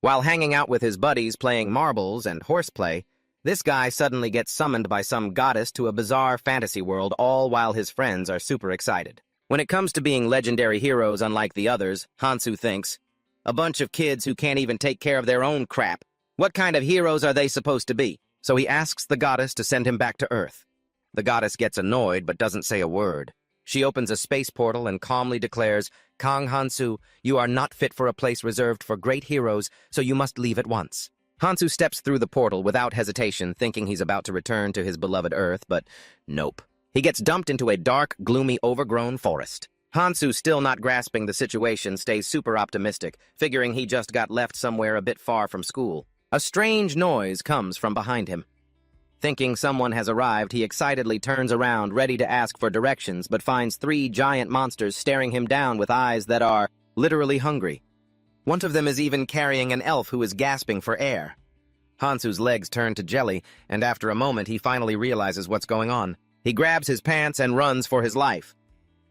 While hanging out with his buddies playing marbles and horseplay, this guy suddenly gets summoned by some goddess to a bizarre fantasy world, all while his friends are super excited. When it comes to being legendary heroes unlike the others, Hansu thinks, a bunch of kids who can't even take care of their own crap. What kind of heroes are they supposed to be? So he asks the goddess to send him back to Earth. The goddess gets annoyed but doesn't say a word. She opens a space portal and calmly declares, Kang Hansu, you are not fit for a place reserved for great heroes, so you must leave at once. Hansu steps through the portal without hesitation, thinking he's about to return to his beloved Earth, but nope. He gets dumped into a dark, gloomy, overgrown forest. Hansu, still not grasping the situation, stays super optimistic, figuring he just got left somewhere a bit far from school. A strange noise comes from behind him. Thinking someone has arrived, he excitedly turns around, ready to ask for directions, but finds 3 giant monsters staring him down with eyes that are literally hungry. One of them is even carrying an elf who is gasping for air. Hansu's legs turn to jelly, and after a moment he finally realizes what's going on. He grabs his pants and runs for his life.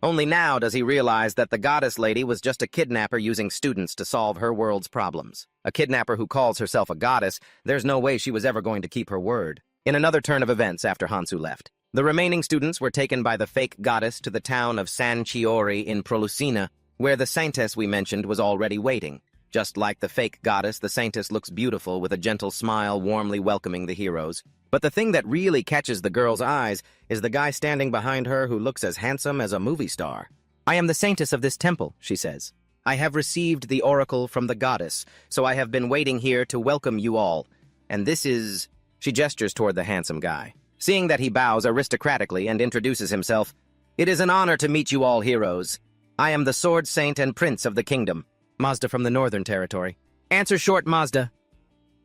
Only now does he realize that the goddess lady was just a kidnapper using students to solve her world's problems. A kidnapper who calls herself a goddess, there's no way she was ever going to keep her word. In another turn of events after Hansu left, the remaining students were taken by the fake goddess to the town of San Chiori in Prolucina, where the saintess we mentioned was already waiting. Just like the fake goddess, the saintess looks beautiful with a gentle smile warmly welcoming the heroes. But the thing that really catches the girl's eyes is the guy standing behind her who looks as handsome as a movie star. I am the saintess of this temple, she says. I have received the oracle from the goddess, so I have been waiting here to welcome you all. And this is... She gestures toward the handsome guy. Seeing that he bows aristocratically and introduces himself, it is an honor to meet you all heroes. I am the Sword Saint and Prince of the Kingdom. Mazda from the Northern Territory. Answer short, Mazda.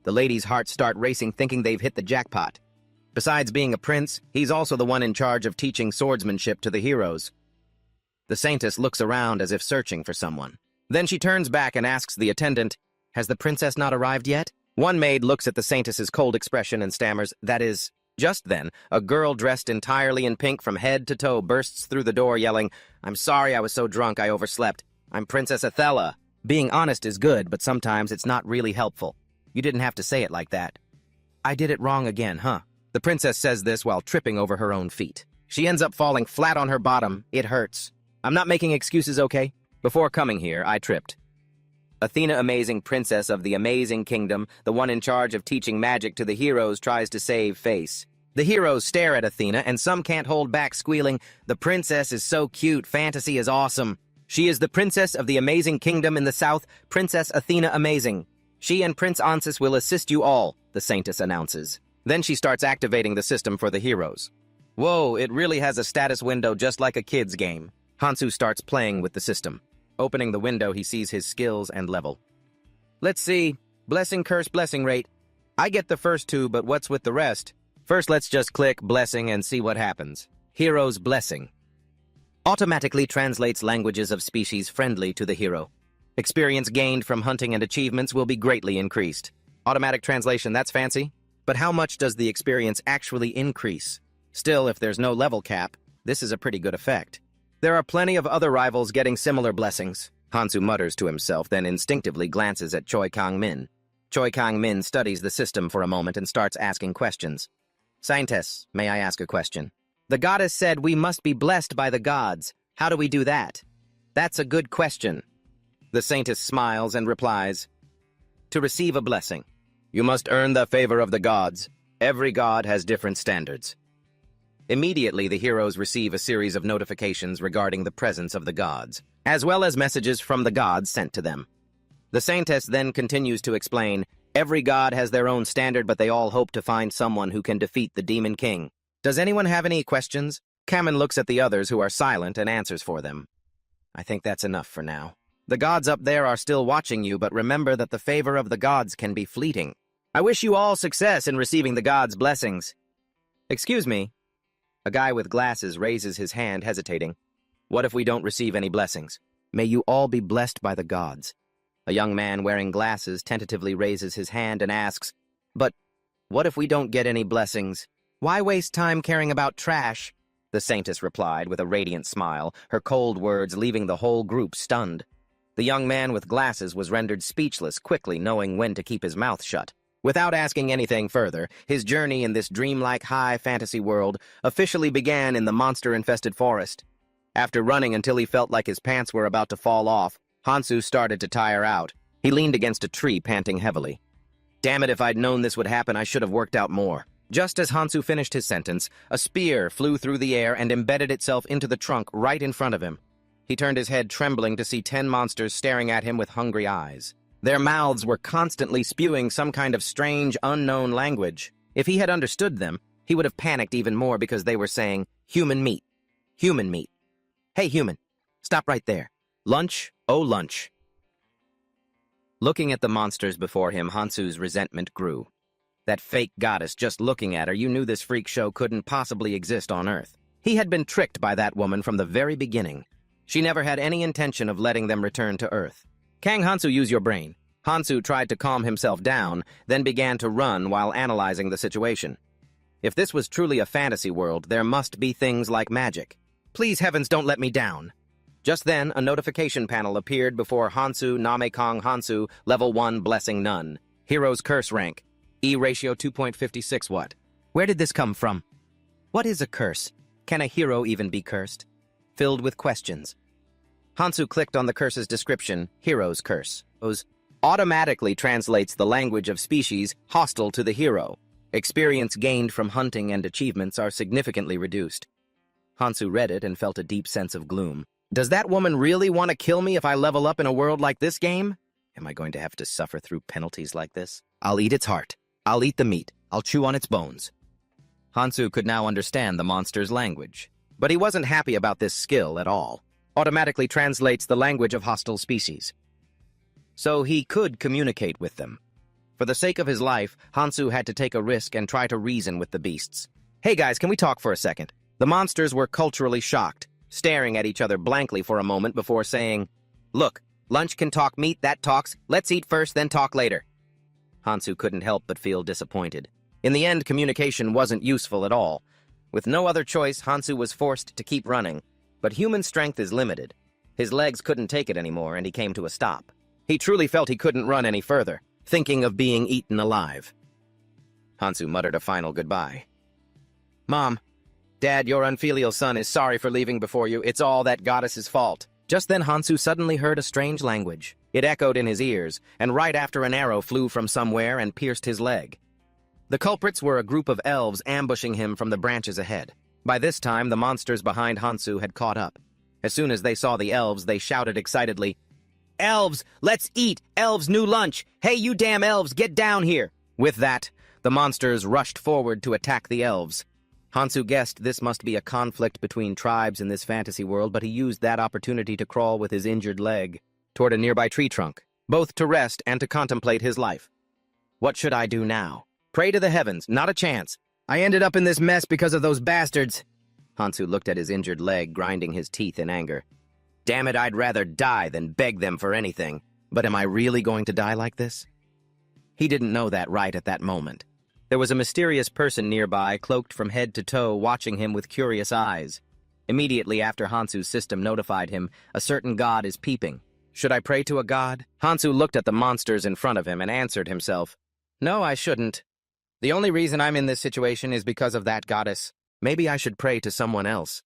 The ladies' hearts start racing, thinking they've hit the jackpot. Besides being a prince, he's also the one in charge of teaching swordsmanship to the heroes. The saintess looks around as if searching for someone. Then she turns back and asks the attendant, has the princess not arrived yet? One maid looks at the saintess's cold expression and stammers, that is... Just then, a girl dressed entirely in pink from head to toe bursts through the door yelling, I'm sorry I was so drunk I overslept. I'm Princess Athella. Being honest is good, but sometimes it's not really helpful. You didn't have to say it like that. I did it wrong again, huh? The princess says this while tripping over her own feet. She ends up falling flat on her bottom. It hurts. I'm not making excuses, okay? Before coming here, I tripped. Athena, amazing princess of the amazing kingdom, the one in charge of teaching magic to the heroes, tries to save face. The heroes stare at Athena, and some can't hold back squealing, the princess is so cute, fantasy is awesome. She is the princess of the amazing kingdom in the south, Princess Athena Amazing. She and Prince Ansis will assist you all, the saintess announces. Then she starts activating the system for the heroes. Whoa, it really has a status window just like a kid's game. Hansu starts playing with the system. Opening the window, he sees his skills and level. Let's see. Blessing, curse, blessing rate. I get the first 2, but what's with the rest? First, let's just click blessing and see what happens. Hero's blessing. Automatically translates languages of species friendly to the hero. Experience gained from hunting and achievements will be greatly increased. Automatic translation, that's fancy. But how much does the experience actually increase? Still, if there's no level cap, this is a pretty good effect. There are plenty of other rivals getting similar blessings. Hansu mutters to himself, then instinctively glances at Choi Kang-min. Choi Kang-min studies the system for a moment and starts asking questions. Saintess, may I ask a question? The goddess said we must be blessed by the gods. How do we do that? That's a good question. The saintess smiles and replies, to receive a blessing, you must earn the favor of the gods. Every god has different standards. Immediately, the heroes receive a series of notifications regarding the presence of the gods, as well as messages from the gods sent to them. The saintess then continues to explain, every god has their own standard, but they all hope to find someone who can defeat the Demon King. Does anyone have any questions? Kamen looks at the others who are silent and answers for them. I think that's enough for now. The gods up there are still watching you, but remember that the favor of the gods can be fleeting. I wish you all success in receiving the gods' blessings. Excuse me. A guy with glasses raises his hand, hesitating. What if we don't receive any blessings? May you all be blessed by the gods. A young man wearing glasses tentatively raises his hand and asks, but what if we don't get any blessings? Why waste time caring about trash? The saintess replied with a radiant smile, her cold words leaving the whole group stunned. The young man with glasses was rendered speechless, quickly knowing when to keep his mouth shut. Without asking anything further, his journey in this dreamlike high fantasy world officially began in the monster-infested forest. After running until he felt like his pants were about to fall off, Hansu started to tire out. He leaned against a tree, panting heavily. Damn it, if I'd known this would happen, I should have worked out more. Just as Hansu finished his sentence, a spear flew through the air and embedded itself into the trunk right in front of him. He turned his head trembling to see 10 monsters staring at him with hungry eyes. Their mouths were constantly spewing some kind of strange, unknown language. If he had understood them, he would have panicked even more because they were saying, "Human meat. Human meat. Hey, human. Stop right there. Lunch, oh lunch." Looking at the monsters before him, Hansu's resentment grew. That fake goddess, just looking at her, you knew this freak show couldn't possibly exist on Earth. He had been tricked by that woman from the very beginning. She never had any intention of letting them return to Earth. Kang Hansu, use your brain. Hansu tried to calm himself down, then began to run while analyzing the situation. If this was truly a fantasy world, there must be things like magic. Please heavens, don't let me down. Just then, a notification panel appeared before Hansu Namekong Hansu, Level 1 Blessing None. Hero's Curse Rank. E ratio 2.56 What? Where did this come from? What is a curse? Can a hero even be cursed? Filled with questions. Hansu clicked on the curse's description, Hero's Curse. Automatically translates the language of species hostile to the hero. Experience gained from hunting and achievements are significantly reduced. Hansu read it and felt a deep sense of gloom. Does that woman really want to kill me if I level up in a world like this game? Am I going to have to suffer through penalties like this? I'll eat its heart. I'll eat the meat. I'll chew on its bones. Hansu could now understand the monster's language, but he wasn't happy about this skill at all. Automatically translates the language of hostile species. So he could communicate with them. For the sake of his life, Hansu had to take a risk and try to reason with the beasts. Hey guys, can we talk for a second? The monsters were culturally shocked, staring at each other blankly for a moment before saying, "Look, lunch can talk, meat that talks, let's eat first, then talk later." Hansu couldn't help but feel disappointed. In the end, communication wasn't useful at all. With no other choice, Hansu was forced to keep running. But human strength is limited. His legs couldn't take it anymore, and he came to a stop. He truly felt he couldn't run any further, thinking of being eaten alive. Hansu muttered a final goodbye. "Mom, Dad, your unfilial son is sorry for leaving before you. It's all that goddess's fault." Just then Hansu suddenly heard a strange language. It echoed in his ears, and right after an arrow flew from somewhere and pierced his leg. The culprits were a group of elves ambushing him from the branches ahead. By this time, the monsters behind Hansu had caught up. As soon as they saw the elves, they shouted excitedly, "Elves, let's eat! Elves' new lunch! Hey, you damn elves, get down here!" With that, the monsters rushed forward to attack the elves. Hansu guessed this must be a conflict between tribes in this fantasy world, but he used that opportunity to crawl with his injured leg toward a nearby tree trunk, both to rest and to contemplate his life. What should I do now? Pray to the heavens, not a chance. I ended up in this mess because of those bastards. Hansu looked at his injured leg, grinding his teeth in anger. Damn it, I'd rather die than beg them for anything. But am I really going to die like this? He didn't know that right at that moment. There was a mysterious person nearby, cloaked from head to toe, watching him with curious eyes. Immediately after Hansu's system notified him, a certain god is peeping. Should I pray to a god? Hansu looked at the monsters in front of him and answered himself, No, I shouldn't. The only reason I'm in this situation is because of that goddess. Maybe I should pray to someone else.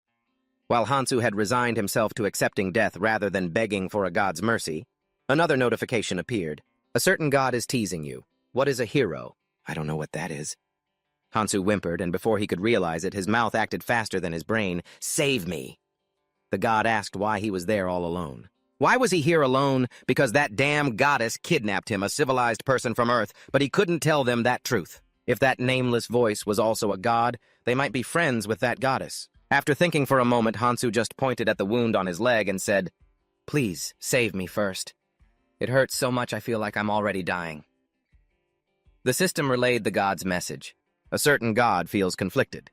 While Hansu had resigned himself to accepting death rather than begging for a god's mercy, another notification appeared. A certain god is teasing you. What is a hero? I don't know what that is. Hansu whimpered, and before he could realize it, his mouth acted faster than his brain. Save me! The god asked why he was there all alone. Why was he here alone? Because that damn goddess kidnapped him, a civilized person from Earth, but he couldn't tell them that truth. If that nameless voice was also a god, they might be friends with that goddess. After thinking for a moment, Hansu just pointed at the wound on his leg and said, Please, save me first. It hurts so much I feel like I'm already dying. The system relayed the god's message. A certain god feels conflicted.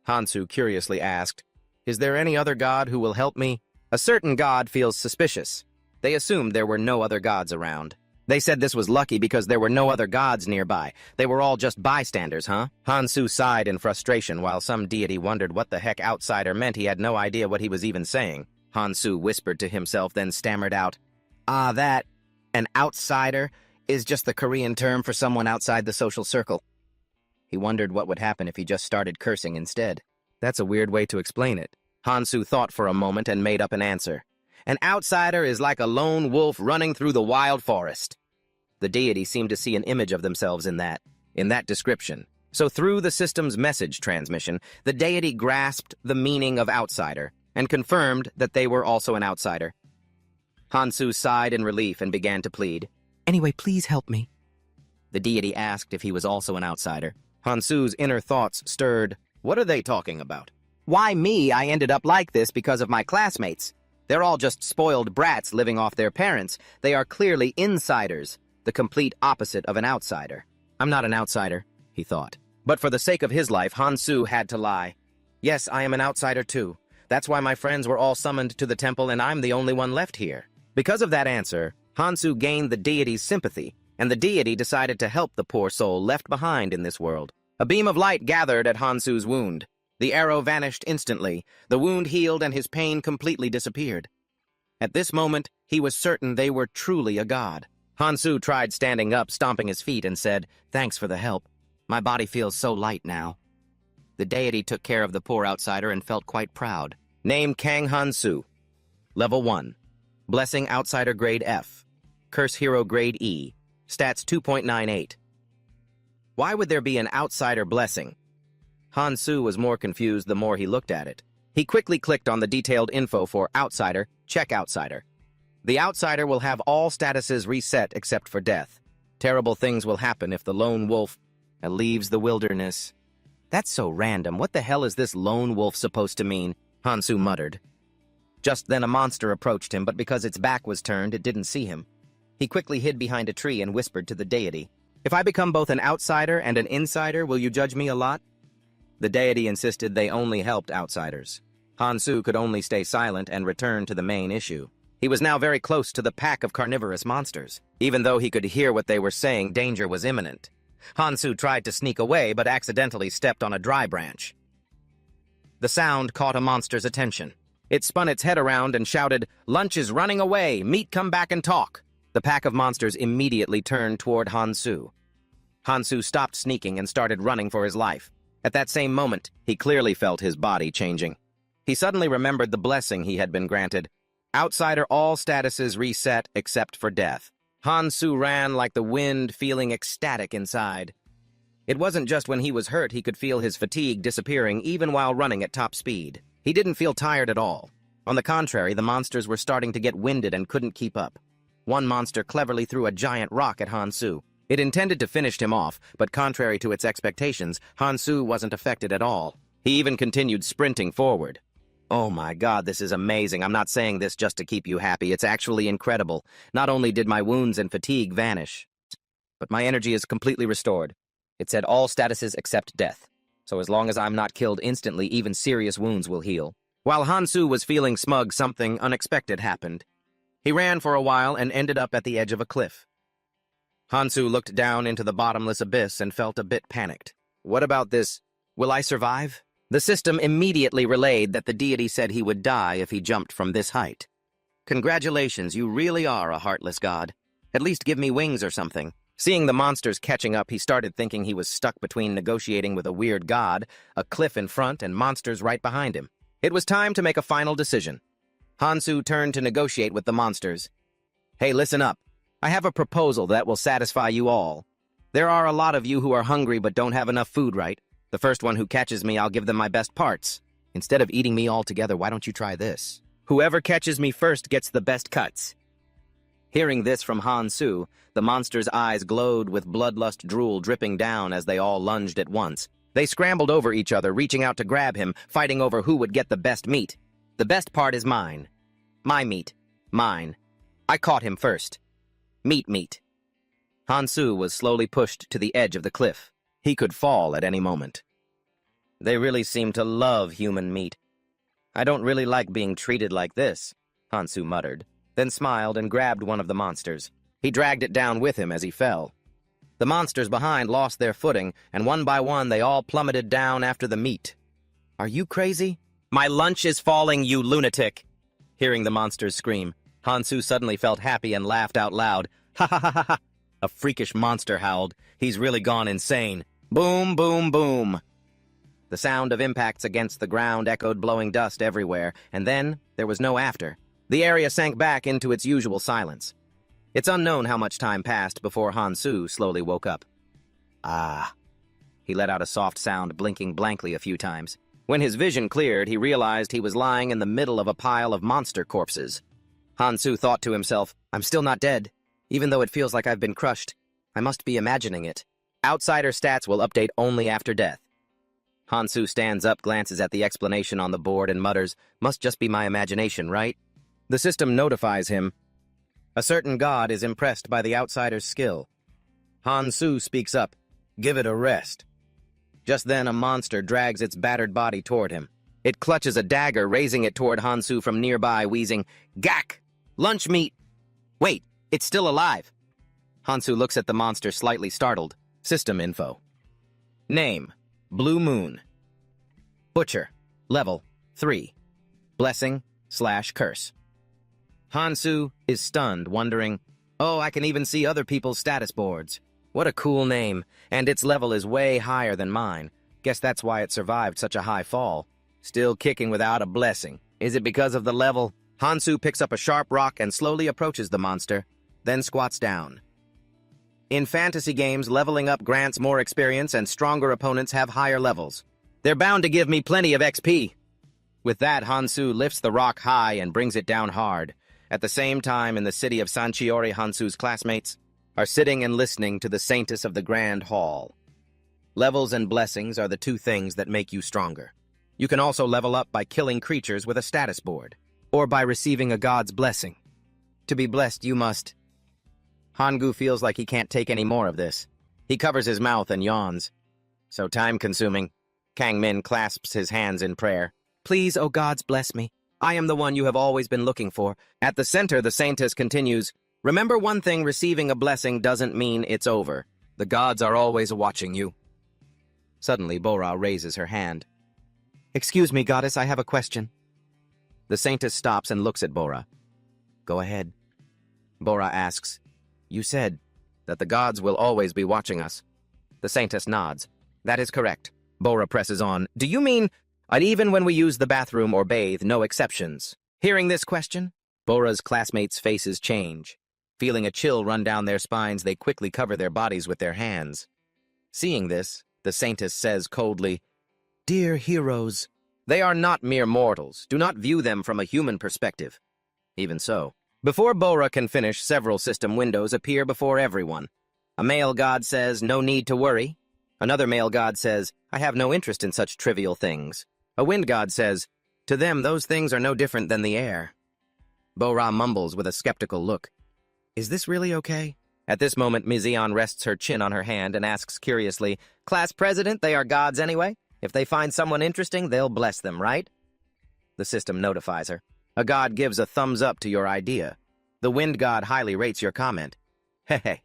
Hansu curiously asked, Is there any other god who will help me? A certain god feels suspicious. They assumed there were no other gods around. They said this was lucky because there were no other gods nearby. They were all just bystanders, huh? Hansu sighed in frustration while some deity wondered what the heck outsider meant. He had no idea what he was even saying. Hansu whispered to himself, then stammered out, An outsider, is just the Korean term for someone outside the social circle. He wondered what would happen if he just started cursing instead. That's a weird way to explain it. Hansu thought for a moment and made up an answer. An outsider is like a lone wolf running through the wild forest. The deity seemed to see an image of themselves in that description. So through the system's message transmission, the deity grasped the meaning of outsider and confirmed that they were also an outsider. Hansu sighed in relief and began to plead. "Anyway, please help me." The deity asked if he was also an outsider. Hansu's inner thoughts stirred. What are they talking about? Why me? I ended up like this because of my classmates. They're all just spoiled brats living off their parents. They are clearly insiders, the complete opposite of an outsider. I'm not an outsider, he thought. But for the sake of his life, Hansu had to lie. Yes, I am an outsider too. That's why my friends were all summoned to the temple and I'm the only one left here. Because of that answer, Hansu gained the deity's sympathy, and the deity decided to help the poor soul left behind in this world. A beam of light gathered at Hansu's wound. The arrow vanished instantly, the wound healed and his pain completely disappeared. At this moment, he was certain they were truly a god. Hansu tried standing up, stomping his feet, and said, "Thanks for the help. My body feels so light now." The deity took care of the poor outsider and felt quite proud. Name Kang Hansu. Level 1. Blessing Outsider Grade F. Curse Hero Grade E. Stats 2.98. Why would there be an outsider blessing? Hansu was more confused the more he looked at it. He quickly clicked on the detailed info for outsider, check outsider. The outsider will have all statuses reset except for death. Terrible things will happen if the lone wolf leaves the wilderness. That's so random. What the hell is this lone wolf supposed to mean? Hansu muttered. Just then a monster approached him, but because its back was turned, it didn't see him. He quickly hid behind a tree and whispered to the deity, "If I become both an outsider and an insider, will you judge me a lot?" The deity insisted they only helped outsiders. Hansu could only stay silent and return to the main issue. He was now very close to the pack of carnivorous monsters. Even though he could hear what they were saying, danger was imminent. Hansu tried to sneak away, but accidentally stepped on a dry branch. The sound caught a monster's attention. It spun its head around and shouted, "Lunch is running away! Meat, come back and talk!" The pack of monsters immediately turned toward Hansu. Hansu stopped sneaking and started running for his life. At that same moment, he clearly felt his body changing. He suddenly remembered the blessing he had been granted. Outsider all statuses reset except for death. Hansu ran like the wind, feeling ecstatic inside. It wasn't just when he was hurt he could feel his fatigue disappearing even while running at top speed. He didn't feel tired at all. On the contrary, the monsters were starting to get winded and couldn't keep up. One monster cleverly threw a giant rock at Hansu. It intended to finish him off, but contrary to its expectations, Hansu wasn't affected at all. He even continued sprinting forward. Oh my God, this is amazing. I'm not saying this just to keep you happy. It's actually incredible. Not only did my wounds and fatigue vanish, but my energy is completely restored. It said all statuses except death. So as long as I'm not killed instantly, even serious wounds will heal. While Hansu was feeling smug, something unexpected happened. He ran for a while and ended up at the edge of a cliff. Hansu looked down into the bottomless abyss and felt a bit panicked. What about this? Will I survive? The system immediately relayed that the deity said he would die if he jumped from this height. Congratulations, you really are a heartless god. At least give me wings or something. Seeing the monsters catching up, he started thinking he was stuck between negotiating with a weird god, a cliff in front, and monsters right behind him. It was time to make a final decision. Hansu turned to negotiate with the monsters. Hey, listen up. I have a proposal that will satisfy you all. There are a lot of you who are hungry but don't have enough food, right? The first one who catches me, I'll give them my best parts. Instead of eating me all together, why don't you try this? Whoever catches me first gets the best cuts. Hearing this from Hansu, the monster's eyes glowed with bloodlust drool dripping down as they all lunged at once. They scrambled over each other, reaching out to grab him, fighting over who would get the best meat. The best part is mine. My meat. Mine. I caught him first. Meat. Hansu was slowly pushed to the edge of the cliff. He could fall at any moment. They really seem to love human meat. I don't really like being treated like this, Hansu muttered, then smiled and grabbed one of the monsters. He dragged it down with him as he fell. The monsters behind lost their footing, and one by one they all plummeted down after the meat. Are you crazy? My lunch is falling, you lunatic! Hearing the monsters scream, Hansu suddenly felt happy and laughed out loud. Ha ha ha ha ha! A freakish monster howled. He's really gone insane. Boom, boom, boom! The sound of impacts against the ground echoed, blowing dust everywhere, and then there was no after. The area sank back into its usual silence. It's unknown how much time passed before Hansu slowly woke up. Ah. He let out a soft sound, blinking blankly a few times. When his vision cleared, he realized he was lying in the middle of a pile of monster corpses. Hansu thought to himself, I'm still not dead. Even though it feels like I've been crushed, I must be imagining it. Outsider stats will update only after death. Hansu stands up, glances at the explanation on the board, and mutters, must just be my imagination, right? The system notifies him. A certain god is impressed by the outsider's skill. Hansu speaks up, give it a rest. Just then, a monster drags its battered body toward him. It clutches a dagger, raising it toward Hansu from nearby, wheezing, Gak! Lunch meat! Wait, it's still alive! Hansu looks at the monster, slightly startled. System info. Name, Blue Moon. Butcher, level 3. Blessing/curse. Hansu is stunned, wondering, oh, I can even see other people's status boards. What a cool name, and its level is way higher than mine. Guess that's why it survived such a high fall. Still kicking without a blessing. Is it because of the level? Hansu picks up a sharp rock and slowly approaches the monster, then squats down. In fantasy games, leveling up grants more experience and stronger opponents have higher levels. They're bound to give me plenty of XP. With that, Hansu lifts the rock high and brings it down hard. At the same time, in the city of Sanchiori, Hansu's classmates are sitting and listening to the saintess of the Grand Hall. Levels and blessings are the two things that make you stronger. You can also level up by killing creatures with a status board, or by receiving a god's blessing. To be blessed, you must... Hangu feels like he can't take any more of this. He covers his mouth and yawns. So time-consuming. Kangmin clasps his hands in prayer. Please, O gods, bless me. I am the one you have always been looking for. At the center, the saintess continues, remember one thing, receiving a blessing doesn't mean it's over. The gods are always watching you. Suddenly, Bora raises her hand. Excuse me, goddess, I have a question. The saintess stops and looks at Bora. Go ahead. Bora asks, you said that the gods will always be watching us. The saintess nods. That is correct. Bora presses on. Do you mean, even when we use the bathroom or bathe, no exceptions? Hearing this question, Bora's classmates' faces change. Feeling a chill run down their spines, they quickly cover their bodies with their hands. Seeing this, the saintess says coldly, Dear heroes, they are not mere mortals. Do not view them from a human perspective. Even so, before Bora can finish, several system windows appear before everyone. A male god says, no need to worry. Another male god says, I have no interest in such trivial things. A wind god says, to them those things are no different than the air. Bora mumbles with a skeptical look. Is this really okay? At this moment, Mizion rests her chin on her hand and asks curiously, Class president, they are gods anyway? If they find someone interesting, they'll bless them, right? The system notifies her. A god gives a thumbs up to your idea. The wind god highly rates your comment. Hehe.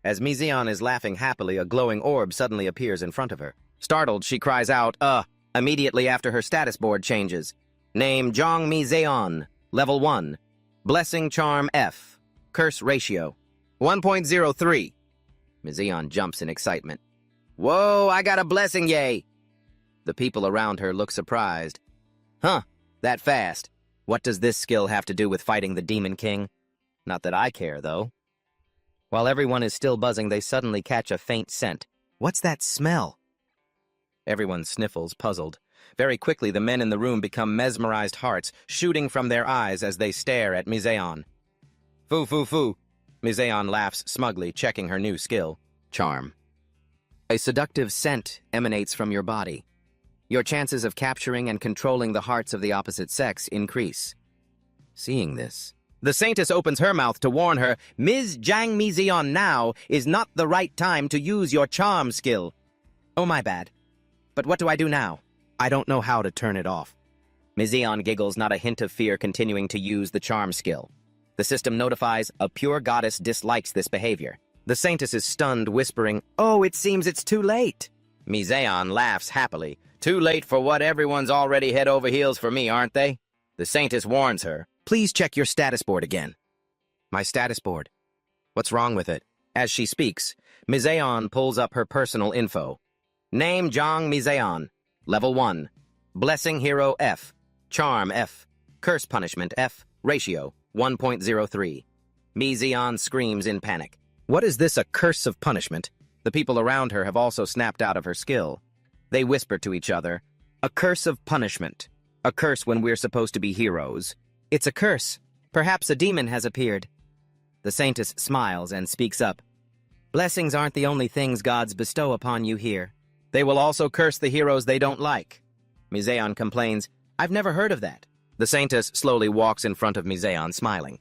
As Mizion is laughing happily, a glowing orb suddenly appears in front of her. Startled, she cries out, immediately after her status board changes. Name Jong Mizeon, level 1. Blessing charm F. Curse ratio 1.03. Mizeon jumps in excitement. Whoa, I got a blessing, yay! The people around her look surprised. Huh, that fast. What does this skill have to do with fighting the Demon King? Not that I care, though. While everyone is still buzzing, they suddenly catch a faint scent. What's that smell? Everyone sniffles, puzzled. Very quickly, the men in the room become mesmerized hearts, shooting from their eyes as they stare at Mizeon. Foo, foo, foo. Mizeon laughs smugly, checking her new skill. Charm. A seductive scent emanates from your body. Your chances of capturing and controlling the hearts of the opposite sex increase. Seeing this, the saintess opens her mouth to warn her, Ms. Jang Mizeon, now is not the right time to use your charm skill. Oh, my bad. But what do I do now? I don't know how to turn it off. Mizeon giggles, not a hint of fear, continuing to use the charm skill. The system notifies a pure goddess dislikes this behavior. The saintess is stunned, whispering, Oh, it seems it's too late. Mizeon laughs happily. Too late for what? Everyone's already head over heels for me, aren't they? The saintess warns her. Please check your status board again. My status board. What's wrong with it? As she speaks, Miseon pulls up her personal info. Name Jong Miseon. Level 1. Blessing Hero F. Charm F. Curse Punishment F. Ratio 1.03. Miseon screams in panic. What is this, a curse of punishment? The people around her have also snapped out of her skill. They whisper to each other. A curse of punishment. A curse when we're supposed to be heroes. It's a curse. Perhaps a demon has appeared. The saintess smiles and speaks up. Blessings aren't the only things gods bestow upon you here. They will also curse the heroes they don't like. Miseon complains, I've never heard of that. The saintess slowly walks in front of Miseon, smiling.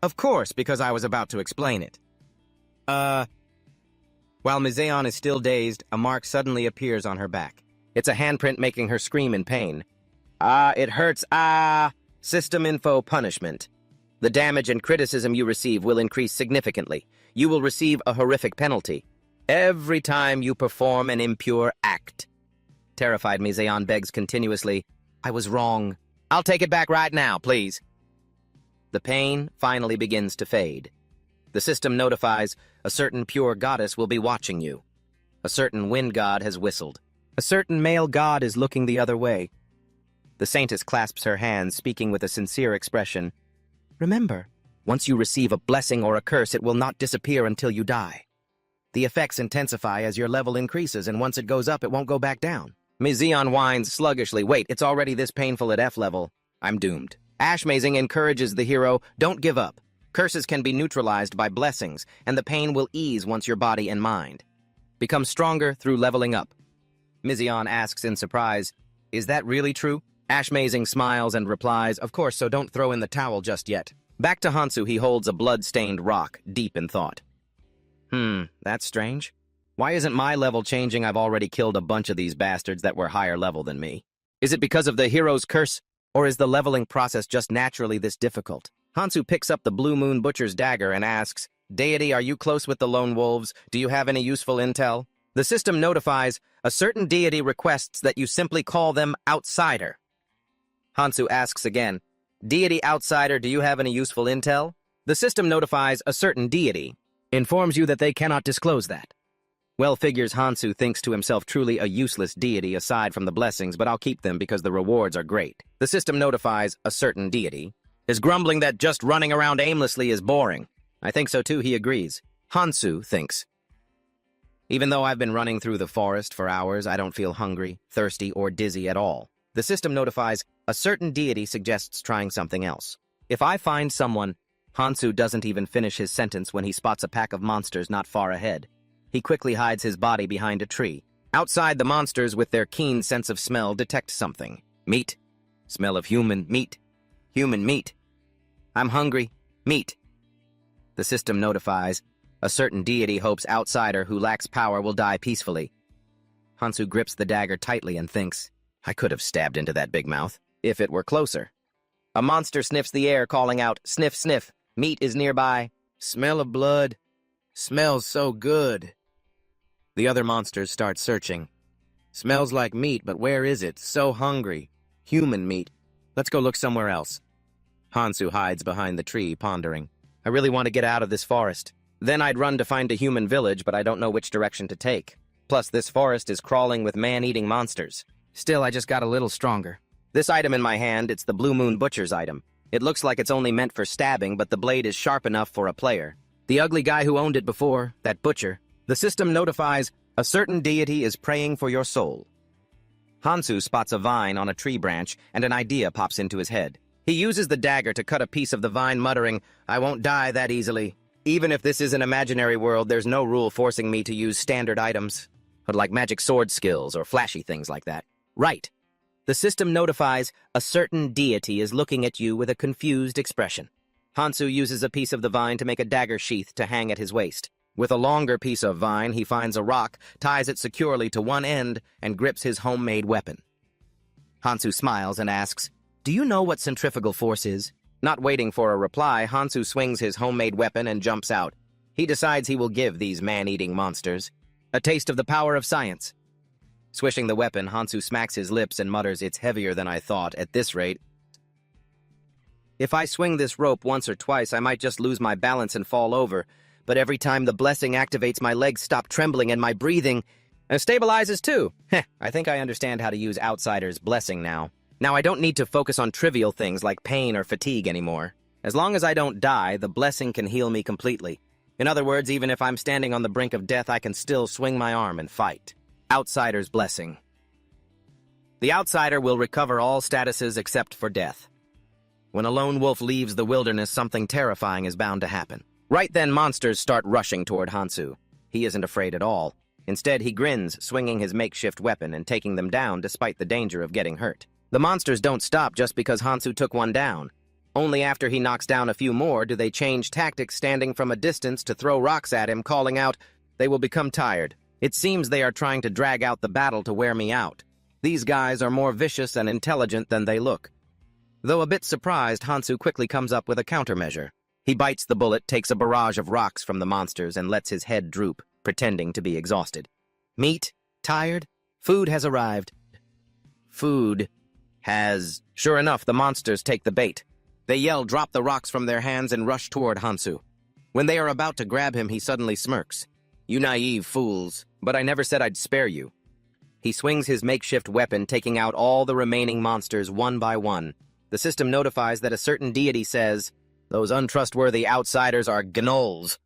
Of course, because I was about to explain it. While Miseon is still dazed, a mark suddenly appears on her back. It's a handprint making her scream in pain. It hurts, System info punishment. The damage and criticism you receive will increase significantly. You will receive a horrific penalty every time you perform an impure act. Terrified, Miseon begs continuously, I was wrong. I'll take it back right now, please. The pain finally begins to fade. The system notifies a certain pure goddess will be watching you. A certain wind god has whistled. A certain male god is looking the other way. The saintess clasps her hands, speaking with a sincere expression. Remember, once you receive a blessing or a curse, it will not disappear until you die. The effects intensify as your level increases, and once it goes up, it won't go back down. Miseon whines sluggishly. Wait, it's already this painful at F level. I'm doomed. Ashmazing encourages the hero, don't give up. Curses can be neutralized by blessings, and the pain will ease once your body and mind. Become stronger through leveling up. Miseon asks in surprise, is that really true? Ashmazing smiles and replies, of course, so don't throw in the towel just yet. Back to Hansu, he holds a blood-stained rock, deep in thought. That's strange. Why isn't my level changing? I've already killed a bunch of these bastards that were higher level than me. Is it because of the hero's curse, or is the leveling process just naturally this difficult? Hansu picks up the Blue Moon Butcher's dagger and asks, Deity, are you close with the Lone Wolves? Do you have any useful intel? The system notifies, a certain deity requests that you simply call them Outsider. Hansu asks again, Deity Outsider, do you have any useful intel? The system notifies, a certain deity informs you that they cannot disclose that. Well, figures Hansu thinks to himself, truly a useless deity aside from the blessings, but I'll keep them because the rewards are great. The system notifies, a certain deity is grumbling that just running around aimlessly is boring. I think so too, he agrees. Hansu thinks, even though I've been running through the forest for hours, I don't feel hungry, thirsty, or dizzy at all. The system notifies, a certain deity suggests trying something else. If I find someone, Hansu doesn't even finish his sentence when he spots a pack of monsters not far ahead. He quickly hides his body behind a tree. Outside, the monsters, with their keen sense of smell, detect something. Meat. Smell of human meat. Human meat. I'm hungry. Meat. The system notifies, a certain deity hopes Outsider who lacks power will die peacefully. Hansu grips the dagger tightly and thinks, I could have stabbed into that big mouth, if it were closer. A monster sniffs the air, calling out, sniff, sniff. Meat is nearby. Smell of blood. Smells so good. The other monsters start searching. Smells like meat, but where is it? So hungry. Human meat. Let's go look somewhere else. Hansu hides behind the tree, pondering. I really want to get out of this forest. Then I'd run to find a human village, but I don't know which direction to take. Plus, this forest is crawling with man-eating monsters. Still, I just got a little stronger. This item in my hand, it's the Blue Moon Butcher's item. It looks like it's only meant for stabbing, but the blade is sharp enough for a player. The ugly guy who owned it before, that butcher, the system notifies, a certain deity is praying for your soul. Hansu spots a vine on a tree branch, and an idea pops into his head. He uses the dagger to cut a piece of the vine, muttering, I won't die that easily. Even if this is an imaginary world, there's no rule forcing me to use standard items, like magic sword skills or flashy things like that. Right. The system notifies, a certain deity is looking at you with a confused expression. Hansu uses a piece of the vine to make a dagger sheath to hang at his waist. With a longer piece of vine, he finds a rock, ties it securely to one end, and grips his homemade weapon. Hansu smiles and asks, Do you know what centrifugal force is? Not waiting for a reply, Hansu swings his homemade weapon and jumps out. He decides he will give these man-eating monsters a taste of the power of science. Swishing the weapon, Hansu smacks his lips and mutters, It's heavier than I thought. At this rate, If I swing this rope once or twice, I might just lose my balance and fall over. But every time the blessing activates, my legs stop trembling and my breathing stabilizes too. Heh, I think I understand how to use Outsider's blessing now. Now I don't need to focus on trivial things like pain or fatigue anymore. As long as I don't die, the blessing can heal me completely. In other words, even if I'm standing on the brink of death, I can still swing my arm and fight. Outsider's blessing. The outsider will recover all statuses except for death. When a lone wolf leaves the wilderness, something terrifying is bound to happen. Right then, monsters start rushing toward Hansu. He isn't afraid at all. Instead, he grins, swinging his makeshift weapon and taking them down despite the danger of getting hurt. The monsters don't stop just because Hansu took one down. Only after he knocks down a few more do they change tactics, standing from a distance to throw rocks at him, calling out, "They will become tired." It seems they are trying to drag out the battle to wear me out. These guys are more vicious and intelligent than they look. Though a bit surprised, Hansu quickly comes up with a countermeasure. He bites the bullet, takes a barrage of rocks from the monsters, and lets his head droop, pretending to be exhausted. Meat? Tired? Food has arrived. Food has... Sure enough, the monsters take the bait. They yell, drop the rocks from their hands, and rush toward Hansu. When they are about to grab him, he suddenly smirks. "You naive fools, but I never said I'd spare you." He swings his makeshift weapon, taking out all the remaining monsters one by one. The system notifies that a certain deity says, "Those untrustworthy outsiders are gnolls."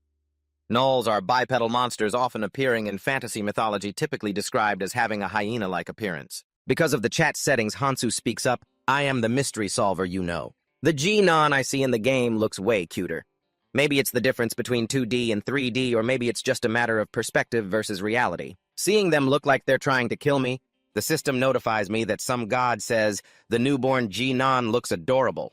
Gnolls are bipedal monsters often appearing in fantasy mythology, typically described as having a hyena-like appearance. Because of the chat settings, Hansu speaks up, "I am the mystery solver, you know. The G-non I see in the game looks way cuter. Maybe it's the difference between 2D and 3D, or maybe it's just a matter of perspective versus reality. Seeing them look like they're trying to kill me, the system notifies me that some god says the newborn G-non looks adorable."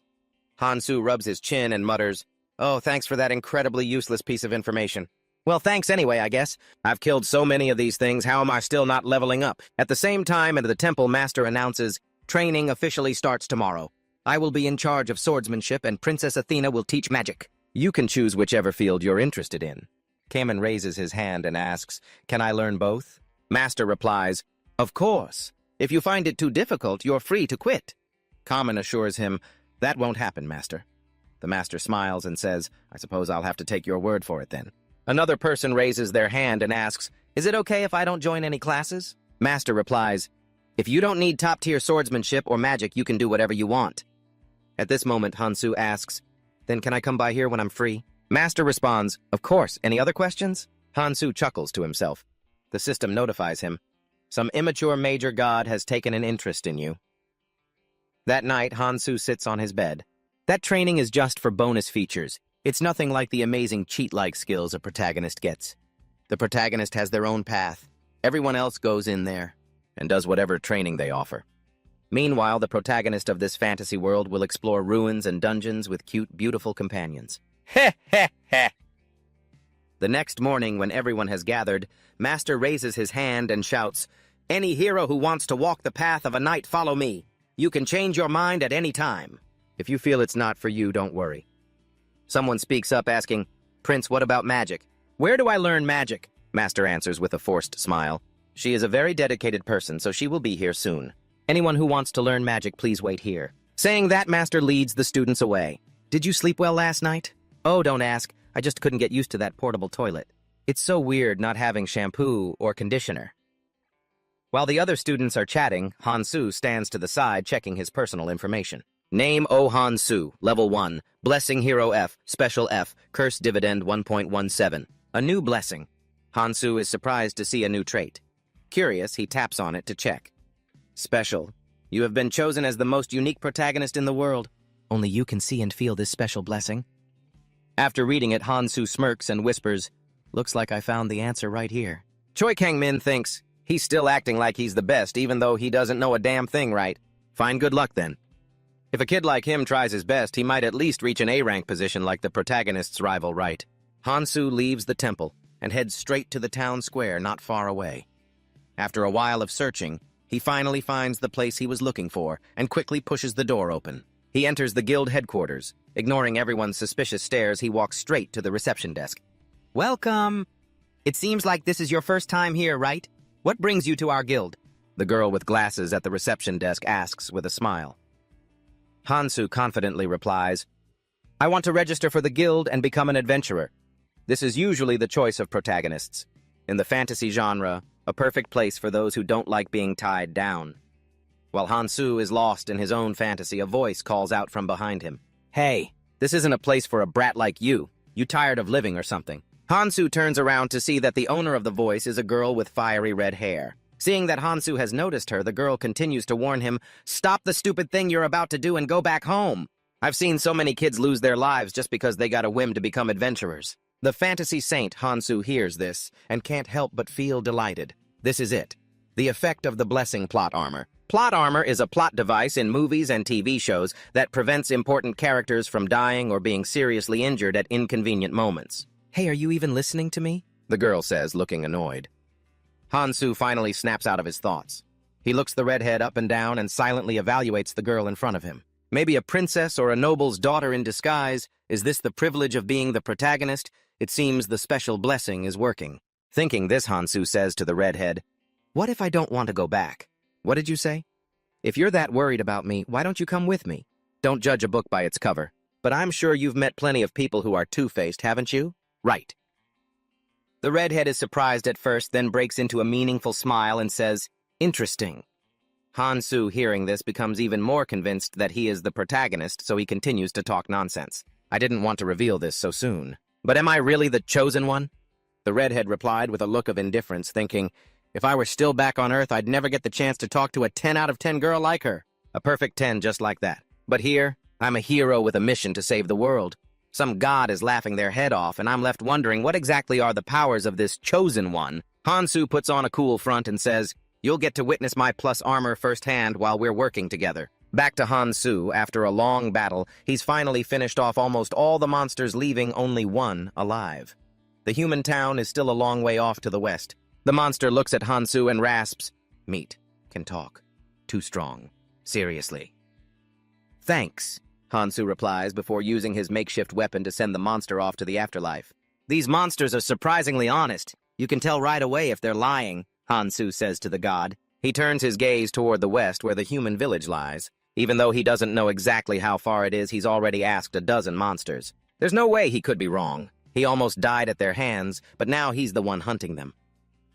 Hansu rubs his chin and mutters, "Oh, thanks for that incredibly useless piece of information." "Well, thanks anyway, I guess. I've killed so many of these things, how am I still not leveling up?" At the same time, the temple master announces, "Training officially starts tomorrow. I will be in charge of swordsmanship and Princess Athena will teach magic. You can choose whichever field you're interested in." Kamen raises his hand and asks, "Can I learn both?" Master replies, "Of course. If you find it too difficult, you're free to quit." Kamen assures him, "That won't happen, Master." The Master smiles and says, "I suppose I'll have to take your word for it then." Another person raises their hand and asks, "Is it okay if I don't join any classes?" Master replies, "If you don't need top-tier swordsmanship or magic, you can do whatever you want." At this moment, Hansu asks, "Then can I come by here when I'm free?" Master responds, "Of course. Any other questions?" Hansu chuckles to himself. The system notifies him, "Some immature major god has taken an interest in you." That night, Hansu sits on his bed. That training is just for bonus features. It's nothing like the amazing cheat-like skills a protagonist gets. The protagonist has their own path. Everyone else goes in there and does whatever training they offer. Meanwhile, the protagonist of this fantasy world will explore ruins and dungeons with cute, beautiful companions. Heh heh heh! The next morning, when everyone has gathered, Master raises his hand and shouts, "Any hero who wants to walk the path of a knight, follow me. You can change your mind at any time. If you feel it's not for you, don't worry." Someone speaks up asking, "Prince, what about magic?" "Where do I learn magic?" Master answers with a forced smile. "She is a very dedicated person, so she will be here soon. Anyone who wants to learn magic, please wait here." Saying that, Master leads the students away. "Did you sleep well last night?" "Oh, don't ask. I just couldn't get used to that portable toilet. It's so weird not having shampoo or conditioner." While the other students are chatting, Hansu stands to the side checking his personal information. Name O Hansu, Level 1, Blessing Hero F, Special F, Curse Dividend 1.17. A new blessing. Hansu is surprised to see a new trait. Curious, he taps on it to check. Special. You have been chosen as the most unique protagonist in the world. Only you can see and feel this special blessing. After reading it, Hansu smirks and whispers, "Looks like I found the answer right here." Choi Kang-min thinks, he's still acting like he's the best even though he doesn't know a damn thing right. Fine, good luck then. If a kid like him tries his best, he might at least reach an A-rank position like the protagonist's rival, right? Hansu leaves the temple and heads straight to the town square not far away. After a while of searching, he finally finds the place he was looking for and quickly pushes the door open. He enters the guild headquarters. Ignoring everyone's suspicious stares, he walks straight to the reception desk. "Welcome! It seems like this is your first time here, right? What brings you to our guild?" The girl with glasses at the reception desk asks with a smile. Hansu confidently replies, I want to register for the guild and become an adventurer. This is usually the choice of protagonists. In the fantasy genre, a perfect place for those who don't like being tied down. While Hansu is lost in his own fantasy, a voice calls out from behind him. Hey, this isn't a place for a brat like you. You tired of living or something? Hansu turns around to see that the owner of the voice is a girl with fiery red hair. Seeing that Hansu has noticed her, the girl continues to warn him, Stop the stupid thing you're about to do and go back home. I've seen so many kids lose their lives just because they got a whim to become adventurers. The fantasy saint Hansu hears this and can't help but feel delighted. This is it. The effect of the blessing plot armor. Plot armor is a plot device in movies and TV shows that prevents important characters from dying or being seriously injured at inconvenient moments. Hey, are you even listening to me? The girl says, looking annoyed. Hansu finally snaps out of his thoughts. He looks the redhead up and down and silently evaluates the girl in front of him. Maybe a princess or a noble's daughter in disguise. Is this the privilege of being the protagonist? It seems the special blessing is working. Thinking this, Hansu says to the redhead, What if I don't want to go back? What did you say? If you're that worried about me, why don't you come with me? Don't judge a book by its cover. But I'm sure you've met plenty of people who are two-faced, haven't you? Right. The redhead is surprised at first, then breaks into a meaningful smile and says, Interesting. Hansu, hearing this, becomes even more convinced that he is the protagonist, so he continues to talk nonsense. I didn't want to reveal this so soon. But am I really the chosen one? The redhead replied with a look of indifference, thinking, If I were still back on Earth, I'd never get the chance to talk to a 10 out of 10 girl like her. A perfect 10 just like that. But here, I'm a hero with a mission to save the world. Some god is laughing their head off, and I'm left wondering what exactly are the powers of this chosen one. Hansu puts on a cool front and says, You'll get to witness my plus armor firsthand while we're working together. Back to Hansu, after a long battle, he's finally finished off almost all the monsters, leaving only one alive. The human town is still a long way off to the west. The monster looks at Hansu and rasps, Meat can talk. Too strong. Seriously. Thanks, Hansu replies before using his makeshift weapon to send the monster off to the afterlife. These monsters are surprisingly honest. You can tell right away if they're lying, Hansu says to the god. He turns his gaze toward the west where the human village lies. Even though he doesn't know exactly how far it is, he's already asked a dozen monsters. There's no way he could be wrong. He almost died at their hands, but now he's the one hunting them.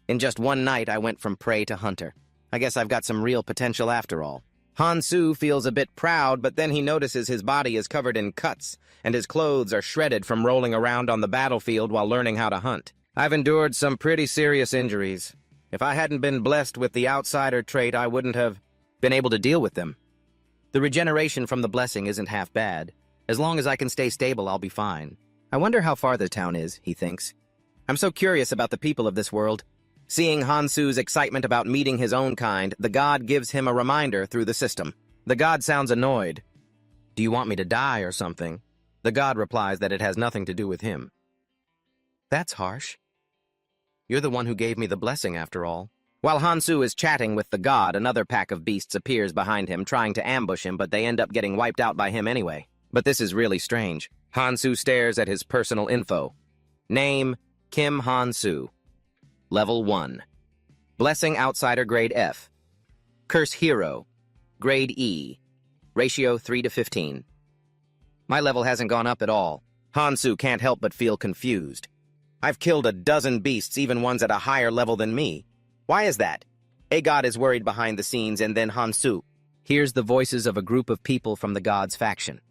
In just one night, I went from prey to hunter. I guess I've got some real potential after all. Hansu feels a bit proud, but then he notices his body is covered in cuts, and his clothes are shredded from rolling around on the battlefield while learning how to hunt. I've endured some pretty serious injuries. If I hadn't been blessed with the outsider trait, I wouldn't have been able to deal with them. The regeneration from the blessing isn't half bad. As long as I can stay stable, I'll be fine. I wonder how far the town is, he thinks. I'm so curious about the people of this world. Seeing Hansu's excitement about meeting his own kind, the god gives him a reminder through the system. The god sounds annoyed. Do you want me to die or something? The god replies that it has nothing to do with him. That's harsh. You're the one who gave me the blessing after all. While Hansu is chatting with the god, another pack of beasts appears behind him, trying to ambush him, but they end up getting wiped out by him anyway. But this is really strange. Hansu stares at his personal info. Name, Kim Hansu. Level 1. Blessing Outsider Grade F. Curse Hero. Grade E. Ratio 3:15. My level hasn't gone up at all. Hansu can't help but feel confused. I've killed a dozen beasts, even ones at a higher level than me. Why is that? A god is worried behind the scenes, and then Hansu hears the voices of a group of people from the god's faction.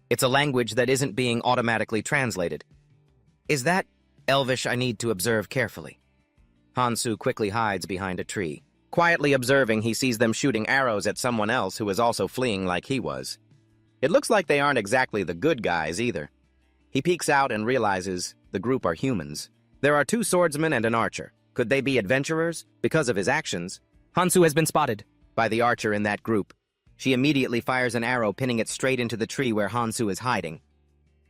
It's a language that isn't being automatically translated. Is that Elvish? I need to observe carefully. Hansu quickly hides behind a tree. Quietly observing, he sees them shooting arrows at someone else who is also fleeing like he was. It looks like they aren't exactly the good guys either. He peeks out and realizes the group are humans. There are 2 swordsmen and an archer. Could they be adventurers? Because of his actions, Hansu has been spotted by the archer in that group. She immediately fires an arrow, pinning it straight into the tree where Hansu is hiding.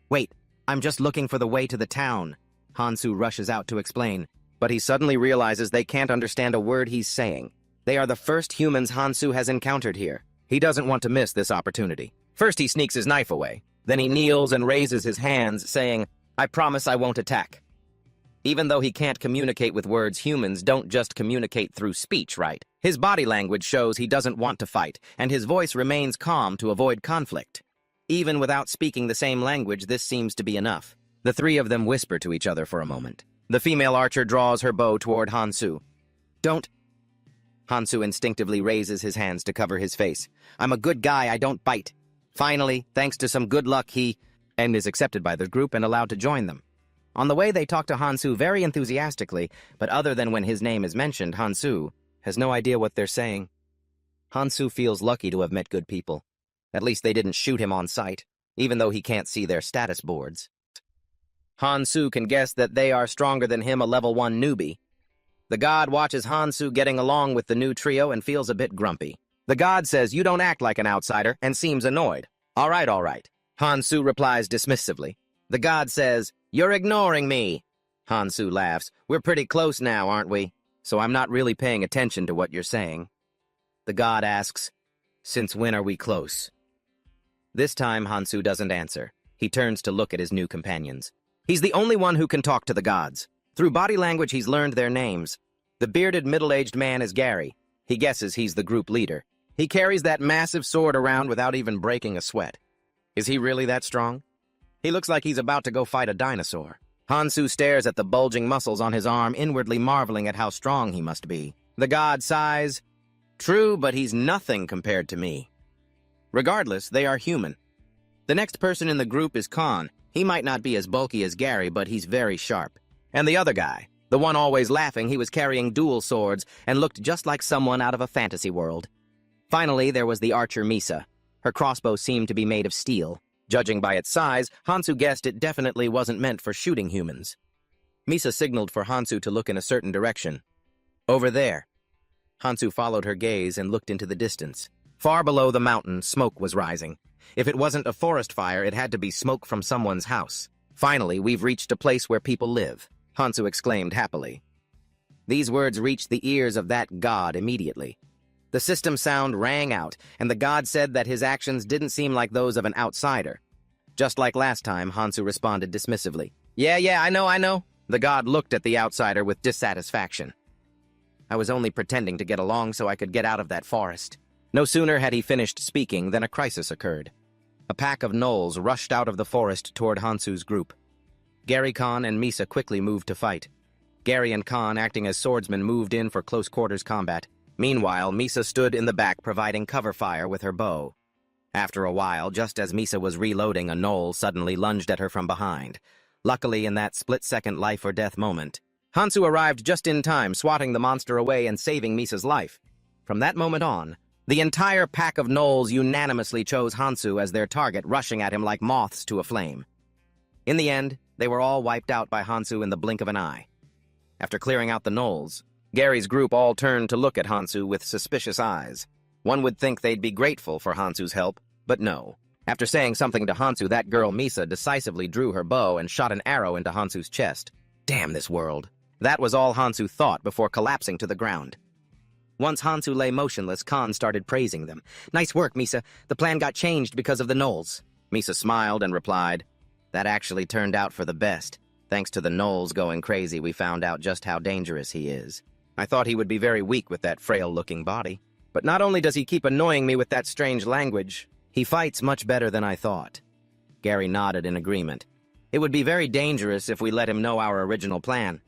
Wait, I'm just looking for the way to the town. Hansu rushes out to explain, but he suddenly realizes they can't understand a word he's saying. They are the first humans Hansu has encountered here. He doesn't want to miss this opportunity. First, he sneaks his knife away. Then he kneels and raises his hands, saying, I promise I won't attack. Even though he can't communicate with words, humans don't just communicate through speech, right? His body language shows he doesn't want to fight, and his voice remains calm to avoid conflict. Even without speaking the same language, this seems to be enough. The three of them whisper to each other for a moment. The female archer draws her bow toward Hansu. Don't. Hansu instinctively raises his hands to cover his face. I'm a good guy, I don't bite. Finally, thanks to some good luck, he is accepted by the group and allowed to join them. On the way, they talk to Hansu very enthusiastically, but other than when his name is mentioned, Hansu has no idea what they're saying. Hansu feels lucky to have met good people. At least they didn't shoot him on sight, even though he can't see their status boards. Hansu can guess that they are stronger than him, a level 1 newbie. The god watches Hansu getting along with the new trio and feels a bit grumpy. The god says, "You don't act like an outsider," and seems annoyed. All right. Hansu replies dismissively. The god says, "You're ignoring me." Hansu laughs. "We're pretty close now, aren't we? So I'm not really paying attention to what you're saying." The god asks, "Since when are we close?" This time, Hansu doesn't answer. He turns to look at his new companions. He's the only one who can talk to the gods. Through body language, he's learned their names. The bearded, middle-aged man is Gary. He guesses he's the group leader. He carries that massive sword around without even breaking a sweat. Is he really that strong? He looks like he's about to go fight a dinosaur. Hansu stares at the bulging muscles on his arm, inwardly marveling at how strong he must be. The god sighs. True, but he's nothing compared to me. Regardless, they are human. The next person in the group is Khan. He might not be as bulky as Gary, but he's very sharp. And the other guy, the one always laughing, he was carrying dual swords and looked just like someone out of a fantasy world. Finally, there was the archer Misa. Her crossbow seemed to be made of steel. Judging by its size, Hansu guessed it definitely wasn't meant for shooting humans. Misa signaled for Hansu to look in a certain direction. Over there. Hansu followed her gaze and looked into the distance. Far below the mountain, smoke was rising. If it wasn't a forest fire, it had to be smoke from someone's house. Finally, we've reached a place where people live, Hansu exclaimed happily. These words reached the ears of that god immediately. The system sound rang out, and the god said that his actions didn't seem like those of an outsider. Just like last time, Hansu responded dismissively. Yeah, I know. The god looked at the outsider with dissatisfaction. I was only pretending to get along so I could get out of that forest. No sooner had he finished speaking than a crisis occurred. A pack of gnolls rushed out of the forest toward Hansu's group. Gary, Khan, and Misa quickly moved to fight. Gary and Khan, acting as swordsmen, moved in for close-quarters combat. Meanwhile, Misa stood in the back providing cover fire with her bow. After a while, just as Misa was reloading, a gnoll suddenly lunged at her from behind. Luckily, in that split-second life-or-death moment, Hansu arrived just in time, swatting the monster away and saving Misa's life. From that moment on, the entire pack of gnolls unanimously chose Hansu as their target, rushing at him like moths to a flame. In the end, they were all wiped out by Hansu in the blink of an eye. After clearing out the gnolls, Gary's group all turned to look at Hansu with suspicious eyes. One would think they'd be grateful for Hansu's help, but no. After saying something to Hansu, that girl Misa decisively drew her bow and shot an arrow into Hansu's chest. Damn this world. That was all Hansu thought before collapsing to the ground. Once Hansu lay motionless, Khan started praising them. Nice work, Misa. The plan got changed because of the gnolls. Misa smiled and replied, That actually turned out for the best. Thanks to the gnolls going crazy, we found out just how dangerous he is. I thought he would be very weak with that frail-looking body. But not only does he keep annoying me with that strange language, he fights much better than I thought. Gary nodded in agreement. It would be very dangerous if we let him know our original plan.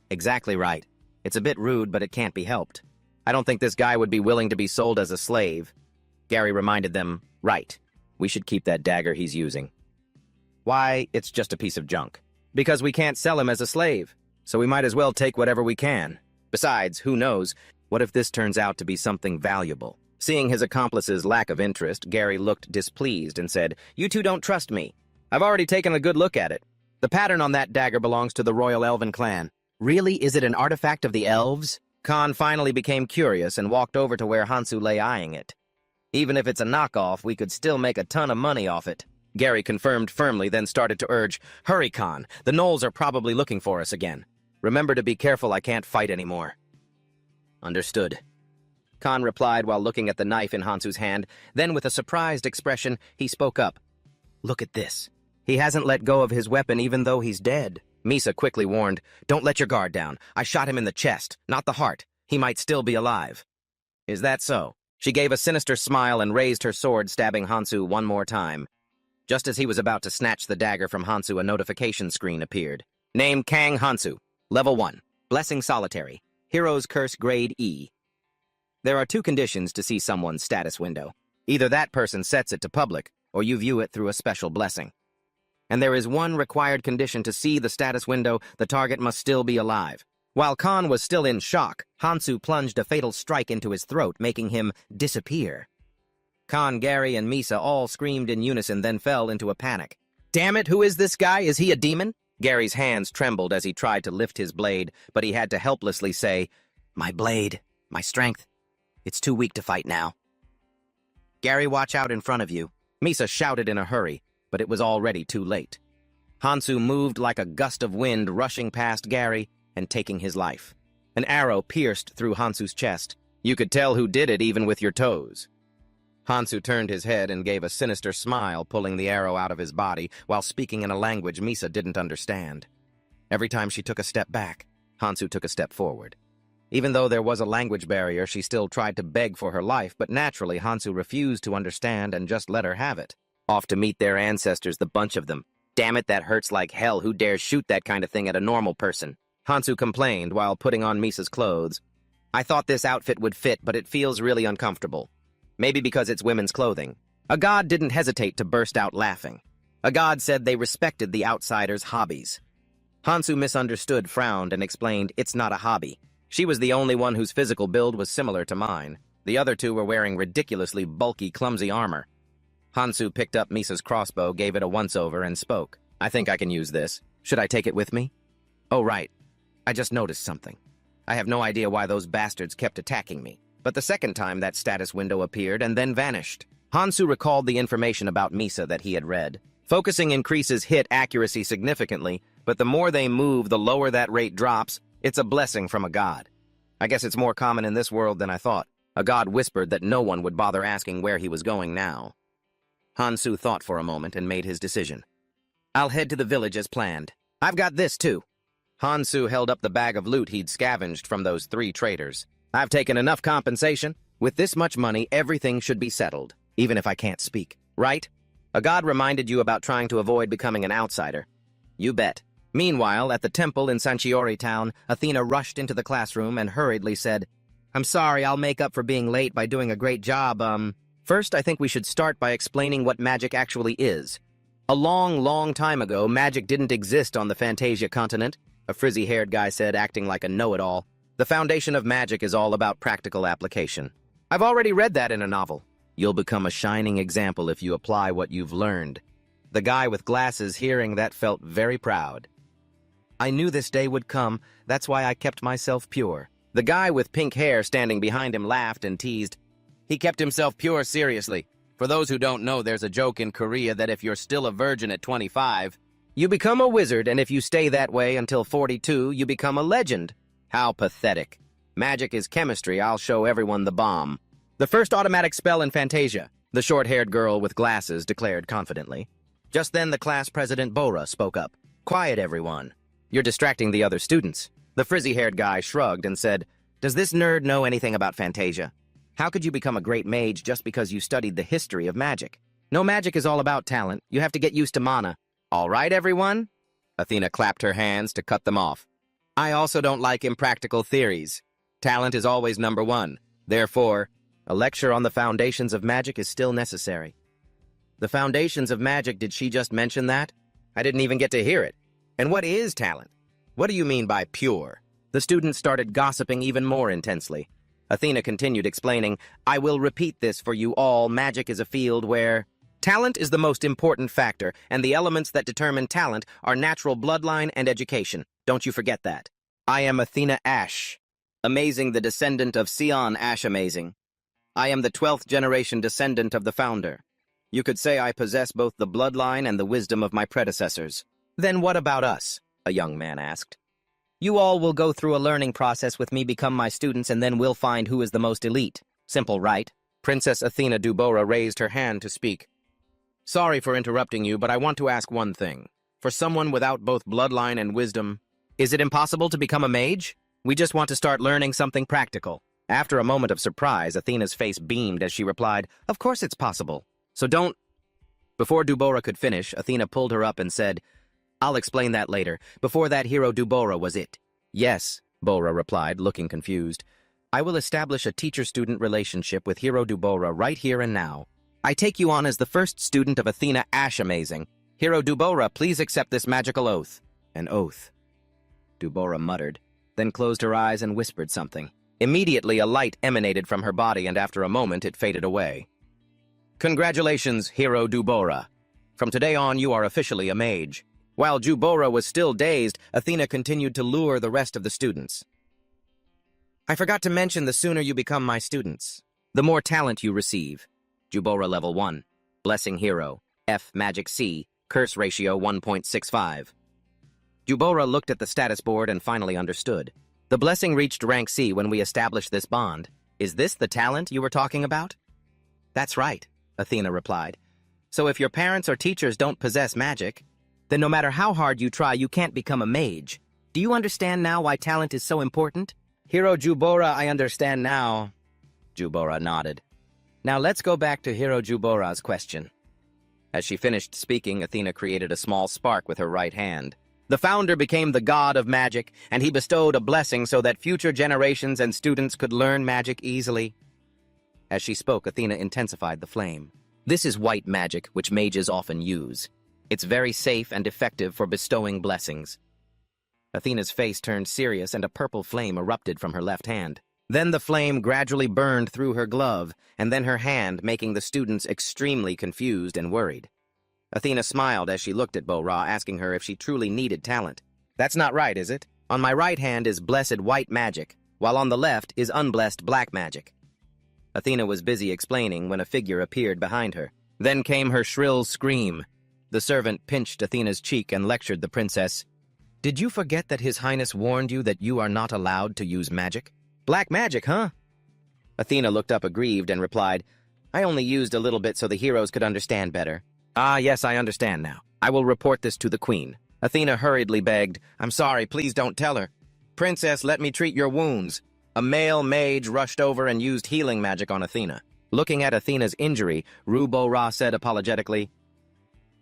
Exactly right. It's a bit rude, but it can't be helped. I don't think this guy would be willing to be sold as a slave. Gary reminded them, right, we should keep that dagger he's using. Why, it's just a piece of junk. Because we can't sell him as a slave, so we might as well take whatever we can. Besides, who knows, what if this turns out to be something valuable? Seeing his accomplice's lack of interest, Gary looked displeased and said, You two don't trust me. I've already taken a good look at it. The pattern on that dagger belongs to the Royal Elven clan. Really? Is it an artifact of the elves? Khan finally became curious and walked over to where Hansu lay eyeing it. Even if it's a knockoff, we could still make a ton of money off it. Gary confirmed firmly, then started to urge, Hurry, Khan. The gnolls are probably looking for us again. Remember to be careful, I can't fight anymore. Understood. Khan replied while looking at the knife in Hansu's hand. Then, with a surprised expression, he spoke up. Look at this. He hasn't let go of his weapon even though he's dead. Misa quickly warned, Don't let your guard down. I shot him in the chest, not the heart. He might still be alive. Is that so? She gave a sinister smile and raised her sword, stabbing Hansu one more time. Just as he was about to snatch the dagger from Hansu, a notification screen appeared. Name Kang Hansu. Level 1. Blessing Solitary. Hero's Curse Grade E. There are 2 conditions to see someone's status window. Either that person sets it to public, or you view it through a special blessing. And there is one required condition to see the status window: the target must still be alive. While Khan was still in shock, Hansu plunged a fatal strike into his throat, making him disappear. Khan, Gary, and Misa all screamed in unison, then fell into a panic. Damn it, who is this guy? Is he a demon? Gary's hands trembled as he tried to lift his blade, but he had to helplessly say, My blade, my strength, it's too weak to fight now. Gary, watch out in front of you. Misa shouted in a hurry, but it was already too late. Hansu moved like a gust of wind, rushing past Gary and taking his life. An arrow pierced through Hansu's chest. You could tell who did it even with your toes. Hansu turned his head and gave a sinister smile, pulling the arrow out of his body while speaking in a language Misa didn't understand. Every time she took a step back, Hansu took a step forward. Even though there was a language barrier, she still tried to beg for her life, but naturally Hansu refused to understand and just let her have it. Off to meet their ancestors, the bunch of them. Damn it, that hurts like hell. Who dares shoot that kind of thing at a normal person? Hansu complained while putting on Misa's clothes. I thought this outfit would fit, but it feels really uncomfortable. Maybe because it's women's clothing. A god didn't hesitate to burst out laughing. A god said they respected the outsider's hobbies. Hansu misunderstood, frowned, and explained it's not a hobby. She was the only one whose physical build was similar to mine. The other 2 were wearing ridiculously bulky, clumsy armor. Hansu picked up Misa's crossbow, gave it a once-over, and spoke. I think I can use this. Should I take it with me? Oh, right. I just noticed something. I have no idea why those bastards kept attacking me. But the second time that status window appeared and then vanished. Hansu recalled the information about Misa that he had read. Focusing increases hit accuracy significantly, but the more they move, the lower that rate drops. It's a blessing from a god. I guess it's more common in this world than I thought. A god whispered that no one would bother asking where he was going now. Hansu thought for a moment and made his decision. I'll head to the village as planned. I've got this too. Hansu held up the bag of loot he'd scavenged from those 3 traders. I've taken enough compensation. With this much money, everything should be settled, even if I can't speak. Right? A god reminded you about trying to avoid becoming an outsider. You bet. Meanwhile, at the temple in Sanchiori town, Athena rushed into the classroom and hurriedly said, I'm sorry, I'll make up for being late by doing a great job. First, I think we should start by explaining what magic actually is. A long, long time ago, magic didn't exist on the Fantasia continent, a frizzy-haired guy said, acting like a know-it-all. The foundation of magic is all about practical application. I've already read that in a novel. You'll become a shining example if you apply what you've learned. The guy with glasses hearing that felt very proud. I knew this day would come, that's why I kept myself pure. The guy with pink hair standing behind him laughed and teased. He kept himself pure seriously. For those who don't know, there's a joke in Korea that if you're still a virgin at 25, you become a wizard, and if you stay that way until 42, you become a legend. How pathetic. Magic is chemistry. I'll show everyone the bomb. The first automatic spell in Fantasia, the short-haired girl with glasses declared confidently. Just then the class president Bora spoke up. Quiet, everyone. You're distracting the other students. The frizzy-haired guy shrugged and said, Does this nerd know anything about Fantasia? How could you become a great mage just because you studied the history of magic? No, magic is all about talent. You have to get used to mana. All right, everyone? Athena clapped her hands to cut them off. I also don't like impractical theories. Talent is always number 1. Therefore, a lecture on the foundations of magic is still necessary. The foundations of magic, did she just mention that? I didn't even get to hear it. And what is talent? What do you mean by pure? The students started gossiping even more intensely. Athena continued explaining, I will repeat this for you all. Magic is a field where talent is the most important factor, and the elements that determine talent are natural bloodline and education. Don't you forget that. I am Athena Ash. Amazing, the descendant of Sion Ash Amazing. I am the 12th generation descendant of the founder. You could say I possess both the bloodline and the wisdom of my predecessors. Then what about us? A young man asked. You all will go through a learning process with me, become my students, and then we'll find who is the most elite. Simple, right? Princess Athena Dubora raised her hand to speak. Sorry for interrupting you, but I want to ask one thing. For someone without both bloodline and wisdom, is it impossible to become a mage? We just want to start learning something practical. After a moment of surprise, Athena's face beamed as she replied, "Of course it's possible. So don't—" Before Dubora could finish, Athena pulled her up and said, "I'll explain that later. Before that hero Dubora was it." "Yes," Bora replied, looking confused. "I will establish a teacher-student relationship with Hero Dubora right here and now. I take you on as the first student of Athena Ash Amazing. Hero Dubora, please accept this magical oath." "An oath," Dubora muttered, then closed her eyes and whispered something. Immediately, a light emanated from her body, and after a moment, it faded away. "Congratulations, Hero Dubora. From today on, you are officially a mage." While Dubora was still dazed, Athena continued to lure the rest of the students. "I forgot to mention, the sooner you become my students, the more talent you receive. Dubora level 1, Blessing Hero, F Magic C, Curse Ratio 1.65. Dubora looked at the status board and finally understood. "The blessing reached rank C when we established this bond. Is this the talent you were talking about?" "That's right," Athena replied. "So if your parents or teachers don't possess magic, then no matter how hard you try, you can't become a mage. Do you understand now why talent is so important?" "Hero Dubora, I understand now." Dubora nodded. "Now let's go back to Hero Dubora's question." As she finished speaking, Athena created a small spark with her right hand. "The founder became the god of magic, and he bestowed a blessing so that future generations and students could learn magic easily." As she spoke, Athena intensified the flame. "This is white magic, which mages often use. It's very safe and effective for bestowing blessings." Athena's face turned serious and a purple flame erupted from her left hand. Then the flame gradually burned through her glove, and then her hand, making the students extremely confused and worried. Athena smiled as she looked at Bo-Ra, asking her if she truly needed talent. "That's not right, is it? On my right hand is blessed white magic, while on the left is unblessed black magic." Athena was busy explaining when a figure appeared behind her. Then came her shrill scream. The servant pinched Athena's cheek and lectured the princess. "Did you forget that His Highness warned you that you are not allowed to use magic?" "Black magic, huh?" Athena looked up aggrieved and replied, "I only used a little bit so the heroes could understand better." "Ah, yes, I understand now. I will report this to the queen." Athena hurriedly begged, "I'm sorry, please don't tell her." "Princess, let me treat your wounds." A male mage rushed over and used healing magic on Athena. Looking at Athena's injury, Bo-Ra said apologetically,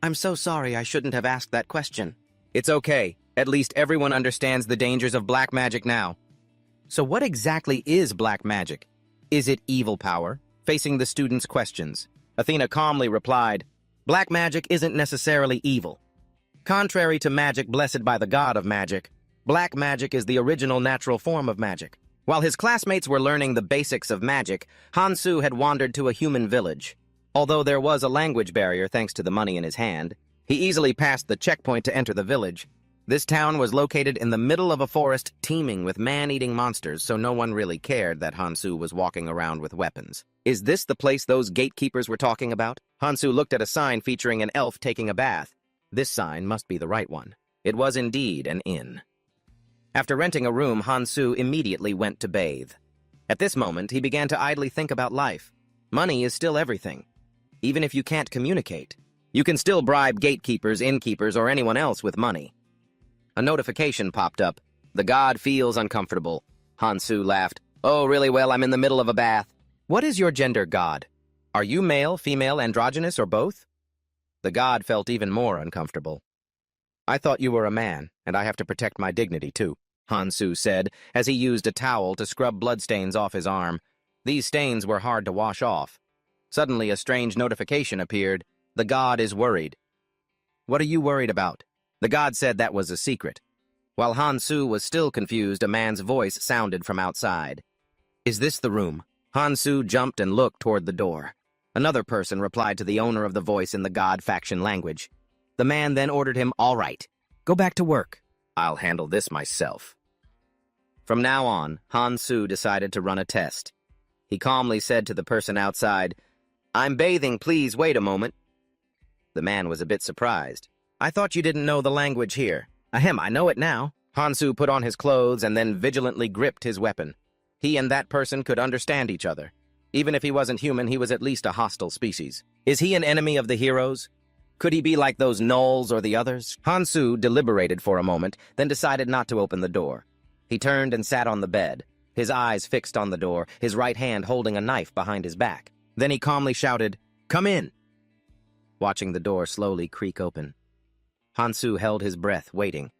"I'm so sorry, I shouldn't have asked that question." "It's okay. At least everyone understands the dangers of black magic now." "So what exactly is black magic? Is it evil power?" Facing the students' questions, Athena calmly replied, "Black magic isn't necessarily evil. Contrary to magic blessed by the god of magic, black magic is the original natural form of magic." While his classmates were learning the basics of magic, Hansu had wandered to a human village. Although there was a language barrier thanks to the money in his hand, he easily passed the checkpoint to enter the village. This town was located in the middle of a forest teeming with man-eating monsters, so no one really cared that Hansu was walking around with weapons. "Is this the place those gatekeepers were talking about?" Hansu looked at a sign featuring an elf taking a bath. This sign must be the right one. It was indeed an inn. After renting a room, Hansu immediately went to bathe. At this moment, he began to idly think about life. Money is still everything. Even if you can't communicate, you can still bribe gatekeepers, innkeepers, or anyone else with money. A notification popped up. "The god feels uncomfortable." Hansu laughed. "Oh, really? Well, I'm in the middle of a bath." "What is your gender, god? Are you male, female, androgynous, or both?" The god felt even more uncomfortable. "I thought you were a man, and I have to protect my dignity, too," Hansu said, as he used a towel to scrub bloodstains off his arm. These stains were hard to wash off. Suddenly, a strange notification appeared. "The god is worried." "What are you worried about?" The god said that was a secret. While Hansu was still confused, a man's voice sounded from outside. "Is this the room?" Hansu jumped and looked toward the door. Another person replied to the owner of the voice in the god faction language. The man then ordered him, "All right, go back to work. I'll handle this myself." From now on, Hansu decided to run a test. He calmly said to the person outside, "I'm bathing, please wait a moment." The man was a bit surprised. "I thought you didn't know the language here." "Ahem, I know it now." Hansu put on his clothes and then vigilantly gripped his weapon. He and that person could understand each other. Even if he wasn't human, he was at least a hostile species. Is he an enemy of the heroes? Could he be like those gnolls or the others? Hansu deliberated for a moment, then decided not to open the door. He turned and sat on the bed. his eyes fixed on the door, his right hand holding a knife behind his back. Then he calmly shouted, "Come in!" watching the door slowly creak open. Hansu held his breath, waiting.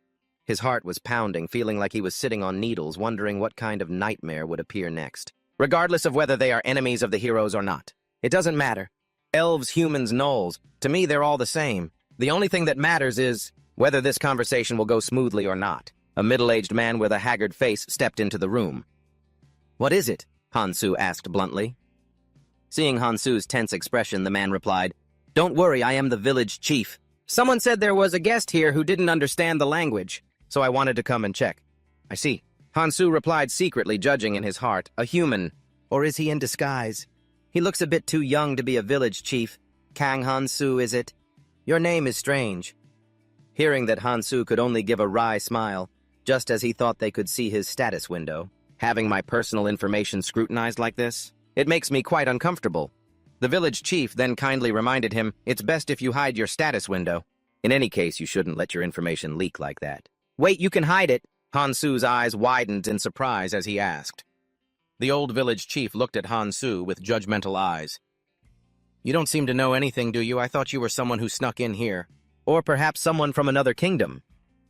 His heart was pounding, feeling like he was sitting on needles, wondering what kind of nightmare would appear next. Regardless of whether they are enemies of the heroes or not. It doesn't matter. Elves, humans, gnolls, to me they're all the same. The only thing that matters is whether this conversation will go smoothly or not. A middle-aged man with a haggard face stepped into the room. "What is it?" Hansu asked bluntly. Seeing Hansu's tense expression, the man replied, "Don't worry, I am the village chief. Someone said there was a guest here who didn't understand the language, so I wanted to come and check." "I see." Hansu replied secretly, judging in his heart. "A human. Or is he in disguise? He looks a bit too young to be a village chief. Kang Hansu, is it? Your name is strange." Hearing that Hansu could only give a wry smile, just as he thought they could see his status window. Having my personal information scrutinized like this, it makes me quite uncomfortable. The village chief then kindly reminded him, "It's best if you hide your status window. In any case, you shouldn't let your information leak like that." "Wait, you can hide it." Hansu's eyes widened in surprise as he asked. The old village chief looked at Hansu with judgmental eyes. "You don't seem to know anything, do you? I thought you were someone who snuck in here. Or perhaps someone from another kingdom.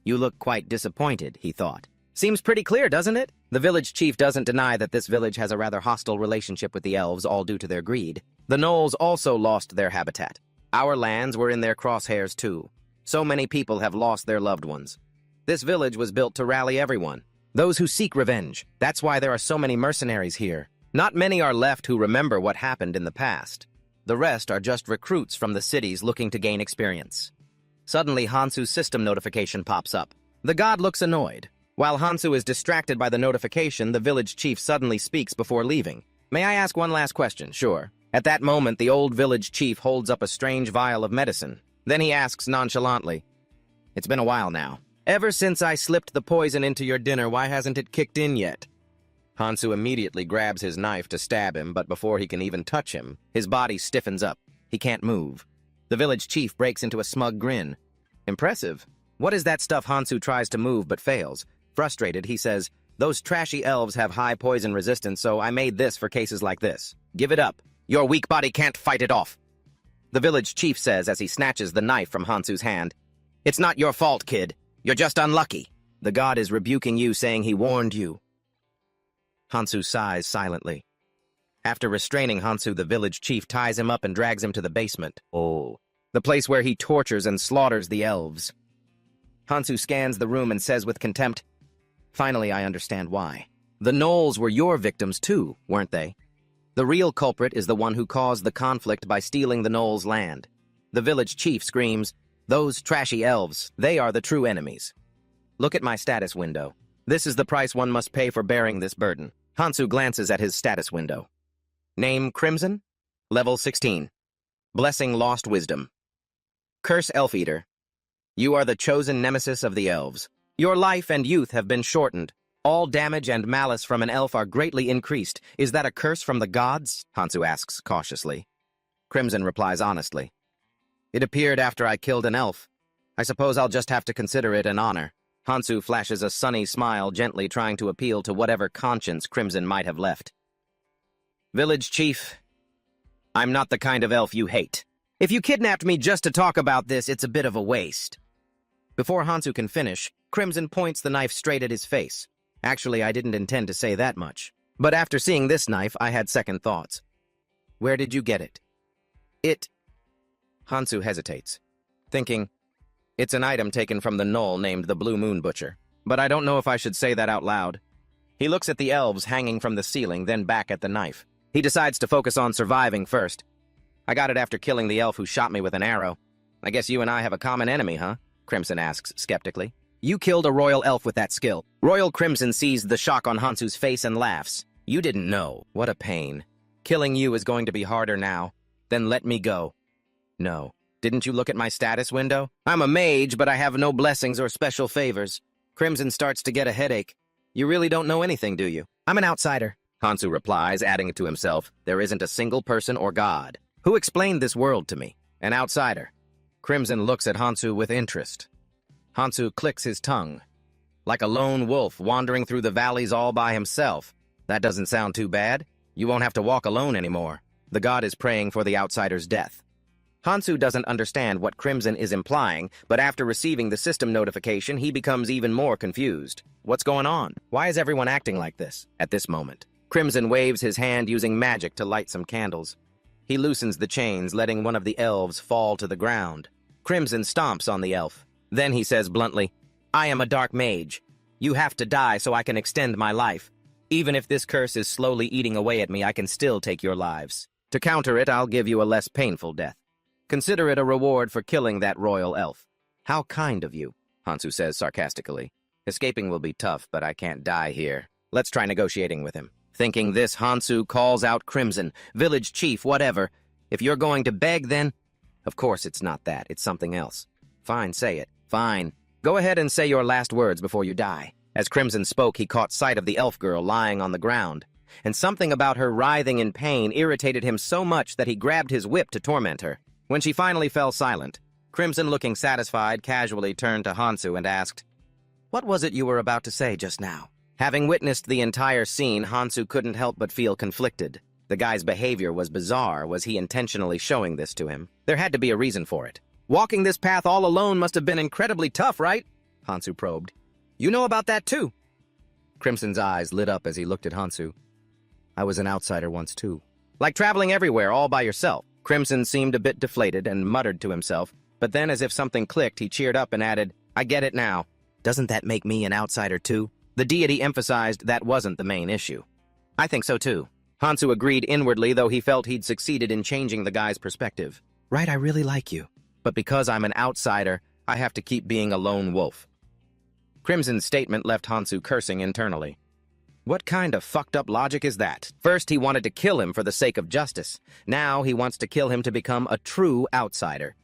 You look quite disappointed," he thought. "Seems pretty clear, doesn't it?" The village chief doesn't deny that this village has a rather hostile relationship with the elves, all due to their greed. The gnolls also lost their habitat. Our lands were in their crosshairs too. So many people have lost their loved ones. This village was built to rally everyone. Those who seek revenge. That's why there are so many mercenaries here. Not many are left who remember what happened in the past. The rest are just recruits from the cities looking to gain experience. Suddenly, Hansu's system notification pops up. The god looks annoyed. While Hansu is distracted by the notification, the village chief suddenly speaks before leaving. "May I ask one last question?" "Sure." At that moment, the old village chief holds up a strange vial of medicine. Then he asks nonchalantly, "It's been a while now. Ever since I slipped the poison into your dinner, why hasn't it kicked in yet?" Hansu immediately grabs his knife to stab him, but before he can even touch him, his body stiffens up. He can't move. The village chief breaks into a smug grin. "Impressive. What is that stuff?" Hansu tries to move but fails. Frustrated, he says, "Those trashy elves have high poison resistance, so I made this for cases like this. Give it up. Your weak body can't fight it off." The village chief says as he snatches the knife from Hansu's hand, "It's not your fault, kid. You're just unlucky. The god is rebuking you, saying he warned you." Hansu sighs silently. After restraining Hansu, the village chief ties him up and drags him to the basement. Oh, the place where he tortures and slaughters the elves. Hansu scans the room and says with contempt, "Finally, I understand why. The gnolls were your victims too, weren't they? The real culprit is the one who caused the conflict by stealing the gnolls' land." The village chief screams, "Those trashy elves, they are the true enemies. Look at my status window. This is the price one must pay for bearing this burden." Hansu glances at his status window. Name Crimson. Level 16. Blessing Lost Wisdom. Curse Elf Eater. You are the chosen nemesis of the elves. Your life and youth have been shortened. All damage and malice from an elf are greatly increased. Is that a curse from the gods? Hansu asks cautiously. Crimson replies honestly. It appeared after I killed an elf. I suppose I'll just have to consider it an honor. Hansu flashes a sunny smile, gently trying to appeal to whatever conscience Crimson might have left. Village Chief, I'm not the kind of elf you hate. If you kidnapped me just to talk about this, it's a bit of a waste. Before Hansu can finish, Crimson points the knife straight at his face. Actually, I didn't intend to say that much. But after seeing this knife, I had second thoughts. Where did you get it? Hansu hesitates, thinking, it's an item taken from the gnoll named the Blue Moon Butcher. But I don't know if I should say that out loud. He looks at the elves hanging from the ceiling, then back at the knife. He decides to focus on surviving first. I got it after killing the elf who shot me with an arrow. I guess you and I have a common enemy, huh? Crimson asks skeptically. You killed a royal elf with that skill. Royal Crimson sees the shock on Hansu's face and laughs. You didn't know. What a pain. Killing you is going to be harder now. Then let me go. No. Didn't you look at my status window? I'm a mage, but I have no blessings or special favors. Crimson starts to get a headache. You really don't know anything, do you? I'm an outsider. Hansu replies, adding to himself, there isn't a single person or god. Who explained this world to me? An outsider. Crimson looks at Hansu with interest. Hansu clicks his tongue. Like a lone wolf wandering through the valleys all by himself, That doesn't sound too bad. You won't have to walk alone anymore. The god is praying for the outsider's death. Hansu doesn't understand what Crimson is implying, but after receiving the system notification, he becomes even more confused. What's going on? Why is everyone acting like this at this moment? Crimson waves his hand using magic to light some candles. He loosens the chains, letting one of the elves fall to the ground. Crimson stomps on the elf. Then he says bluntly, "I am a dark mage. You have to die so I can extend my life. Even if this curse is slowly eating away at me, I can still take your lives. To counter it, I'll give you a less painful death. Consider it a reward for killing that royal elf." "How kind of you," Hansu says sarcastically. "Escaping will be tough, but I can't die here. Let's try negotiating with him." Thinking this, Hansu calls out Crimson, "Village chief, whatever. If you're going to beg, then—" "Of course it's not that, it's something else." "Fine, say it. Fine. Go ahead and say your last words before you die." As Crimson spoke, he caught sight of the elf girl lying on the ground, and something about her writhing in pain irritated him so much that he grabbed his whip to torment her. When she finally fell silent, Crimson, looking satisfied, casually turned to Hansu and asked, "What was it you were about to say just now?" Having witnessed the entire scene, Hansu couldn't help but feel conflicted. The guy's behavior was bizarre. Was he intentionally showing this to him? There had to be a reason for it. "Walking this path all alone must have been incredibly tough, right?" Hansu probed. "You know about that too." Crimson's eyes lit up as he looked at Hansu. "I was an outsider once too." "Like traveling everywhere all by yourself?" Crimson seemed a bit deflated and muttered to himself, but then as if something clicked, he cheered up and added, "I get it now. Doesn't that make me an outsider too?" The deity emphasized that wasn't the main issue. "I think so too." Hansu agreed inwardly, though he felt he'd succeeded in changing the guy's perspective. "Right, I really like you. But because I'm an outsider, I have to keep being a lone wolf." Crimson's statement left Hansu cursing internally. What kind of fucked up logic is that? First, he wanted to kill him for the sake of justice. Now, he wants to kill him to become a true outsider.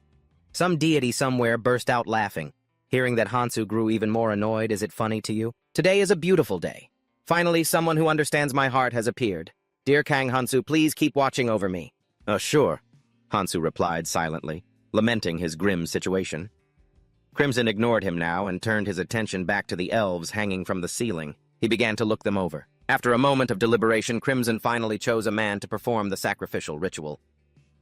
Some deity somewhere burst out laughing. Hearing that, Hansu grew even more annoyed. "Is it funny to you? Today is a beautiful day. Finally, someone who understands my heart has appeared. Dear Kang Hansu, please keep watching over me." Sure," Hansu replied silently, lamenting his grim situation. Crimson ignored him now and turned his attention back to the elves hanging from the ceiling. He began to look them over. After a moment of deliberation, Crimson finally chose a man to perform the sacrificial ritual.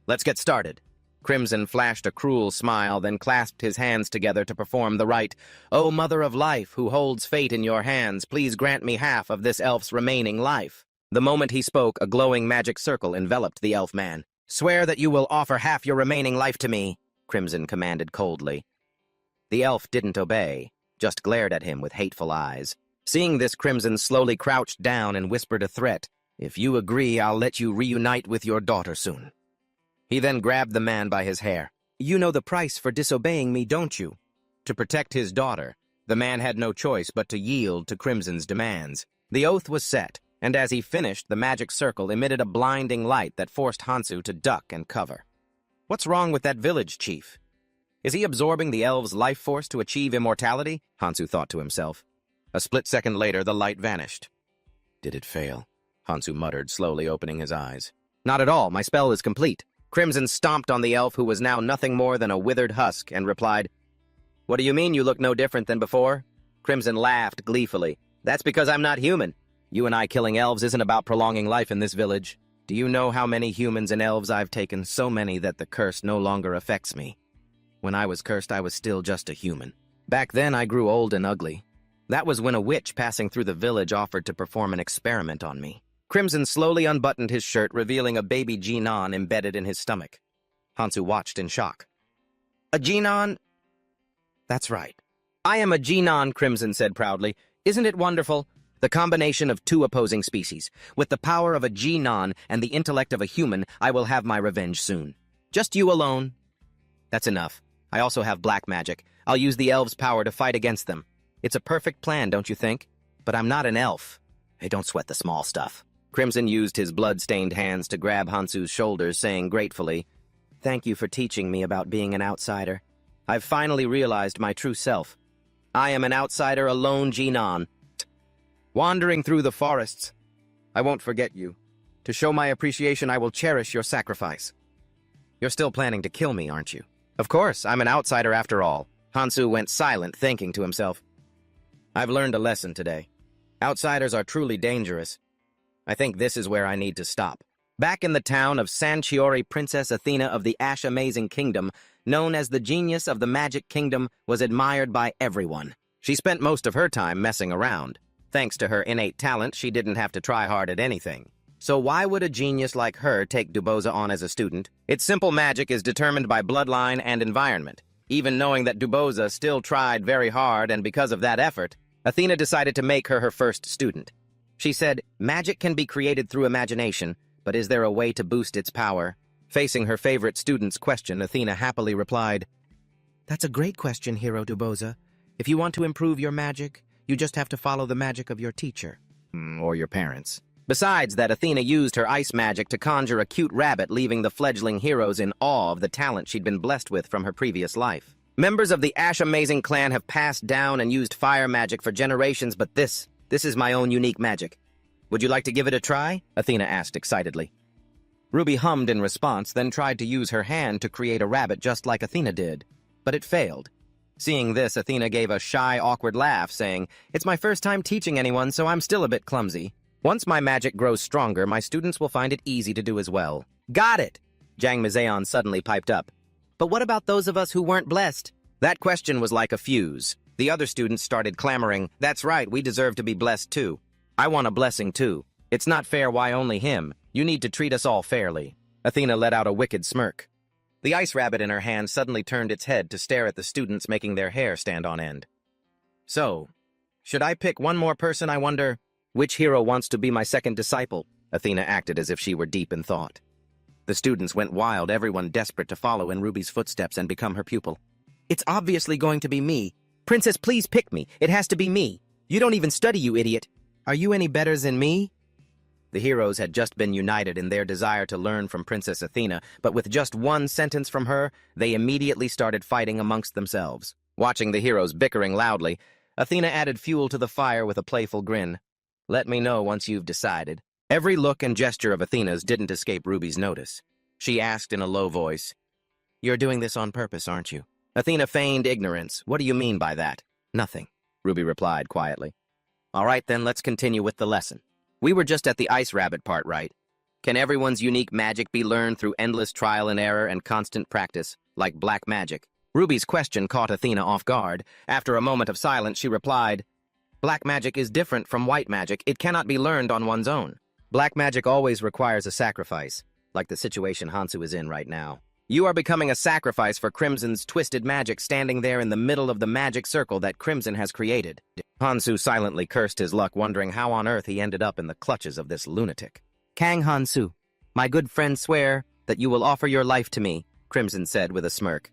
"Let's get started." Crimson flashed a cruel smile, then clasped his hands together to perform the rite. "O Mother of Life, who holds fate in your hands, please grant me half of this elf's remaining life." The moment he spoke, a glowing magic circle enveloped the elf man. "Swear that you will offer half your remaining life to me," Crimson commanded coldly. The elf didn't obey, just glared at him with hateful eyes. Seeing this, Crimson slowly crouched down and whispered a threat. "If you agree, I'll let you reunite with your daughter soon." He then grabbed the man by his hair. "You know the price for disobeying me, don't you?" To protect his daughter, the man had no choice but to yield to Crimson's demands. The oath was set, and as he finished, the magic circle emitted a blinding light that forced Hansu to duck and cover. "What's wrong with that village chief? Is he absorbing the elves' life force to achieve immortality?" Hansu thought to himself. A split second later, the light vanished. "Did it fail?" Hansu muttered, slowly opening his eyes. "Not at all. My spell is complete." Crimson stomped on the elf, who was now nothing more than a withered husk, and replied, "What do you mean you look no different than before?" Crimson laughed gleefully. "That's because I'm not human. You and I killing elves isn't about prolonging life in this village. Do you know how many humans and elves I've taken? So many that the curse no longer affects me. When I was cursed, I was still just a human. Back then, I grew old and ugly. That was when a witch passing through the village offered to perform an experiment on me." Crimson slowly unbuttoned his shirt, revealing a baby Genon embedded in his stomach. Hansu watched in shock. "A Genon?" "That's right. I am a Genon," Crimson said proudly. "Isn't it wonderful? The combination of two opposing species. With the power of a Genon and the intellect of a human, I will have my revenge soon. Just you alone." "That's enough. I also have black magic. I'll use the elves' power to fight against them. It's a perfect plan, don't you think? But I'm not an elf. Hey, don't sweat the small stuff." Crimson used his blood-stained hands to grab Hansu's shoulders, saying gratefully, "Thank you for teaching me about being an outsider. I've finally realized my true self. I am an outsider, a lone Genon, wandering through the forests. I won't forget you. To show my appreciation, I will cherish your sacrifice." "You're still planning to kill me, aren't you?" "Of course, I'm an outsider after all." Hansu went silent, thinking to himself, "I've learned a lesson today. Outsiders are truly dangerous. I think this is where I need to stop. Back in the town of Sanchiori, Princess Athena of the Amazing Kingdom, known as the genius of the Magic Kingdom, was admired by everyone. She spent most of her time messing around. Thanks to her innate talent, she didn't have to try hard at anything. So why would a genius like her take Duboza on as a student? Its simple magic is determined by bloodline and environment. Even knowing that Duboza still tried very hard, and because of that effort, Athena decided to make her first student. She said, "Magic can be created through imagination, but is there a way to boost its power?" Facing her favorite student's question, Athena happily replied, "That's a great question, Hero Duboza. If you want to improve your magic, you just have to follow the magic of your teacher. Or your parents." Besides that, Athena used her ice magic to conjure a cute rabbit, leaving the fledgling heroes in awe of the talent she'd been blessed with from her previous life. Members of the Amazing clan have passed down and used fire magic for generations, but this is my own unique magic. Would you like to give it a try? Athena asked excitedly. Ruby hummed in response, then tried to use her hand to create a rabbit just like Athena did, but it failed. Seeing this, Athena gave a shy, awkward laugh, saying, "It's my first time teaching anyone, so I'm still a bit clumsy. Once my magic grows stronger, my students will find it easy to do as well." "Got it!" Jang Mizaon suddenly piped up. "But what about those of us who weren't blessed?" That question was like a fuse. The other students started clamoring, "That's right, we deserve to be blessed too. I want a blessing too. It's not fair, why only him? You need to treat us all fairly." Athena let out a wicked smirk. The ice rabbit in her hand suddenly turned its head to stare at the students, making their hair stand on end. "So, should I pick one more person, I wonder? Which hero wants to be my second disciple?" Athena acted as if she were deep in thought. The students went wild, everyone desperate to follow in Ruby's footsteps and become her pupil. "It's obviously going to be me. Princess, please pick me. It has to be me. You don't even study, you idiot. Are you any better than me?" The heroes had just been united in their desire to learn from Princess Athena, but with just one sentence from her, they immediately started fighting amongst themselves. Watching the heroes bickering loudly, Athena added fuel to the fire with a playful grin. "Let me know once you've decided." Every look and gesture of Athena's didn't escape Ruby's notice. She asked in a low voice, "You're doing this on purpose, aren't you?" Athena feigned ignorance. "What do you mean by that?" "Nothing," Ruby replied quietly. "All right, then, let's continue with the lesson. We were just at the ice rabbit part, right? Can everyone's unique magic be learned through endless trial and error and constant practice, like black magic?" Ruby's question caught Athena off guard. After a moment of silence, she replied, "Black magic is different from white magic. It cannot be learned on one's own. Black magic always requires a sacrifice, like the situation Hansu is in right now. You are becoming a sacrifice for Crimson's twisted magic, standing there in the middle of the magic circle that Crimson has created." Hansu silently cursed his luck, wondering how on earth he ended up in the clutches of this lunatic. "Kang Hansu, my good friend, swear that you will offer your life to me," Crimson said with a smirk.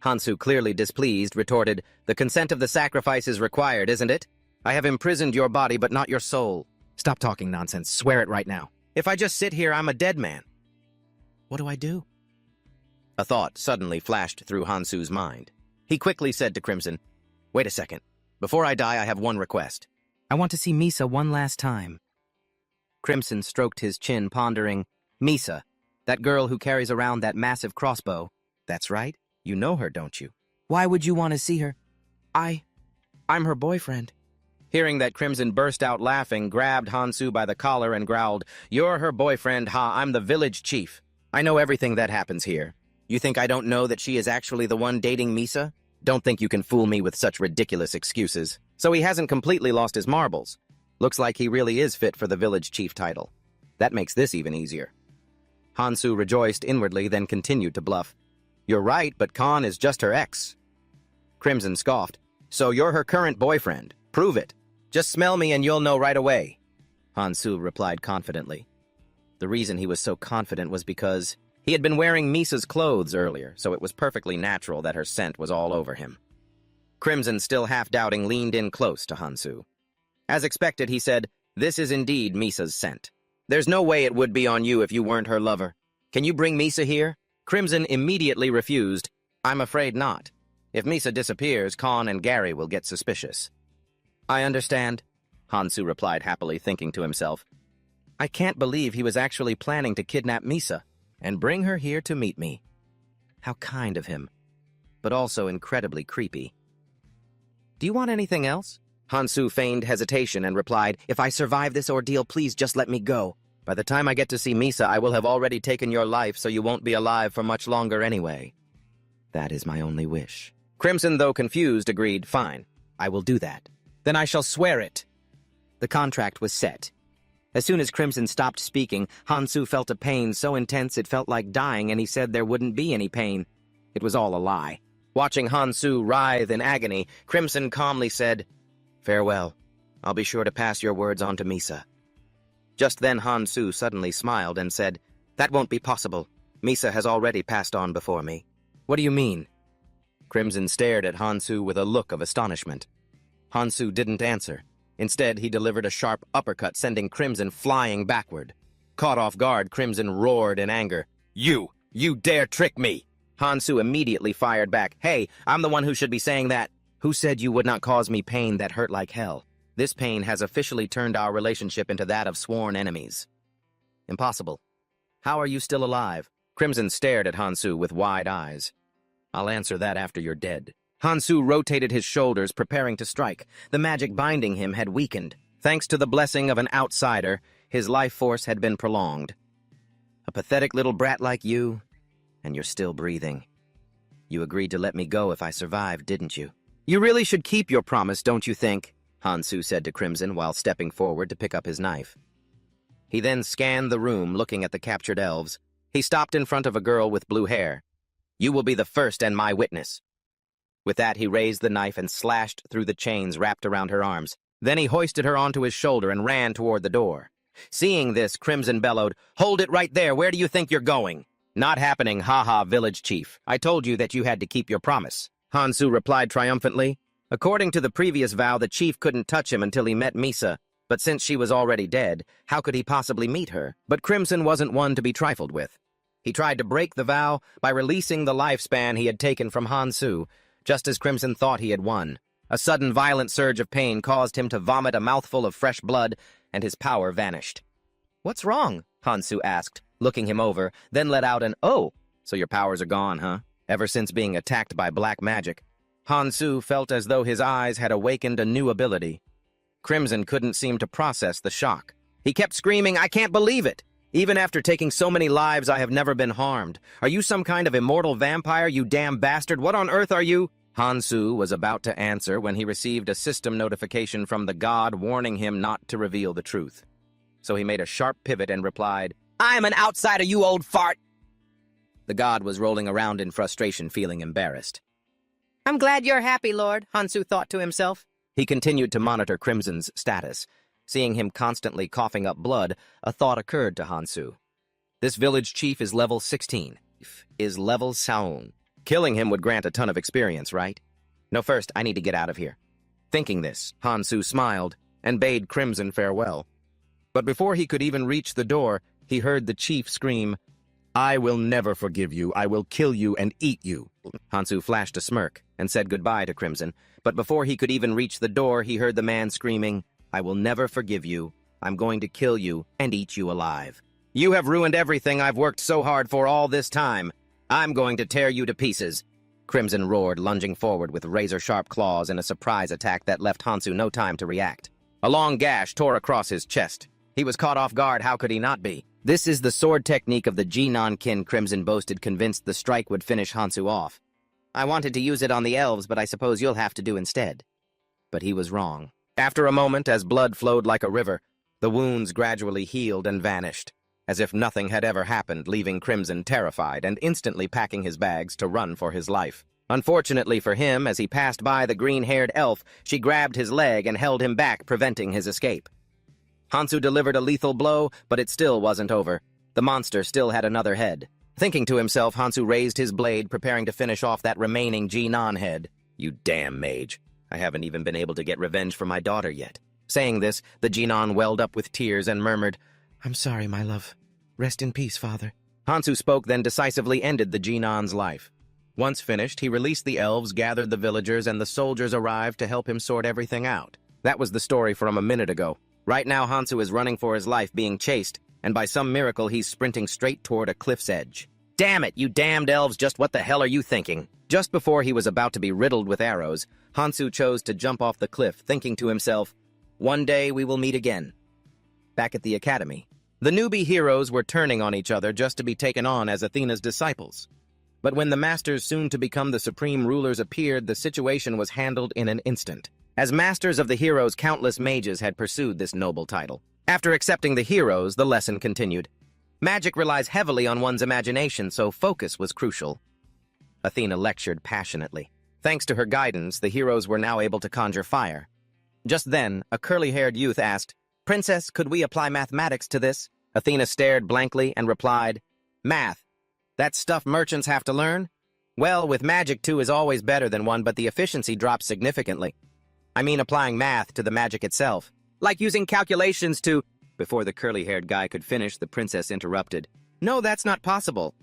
Hansu, clearly displeased, retorted, "The consent of the sacrifice is required, isn't it? I have imprisoned your body, but not your soul." "Stop talking nonsense. Swear it right now." "If I just sit here, I'm a dead man." "What do I do?" A thought suddenly flashed through Hansu's mind. He quickly said to Crimson, "Wait a second. Before I die, I have one request. I want to see Misa one last time." Crimson stroked his chin, pondering. "Misa, that girl who carries around that massive crossbow. That's right. You know her, don't you?" "Why would you want to see her?" I'm her boyfriend." Hearing that, Crimson burst out laughing, grabbed Hansu by the collar and growled, "You're her boyfriend, ha? I'm the village chief. I know everything that happens here. You think I don't know that she is actually the one dating Misa? Don't think you can fool me with such ridiculous excuses." So he hasn't completely lost his marbles. Looks like he really is fit for the village chief title. That makes this even easier. Hansu rejoiced inwardly, then continued to bluff. "You're right, but Khan is just her ex." Crimson scoffed. "So you're her current boyfriend. Prove it. Just smell me and you'll know right away." Hansu replied confidently. The reason he was so confident was because he had been wearing Misa's clothes earlier, so it was perfectly natural that her scent was all over him. Crimson, still half-doubting, leaned in close to Hansu. As expected, he said, "This is indeed Misa's scent. There's no way it would be on you if you weren't her lover. Can you bring Misa here?" Crimson immediately refused. "I'm afraid not. If Misa disappears, Khan and Gary will get suspicious." "I understand," Hansu replied happily, thinking to himself, "I can't believe he was actually planning to kidnap Misa and bring her here to meet me. How kind of him, but also incredibly creepy." "Do you want anything else?" Hansu feigned hesitation and replied, "If I survive this ordeal, please just let me go. By the time I get to see Misa, I will have already taken your life, so you won't be alive for much longer anyway." "That is my only wish." Crimson, though confused, agreed, "Fine, I will do that." "Then I shall swear it." The contract was set. As soon as Crimson stopped speaking, Hansu felt a pain so intense it felt like dying, and he said there wouldn't be any pain. It was all a lie. Watching Hansu writhe in agony, Crimson calmly said, "Farewell. I'll be sure to pass your words on to Misa." Just then Hansu suddenly smiled and said, "That won't be possible. Misa has already passed on before me." "What do you mean?" Crimson stared at Hansu with a look of astonishment. Hansu didn't answer. Instead, he delivered a sharp uppercut, sending Crimson flying backward. Caught off guard, Crimson roared in anger. You dare trick me!" Hansu immediately fired back. "Hey, I'm the one who should be saying that. Who said you would not cause me pain that hurt like hell? This pain has officially turned our relationship into that of sworn enemies." "Impossible. How are you still alive?" Crimson stared at Hansu with wide eyes. "I'll answer that after you're dead." Hansu rotated his shoulders, preparing to strike. The magic binding him had weakened. Thanks to the blessing of an outsider, his life force had been prolonged. "A pathetic little brat like you, and you're still breathing. You agreed to let me go if I survived, didn't you?" "You really should keep your promise, don't you think?" Hansu said to Crimson while stepping forward to pick up his knife. He then scanned the room, looking at the captured elves. He stopped in front of a girl with blue hair. "You will be the first and my witness." With that, he raised the knife and slashed through the chains wrapped around her arms. Then he hoisted her onto his shoulder and ran toward the door. Seeing this, Crimson bellowed, "Hold it right there! Where do you think you're going?" "Not happening, ha-ha, village chief. I told you that you had to keep your promise," Hansu replied triumphantly. According to the previous vow, the chief couldn't touch him until he met Misa, but since she was already dead, how could he possibly meet her? But Crimson wasn't one to be trifled with. He tried to break the vow by releasing the lifespan he had taken from Hansu, just as Crimson thought he had won. A sudden violent surge of pain caused him to vomit a mouthful of fresh blood, and his power vanished. "What's wrong?" Hansu asked, looking him over, then let out an, "Oh, so your powers are gone, huh?" Ever since being attacked by black magic, Hansu felt as though his eyes had awakened a new ability. Crimson couldn't seem to process the shock. He kept screaming, "I can't believe it! Even after taking so many lives, I have never been harmed. Are you some kind of immortal vampire, you damn bastard? What on earth are you?" Hansu was about to answer when he received a system notification from the god warning him not to reveal the truth. So he made a sharp pivot and replied, "I'm an outsider, you old fart!" The god was rolling around in frustration, feeling embarrassed. "I'm glad you're happy, Lord," Hansu thought to himself. He continued to monitor Crimson's status. Seeing him constantly coughing up blood, a thought occurred to Hansu. This village chief is level 16. Is level Saon. Killing him would grant a ton of experience, right? No, first, I need to get out of here. Thinking this, Hansu smiled and bade Crimson farewell. But before he could even reach the door, he heard the chief scream, "I will never forgive you. I will kill you and eat you." Hansu flashed a smirk and said goodbye to Crimson, but before he could even reach the door, he heard the man screaming, "I will never forgive you. I'm going to kill you and eat you alive. You have ruined everything I've worked so hard for all this time. I'm going to tear you to pieces." Crimson roared, lunging forward with razor-sharp claws in a surprise attack that left Hansu no time to react. A long gash tore across his chest. He was caught off guard, how could he not be? This is the sword technique of the Jinan-kin, Crimson boasted, convinced the strike would finish Hansu off. "I wanted to use it on the elves, but I suppose you'll have to do instead." But he was wrong. After a moment, as blood flowed like a river, the wounds gradually healed and vanished, as if nothing had ever happened, leaving Crimson terrified and instantly packing his bags to run for his life. Unfortunately for him, as he passed by the green-haired elf, she grabbed his leg and held him back, preventing his escape. Hansu delivered a lethal blow, but it still wasn't over. The monster still had another head. Thinking to himself, Hansu raised his blade, preparing to finish off that remaining Jinan head. "You damn mage. I haven't even been able to get revenge for my daughter yet." Saying this, the Jinan welled up with tears and murmured, "I'm sorry, my love. Rest in peace, father." Hansu spoke, then decisively ended the Jinan's life. Once finished, he released the elves, gathered the villagers, and the soldiers arrived to help him sort everything out. That was the story from a minute ago. Right now, Hansu is running for his life, being chased, and by some miracle, he's sprinting straight toward a cliff's edge. Damn it, you damned elves, just what the hell are you thinking? Just before he was about to be riddled with arrows, Hansu chose to jump off the cliff, thinking to himself, one day we will meet again. Back at the academy, the newbie heroes were turning on each other just to be taken on as Athena's disciples. But when the masters soon to become the supreme rulers appeared, the situation was handled in an instant. As masters of the heroes, countless mages had pursued this noble title. After accepting the heroes, the lesson continued. Magic relies heavily on one's imagination, so focus was crucial. Athena lectured passionately. Thanks to her guidance, the heroes were now able to conjure fire. Just then, a curly-haired youth asked, "Princess, could we apply mathematics to this?" Athena stared blankly and replied, "Math? That's stuff merchants have to learn? Well, with magic, 2 is always better than 1, but the efficiency drops significantly. I mean applying math to the magic itself. Like using calculations to—" Before the curly-haired guy could finish, the princess interrupted. "No, that's not possible."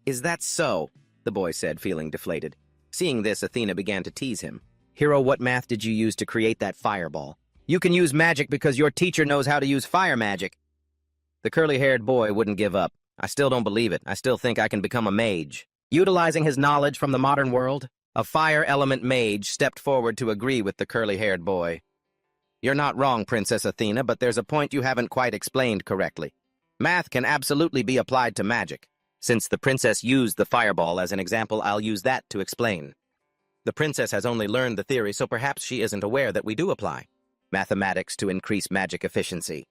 "Is that so?" the boy said, feeling deflated. Seeing this, Athena began to tease him. "Hero, what math did you use to create that fireball? You can use magic because your teacher knows how to use fire magic." The curly-haired boy wouldn't give up. "I still don't believe it. I still think I can become a mage." Utilizing his knowledge from the modern world, a fire element mage stepped forward to agree with the curly-haired boy. "You're not wrong, Princess Athena, but there's a point you haven't quite explained correctly. Math can absolutely be applied to magic. Since the princess used the fireball as an example, I'll use that to explain. The princess has only learned the theory, so perhaps she isn't aware that we do apply mathematics to increase magic efficiency."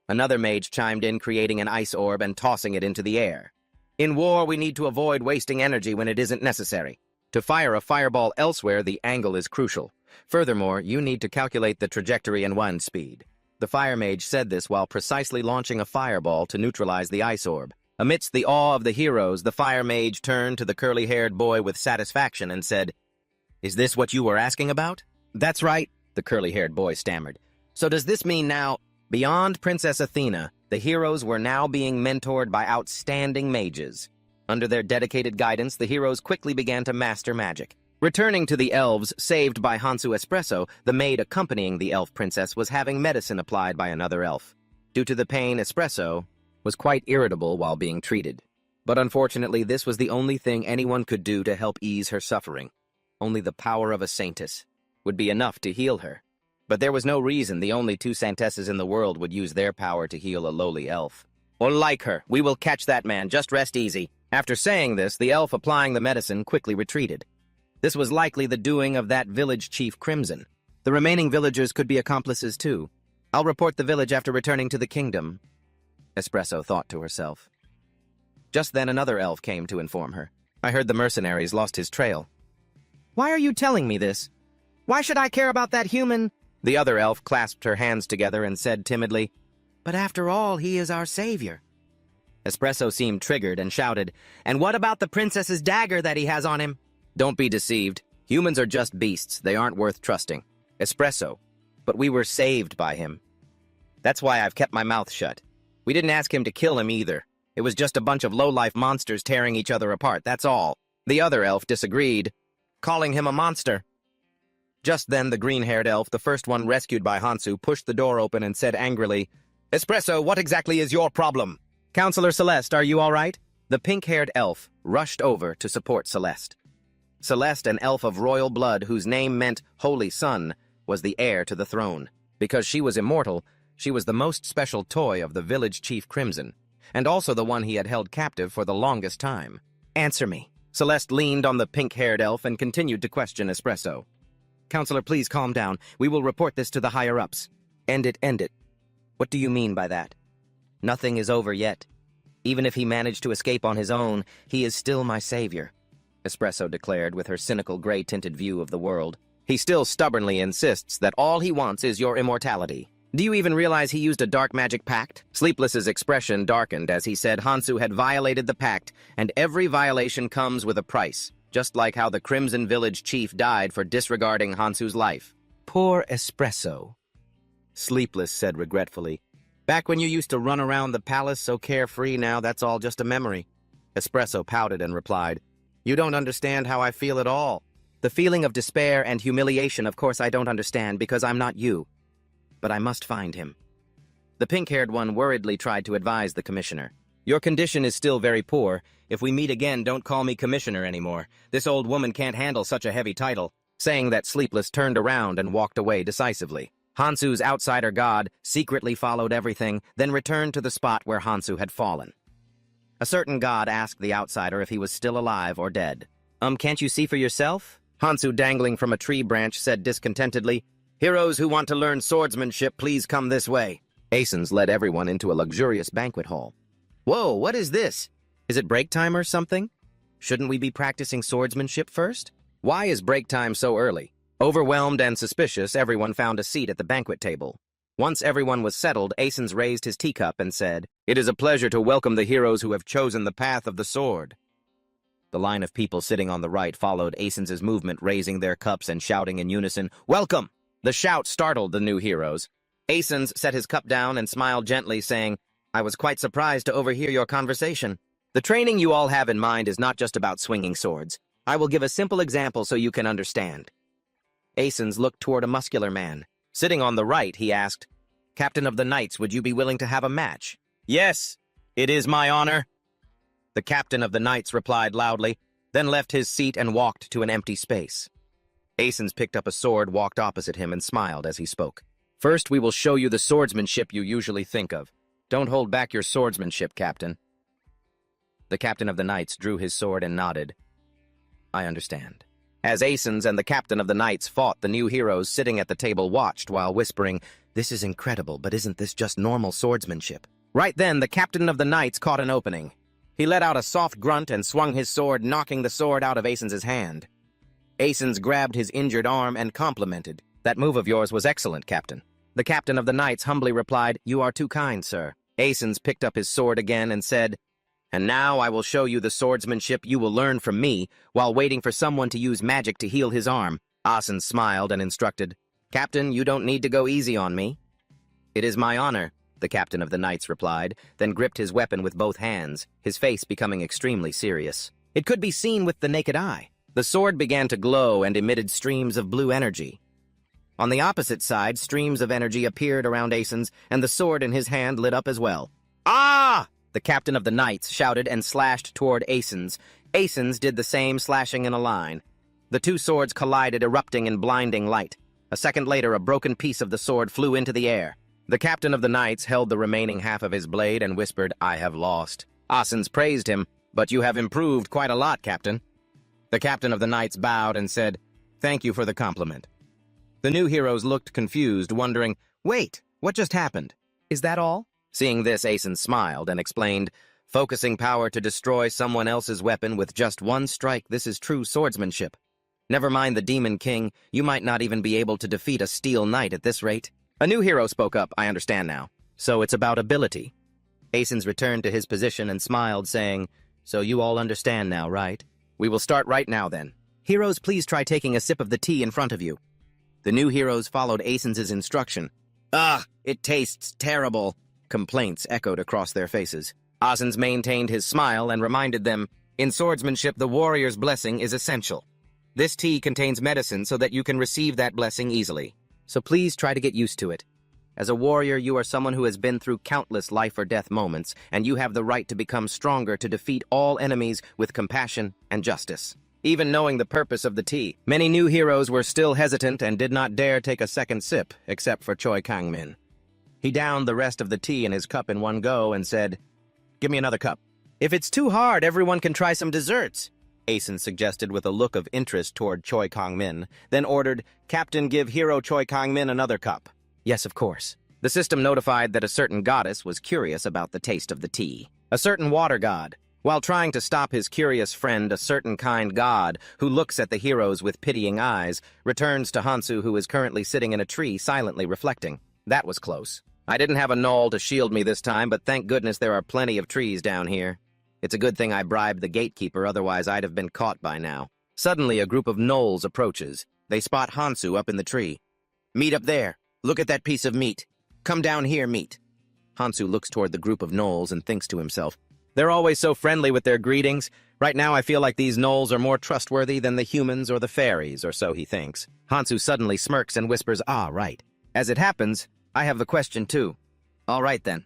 Another mage chimed in, creating an ice orb and tossing it into the air. "In war, we need to avoid wasting energy when it isn't necessary. To fire a fireball elsewhere, the angle is crucial. Furthermore, you need to calculate the trajectory and wind speed." The fire mage said this while precisely launching a fireball to neutralize the ice orb. Amidst the awe of the heroes, the fire mage turned to the curly-haired boy with satisfaction and said, "Is this what you were asking about?" "That's right," the curly-haired boy stammered. "So does this mean now—" Beyond Princess Athena, the heroes were now being mentored by outstanding mages. Under their dedicated guidance, the heroes quickly began to master magic. Returning to the elves, saved by Hansu Espresso, the maid accompanying the elf princess was having medicine applied by another elf. Due to the pain, Espresso was quite irritable while being treated. But unfortunately, this was the only thing anyone could do to help ease her suffering. Only the power of a saintess would be enough to heal her. But there was no reason the only 2 saintesses in the world would use their power to heal a lowly elf. "Or like her, we will catch that man, just rest easy." After saying this, the elf applying the medicine quickly retreated. This was likely the doing of that village chief Crimson. The remaining villagers could be accomplices too. "I'll report the village after returning to the kingdom," Espresso thought to herself. Just then another elf came to inform her. "I heard the mercenaries lost his trail." "Why are you telling me this? Why should I care about that human?" The other elf clasped her hands together and said timidly, "But after all, he is our savior." Espresso seemed triggered and shouted, "And what about the princess's dagger that he has on him?" "Don't be deceived. Humans are just beasts. They aren't worth trusting. Espresso. But we were saved by him. That's why I've kept my mouth shut. We didn't ask him to kill him either. It was just a bunch of low-life monsters tearing each other apart, that's all." The other elf disagreed, calling him a monster. Just then, the green-haired elf, the first one rescued by Hansu, pushed the door open and said angrily, "Espresso, what exactly is your problem?" "Counselor Celeste, are you all right?" The pink-haired elf rushed over to support Celeste. Celeste, an elf of royal blood whose name meant Holy Sun, was the heir to the throne. Because she was immortal, she was the most special toy of the village chief Crimson, and also the one he had held captive for the longest time. "Answer me." Celeste leaned on the pink-haired elf and continued to question Espresso. "Counselor, please calm down. We will report this to the higher-ups." End it, end it. What do you mean by that?" "Nothing is over yet. Even if he managed to escape on his own, he is still my savior," Espresso declared with her cynical gray-tinted view of the world. "He still stubbornly insists that all he wants is your immortality. Do you even realize he used a dark magic pact?" Sleepless's expression darkened as he said Hansu had violated the pact, and every violation comes with a price, just like how the Crimson Village chief died for disregarding Hansu's life. "Poor Espresso," Sleepless said regretfully. "Back when you used to run around the palace so carefree, now that's all just a memory." Espresso pouted and replied, "You don't understand how I feel at all. The feeling of despair and humiliation, of course I don't understand because I'm not you. But I must find him." The pink-haired one worriedly tried to advise the commissioner. Your condition is still very poor. If we meet again, don't call me commissioner anymore. This old woman can't handle such a heavy title." Saying that, Sleepless turned around and walked away decisively. Hansu's outsider god secretly followed everything, then returned to the spot where Hansu had fallen. A certain god asked the outsider if he was still alive or dead. Can't you see for yourself?" Hansu, dangling from a tree branch, said discontentedly, "Heroes who want to learn swordsmanship, please come this way." Asens led everyone into a luxurious banquet hall. "Whoa, what is this? Is it break time or something? Shouldn't we be practicing swordsmanship first? Why is break time so early?" Overwhelmed and suspicious, everyone found a seat at the banquet table. Once everyone was settled, Asens raised his teacup and said, "It is a pleasure to welcome the heroes who have chosen the path of the sword." The line of people sitting on the right followed Asens's movement, raising their cups and shouting in unison, "Welcome!" The shout startled the new heroes. Asens set his cup down and smiled gently, saying, "I was quite surprised to overhear your conversation. The training you all have in mind is not just about swinging swords. I will give a simple example so you can understand." Asens looked toward a muscular man. Sitting on the right, he asked, "Captain of the Knights, would you be willing to have a match?" "Yes, it is my honor." The captain of the Knights replied loudly, then left his seat and walked to an empty space. Asens picked up a sword, walked opposite him, and smiled as he spoke. "First, we will show you the swordsmanship you usually think of. Don't hold back your swordsmanship, Captain." The captain of the Knights drew his sword and nodded. "I understand." As Asens and the captain of the Knights fought, the new heroes sitting at the table watched while whispering, "This is incredible, but isn't this just normal swordsmanship?" Right then, the captain of the Knights caught an opening. He let out a soft grunt and swung his sword, knocking the sword out of Asens's hand. Asens grabbed his injured arm and complimented, "That move of yours was excellent, Captain." The captain of the Knights humbly replied, "You are too kind, sir." Asens picked up his sword again and said, "And now I will show you the swordsmanship you will learn from me while waiting for someone to use magic to heal his arm." Asens smiled and instructed, "Captain, you don't need to go easy on me." "It is my honor," the captain of the Knights replied, then gripped his weapon with both hands, his face becoming extremely serious. It could be seen with the naked eye. The sword began to glow and emitted streams of blue energy. On the opposite side, streams of energy appeared around Asens, and the sword in his hand lit up as well. "Ah!" The captain of the Knights shouted and slashed toward Asens. Asens did the same, slashing in a line. The two swords collided, erupting in blinding light. A second later, a broken piece of the sword flew into the air. The captain of the Knights held the remaining half of his blade and whispered, "I have lost." Asens praised him, "But you have improved quite a lot, Captain." The captain of the Knights bowed and said, "Thank you for the compliment." The new heroes looked confused, wondering, "Wait, what just happened? Is that all?" Seeing this, Asens smiled and explained, "Focusing power to destroy someone else's weapon with just one strike, this is true swordsmanship. Never mind the Demon King, you might not even be able to defeat a Steel Knight at this rate." A new hero spoke up, "I understand now. So it's about ability." Asens returned to his position and smiled, saying, "So you all understand now, right? We will start right now then. Heroes, please try taking a sip of the tea in front of you." The new heroes followed Asens's instruction. "Ugh, it tastes terrible." Complaints echoed across their faces. Asens maintained his smile and reminded them, "In swordsmanship, the warrior's blessing is essential. This tea contains medicine so that you can receive that blessing easily. So please try to get used to it. As a warrior, you are someone who has been through countless life-or-death moments, and you have the right to become stronger to defeat all enemies with compassion and justice." Even knowing the purpose of the tea, many new heroes were still hesitant and did not dare take a second sip, except for Choi Kang-min. He downed the rest of the tea in his cup in one go and said, "Give me another cup." "If it's too hard, everyone can try some desserts," Asens suggested with a look of interest toward Choi Kang-min, then ordered, "Captain, give hero Choi Kang-min another cup." Yes, of course. The system notified that a certain goddess was curious about the taste of the tea. A certain water god. While trying to stop his curious friend, a certain kind god, who looks at the heroes with pitying eyes, returns to Hansu, who is currently sitting in a tree, silently reflecting. That was close. I didn't have a knoll to shield me this time, but thank goodness there are plenty of trees down here. It's a good thing I bribed the gatekeeper, otherwise I'd have been caught by now. Suddenly, a group of gnolls approaches. They spot Hansu up in the tree. "Meet up there. Look at that piece of meat. Come down here, meat." Hansu looks toward the group of gnolls and thinks to himself, "They're always so friendly with their greetings. Right now I feel like these gnolls are more trustworthy than the humans or the fairies," or so he thinks. Hansu suddenly smirks and whispers, "Ah, right. As it happens, I have the question too." "All right then."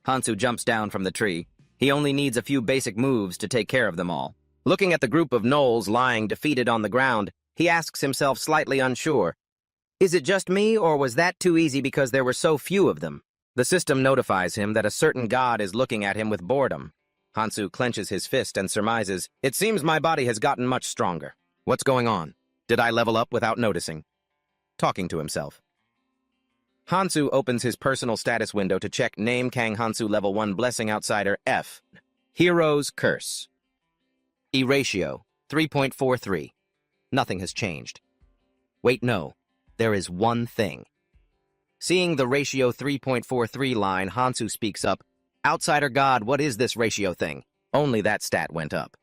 Hansu jumps down from the tree. He only needs a few basic moves to take care of them all. Looking at the group of gnolls lying defeated on the ground, he asks himself slightly unsure, is it just me, or was that too easy because there were so few of them? The system notifies him that a certain god is looking at him with boredom. Hansu clenches his fist and surmises, it seems my body has gotten much stronger. What's going on? Did I level up without noticing? Talking to himself. Hansu opens his personal status window to check name Kang Hansu level 1 Blessing Outsider F. Hero's Curse. E-ratio, 3.43. Nothing has changed. Wait, no. There is one thing. Seeing the ratio 3.43 line, Hansu speaks up, Outsider God, what is this ratio thing? Only that stat went up.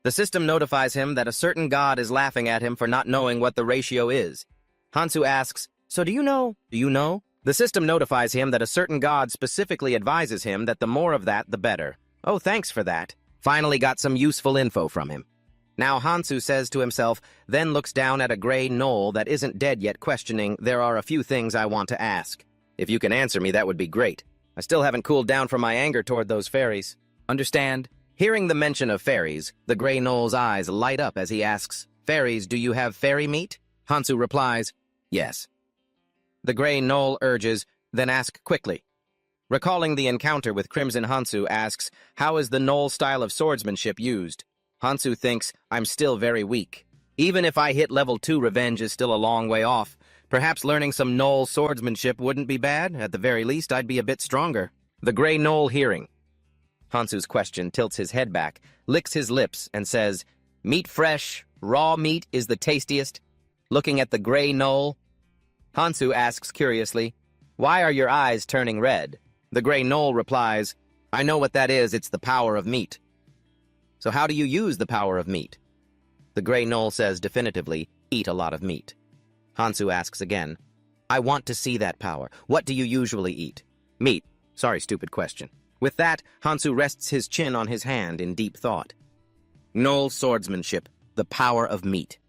The system notifies him that a certain god is laughing at him for not knowing what the ratio is. Hansu asks, so do you know? Do you know? The system notifies him that a certain god specifically advises him that the more of that, the better. Oh, thanks for that. Finally got some useful info from him. Now Hansu says to himself, then looks down at a gray knoll that isn't dead yet, questioning, there are a few things I want to ask. If you can answer me, that would be great. I still haven't cooled down from my anger toward those fairies. Understand? Hearing the mention of fairies, the gray knoll's eyes light up as he asks, fairies, do you have fairy meat? Hansu replies, yes. The gray knoll urges, then ask quickly. Recalling the encounter with Crimson, Hansu asks, how is the knoll style of swordsmanship used? Hansu thinks, I'm still very weak. Even if I hit level 2, revenge is still a long way off. Perhaps learning some knoll swordsmanship wouldn't be bad. At the very least, I'd be a bit stronger. The gray knoll hearing Hansu's question tilts his head back, licks his lips, and says, meat fresh, raw meat is the tastiest. Looking at the gray knoll, Hansu asks curiously, why are your eyes turning red? The gray knoll replies, I know what that is, it's the power of meat. So how do you use the power of meat? The gray knoll says definitively, eat a lot of meat. Hansu asks again, I want to see that power. What do you usually eat? Meat. Sorry, stupid question. With that, Hansu rests his chin on his hand in deep thought. Knoll swordsmanship, the power of meat.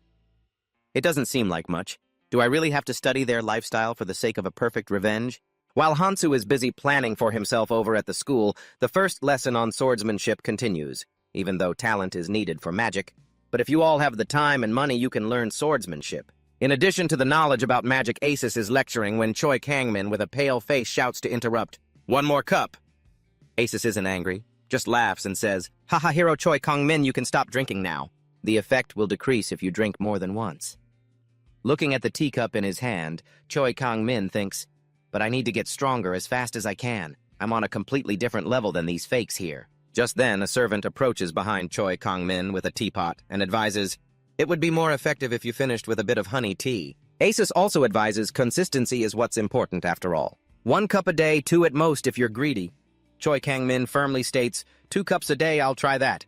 It doesn't seem like much. Do I really have to study their lifestyle for the sake of a perfect revenge? While Hansu is busy planning for himself over at the school, the first lesson on swordsmanship continues. Even though talent is needed for magic. But if you all have the time and money, you can learn swordsmanship. In addition to the knowledge about magic, Asus is lecturing when Choi Kangmin with a pale face shouts to interrupt. One more cup. Asus isn't angry, just laughs and says, haha, hero Choi Kangmin, you can stop drinking now. The effect will decrease if you drink more than once. Looking at the teacup in his hand, Choi Kangmin thinks, but I need to get stronger as fast as I can. I'm on a completely different level than these fakes here. Just then, a servant approaches behind Choi Kangmin with a teapot and advises, it would be more effective if you finished with a bit of honey tea. Asus also advises consistency is what's important after all. 1 cup a day, 2 at most if you're greedy. Choi Kangmin firmly states, 2 cups a day, I'll try that.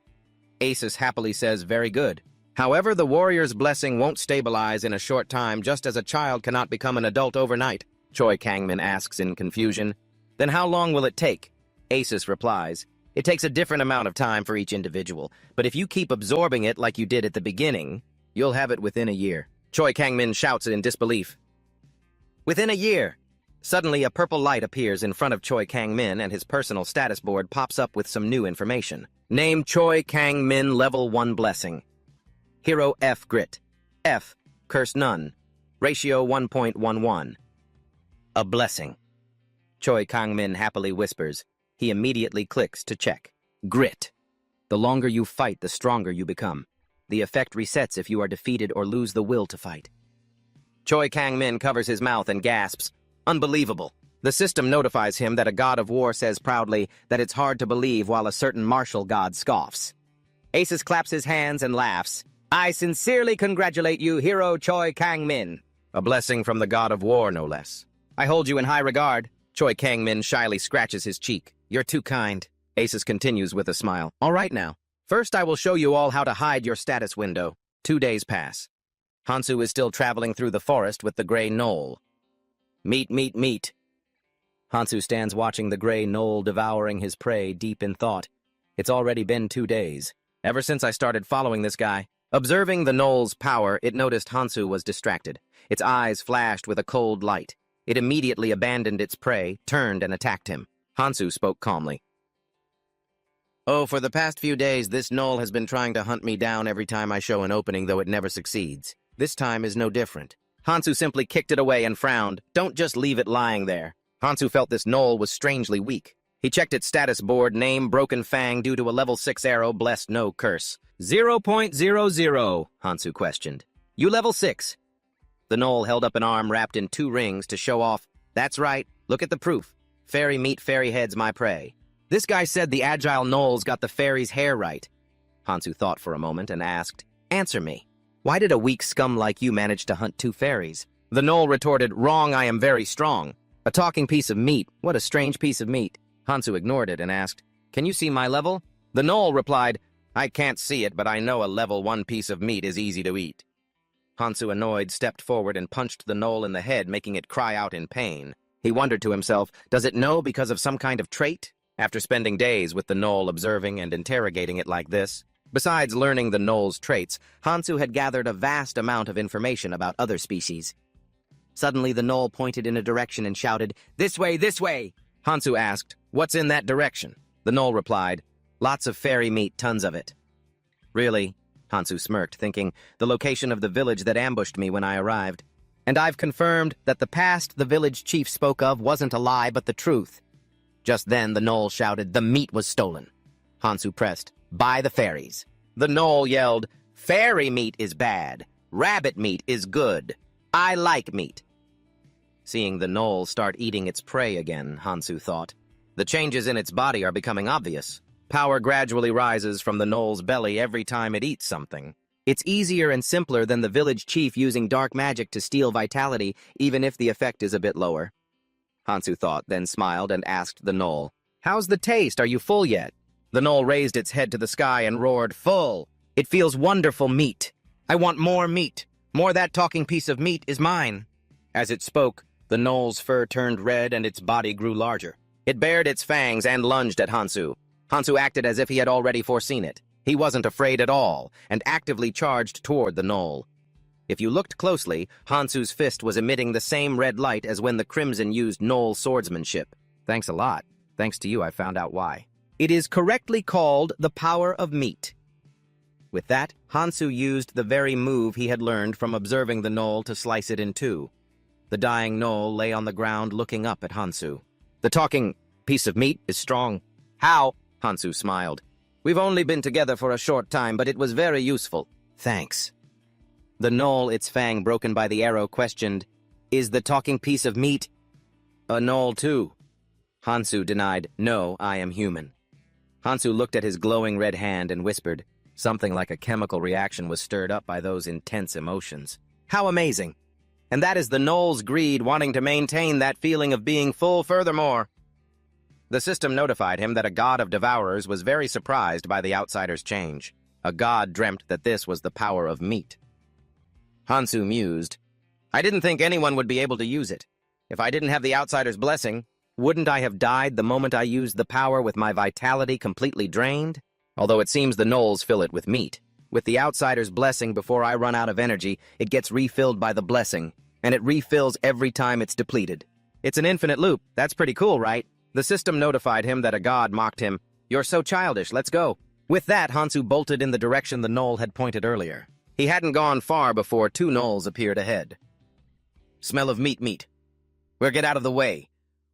Asus happily says, very good. However, the warrior's blessing won't stabilize in a short time, just as a child cannot become an adult overnight. Choi Kangmin asks in confusion, then how long will it take? Asus replies, it takes a different amount of time for each individual, but if you keep absorbing it like you did at the beginning, you'll have it within a year. Choi Kangmin shouts in disbelief. Within a year! Suddenly, a purple light appears in front of Choi Kangmin and his personal status board pops up with some new information. Name Choi Kangmin Level 1 Blessing. Hero F Grit. F. Curse None. Ratio 1.11. A blessing. Choi Kangmin happily whispers. He immediately clicks to check. Grit. The longer you fight, the stronger you become. The effect resets if you are defeated or lose the will to fight. Choi Kangmin covers his mouth and gasps. Unbelievable. The system notifies him that a god of war says proudly that it's hard to believe while a certain martial god scoffs. Asus claps his hands and laughs. I sincerely congratulate you, hero Choi Kangmin. A blessing from the god of war, no less. I hold you in high regard. Choi Kangmin shyly scratches his cheek. You're too kind. Asus continues with a smile. All right now. First, I will show you all how to hide your status window. 2 days pass. Hansu is still traveling through the forest with the gray knoll. Meat, meat, meat. Hansu stands watching the gray knoll devouring his prey deep in thought. It's already been 2 days. Ever since I started following this guy. Observing the knoll's power, it noticed Hansu was distracted. Its eyes flashed with a cold light. It immediately abandoned its prey, turned and attacked him. Hansu spoke calmly. Oh, for the past few days, this knoll has been trying to hunt me down every time I show an opening, though it never succeeds. This time is no different. Hansu simply kicked it away and frowned. Don't just leave it lying there. Hansu felt this knoll was strangely weak. He checked its status board, name, broken fang, due to a level 6 arrow, blessed no curse. 0.00, Hansu questioned. You level 6. The knoll held up an arm wrapped in 2 rings to show off. That's right, look at the proof. Fairy meat, fairy heads, my prey. This guy said the agile gnolls got the fairy's hair right. Hansu thought for a moment and asked, Answer me. Why did a weak scum like you manage to hunt 2 fairies? The gnoll retorted, Wrong, I am very strong. A talking piece of meat, what a strange piece of meat. Hansu ignored it and asked, Can you see my level? The gnoll replied, I can't see it, but I know a level 1 piece of meat is easy to eat. Hansu, annoyed, stepped forward and punched the gnoll in the head, making it cry out in pain. He wondered to himself, does it know because of some kind of trait? After spending days with the gnoll observing and interrogating it like this, besides learning the gnoll's traits, Hansu had gathered a vast amount of information about other species. Suddenly, the gnoll pointed in a direction and shouted, This way, this way! Hansu asked, What's in that direction? The gnoll replied, Lots of fairy meat, tons of it. Really? Hansu smirked, thinking, the location of the village that ambushed me when I arrived. And I've confirmed that the past the village chief spoke of wasn't a lie but the truth. Just then the gnoll shouted, The meat was stolen. Hansu pressed, By the fairies. The gnoll yelled, Fairy meat is bad. Rabbit meat is good. I like meat. Seeing the gnoll start eating its prey again, Hansu thought. The changes in its body are becoming obvious. Power gradually rises from the gnoll's belly every time it eats something. It's easier and simpler than the village chief using dark magic to steal vitality, even if the effect is a bit lower. Hansu thought, then smiled and asked the gnoll, How's the taste? Are you full yet? The gnoll raised its head to the sky and roared, Full! It feels wonderful meat. I want more meat. More that talking piece of meat is mine. As it spoke, the gnoll's fur turned red and its body grew larger. It bared its fangs and lunged at Hansu. Hansu acted as if he had already foreseen it. He wasn't afraid at all, and actively charged toward the gnoll. If you looked closely, Hansu's fist was emitting the same red light as when the Crimson used gnoll swordsmanship. Thanks a lot. Thanks to you, I found out why. It is correctly called the power of meat. With that, Hansu used the very move he had learned from observing the gnoll to slice it in 2. The dying gnoll lay on the ground looking up at Hansu. The talking piece of meat is strong. How? Hansu smiled. We've only been together for a short time, but it was very useful. Thanks. The gnoll, its fang broken by the arrow, questioned, Is the talking piece of meat a gnoll too? Hansu denied, No, I am human. Hansu looked at his glowing red hand and whispered, Something like a chemical reaction was stirred up by those intense emotions. How amazing! And that is the gnoll's greed wanting to maintain that feeling of being full furthermore. The system notified him that a god of devourers was very surprised by the outsider's change. A god dreamt that this was the power of meat. Hansu mused, I didn't think anyone would be able to use it. If I didn't have the outsider's blessing, wouldn't I have died the moment I used the power with my vitality completely drained? Although it seems the gnolls fill it with meat. With the outsider's blessing, before I run out of energy, it gets refilled by the blessing, and it refills every time it's depleted. It's an infinite loop. That's pretty cool, right? The system notified him that a god mocked him. You're so childish, let's go. With that, Hansu bolted in the direction the gnoll had pointed earlier. He hadn't gone far before 2 gnolls appeared ahead. Smell of meat. We'll get out of the way,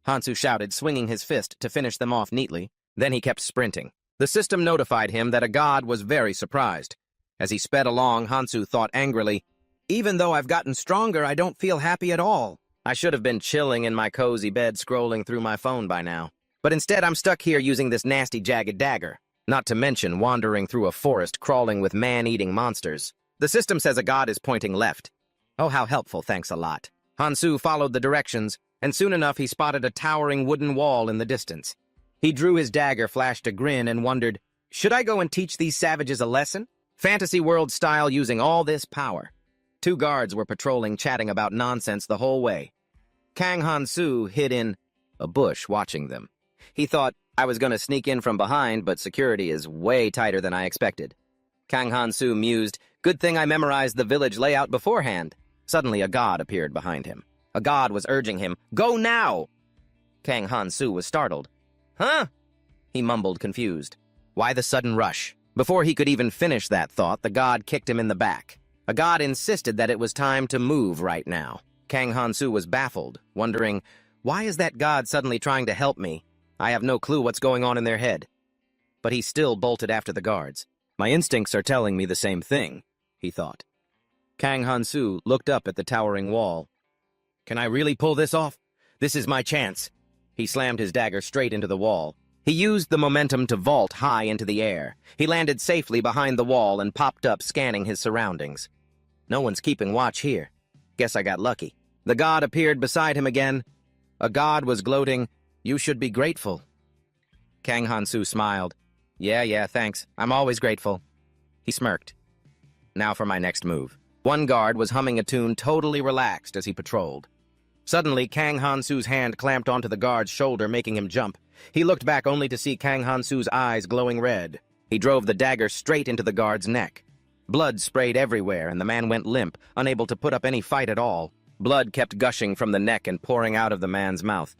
Hansu shouted, swinging his fist to finish them off neatly. Then he kept sprinting. The system notified him that a god was very surprised. As he sped along, Hansu thought angrily, Even though I've gotten stronger, I don't feel happy at all. I should have been chilling in my cozy bed scrolling through my phone by now. But instead, I'm stuck here using this nasty jagged dagger. Not to mention wandering through a forest crawling with man-eating monsters. The system says a god is pointing left. Oh, how helpful, thanks a lot. Hansu followed the directions, and soon enough he spotted a towering wooden wall in the distance. He drew his dagger, flashed a grin, and wondered, should I go and teach these savages a lesson? Fantasy world style using all this power. 2 guards were patrolling, chatting about nonsense the whole way. Kang Hansu hid in a bush watching them. He thought, I was going to sneak in from behind, but security is way tighter than I expected. Kang Hansu mused, good thing I memorized the village layout beforehand. Suddenly a god appeared behind him. A god was urging him, go now! Kang Hansu was startled. Huh? He mumbled, confused. Why the sudden rush? Before he could even finish that thought, the god kicked him in the back. A god insisted that it was time to move right now. Kang Han-soo was baffled, wondering, why is that god suddenly trying to help me? I have no clue what's going on in their head. But he still bolted after the guards. My instincts are telling me the same thing, he thought. Kang Han-soo looked up at the towering wall. Can I really pull this off? This is my chance. He slammed his dagger straight into the wall. He used the momentum to vault high into the air. He landed safely behind the wall and popped up, scanning his surroundings. No one's keeping watch here. Guess I got lucky. The god appeared beside him again. A god was gloating, "You should be grateful." Kang Han-soo smiled. Yeah, thanks. I'm always grateful. He smirked. Now for my next move. One guard was humming a tune totally relaxed as he patrolled. Suddenly, Kang Han-soo's hand clamped onto the guard's shoulder, making him jump. He looked back only to see Kang Han-soo's eyes glowing red. He drove the dagger straight into the guard's neck. Blood sprayed everywhere, and the man went limp, unable to put up any fight at all. Blood kept gushing from the neck and pouring out of the man's mouth.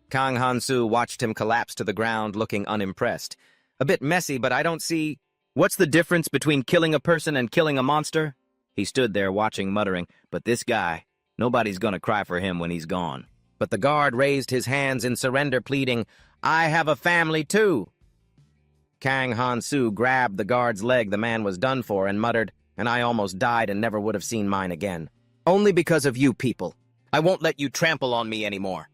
Kang Han-soo watched him collapse to the ground, looking unimpressed. A bit messy, but I don't see... What's the difference between killing a person and killing a monster? He stood there watching, muttering, but this guy, nobody's gonna cry for him when he's gone. But the guard raised his hands in surrender, pleading, I have a family too. Kang Han-soo grabbed the guard's leg the man was done for and muttered, and I almost died and never would have seen mine again. Only because of you people. I won't let you trample on me anymore.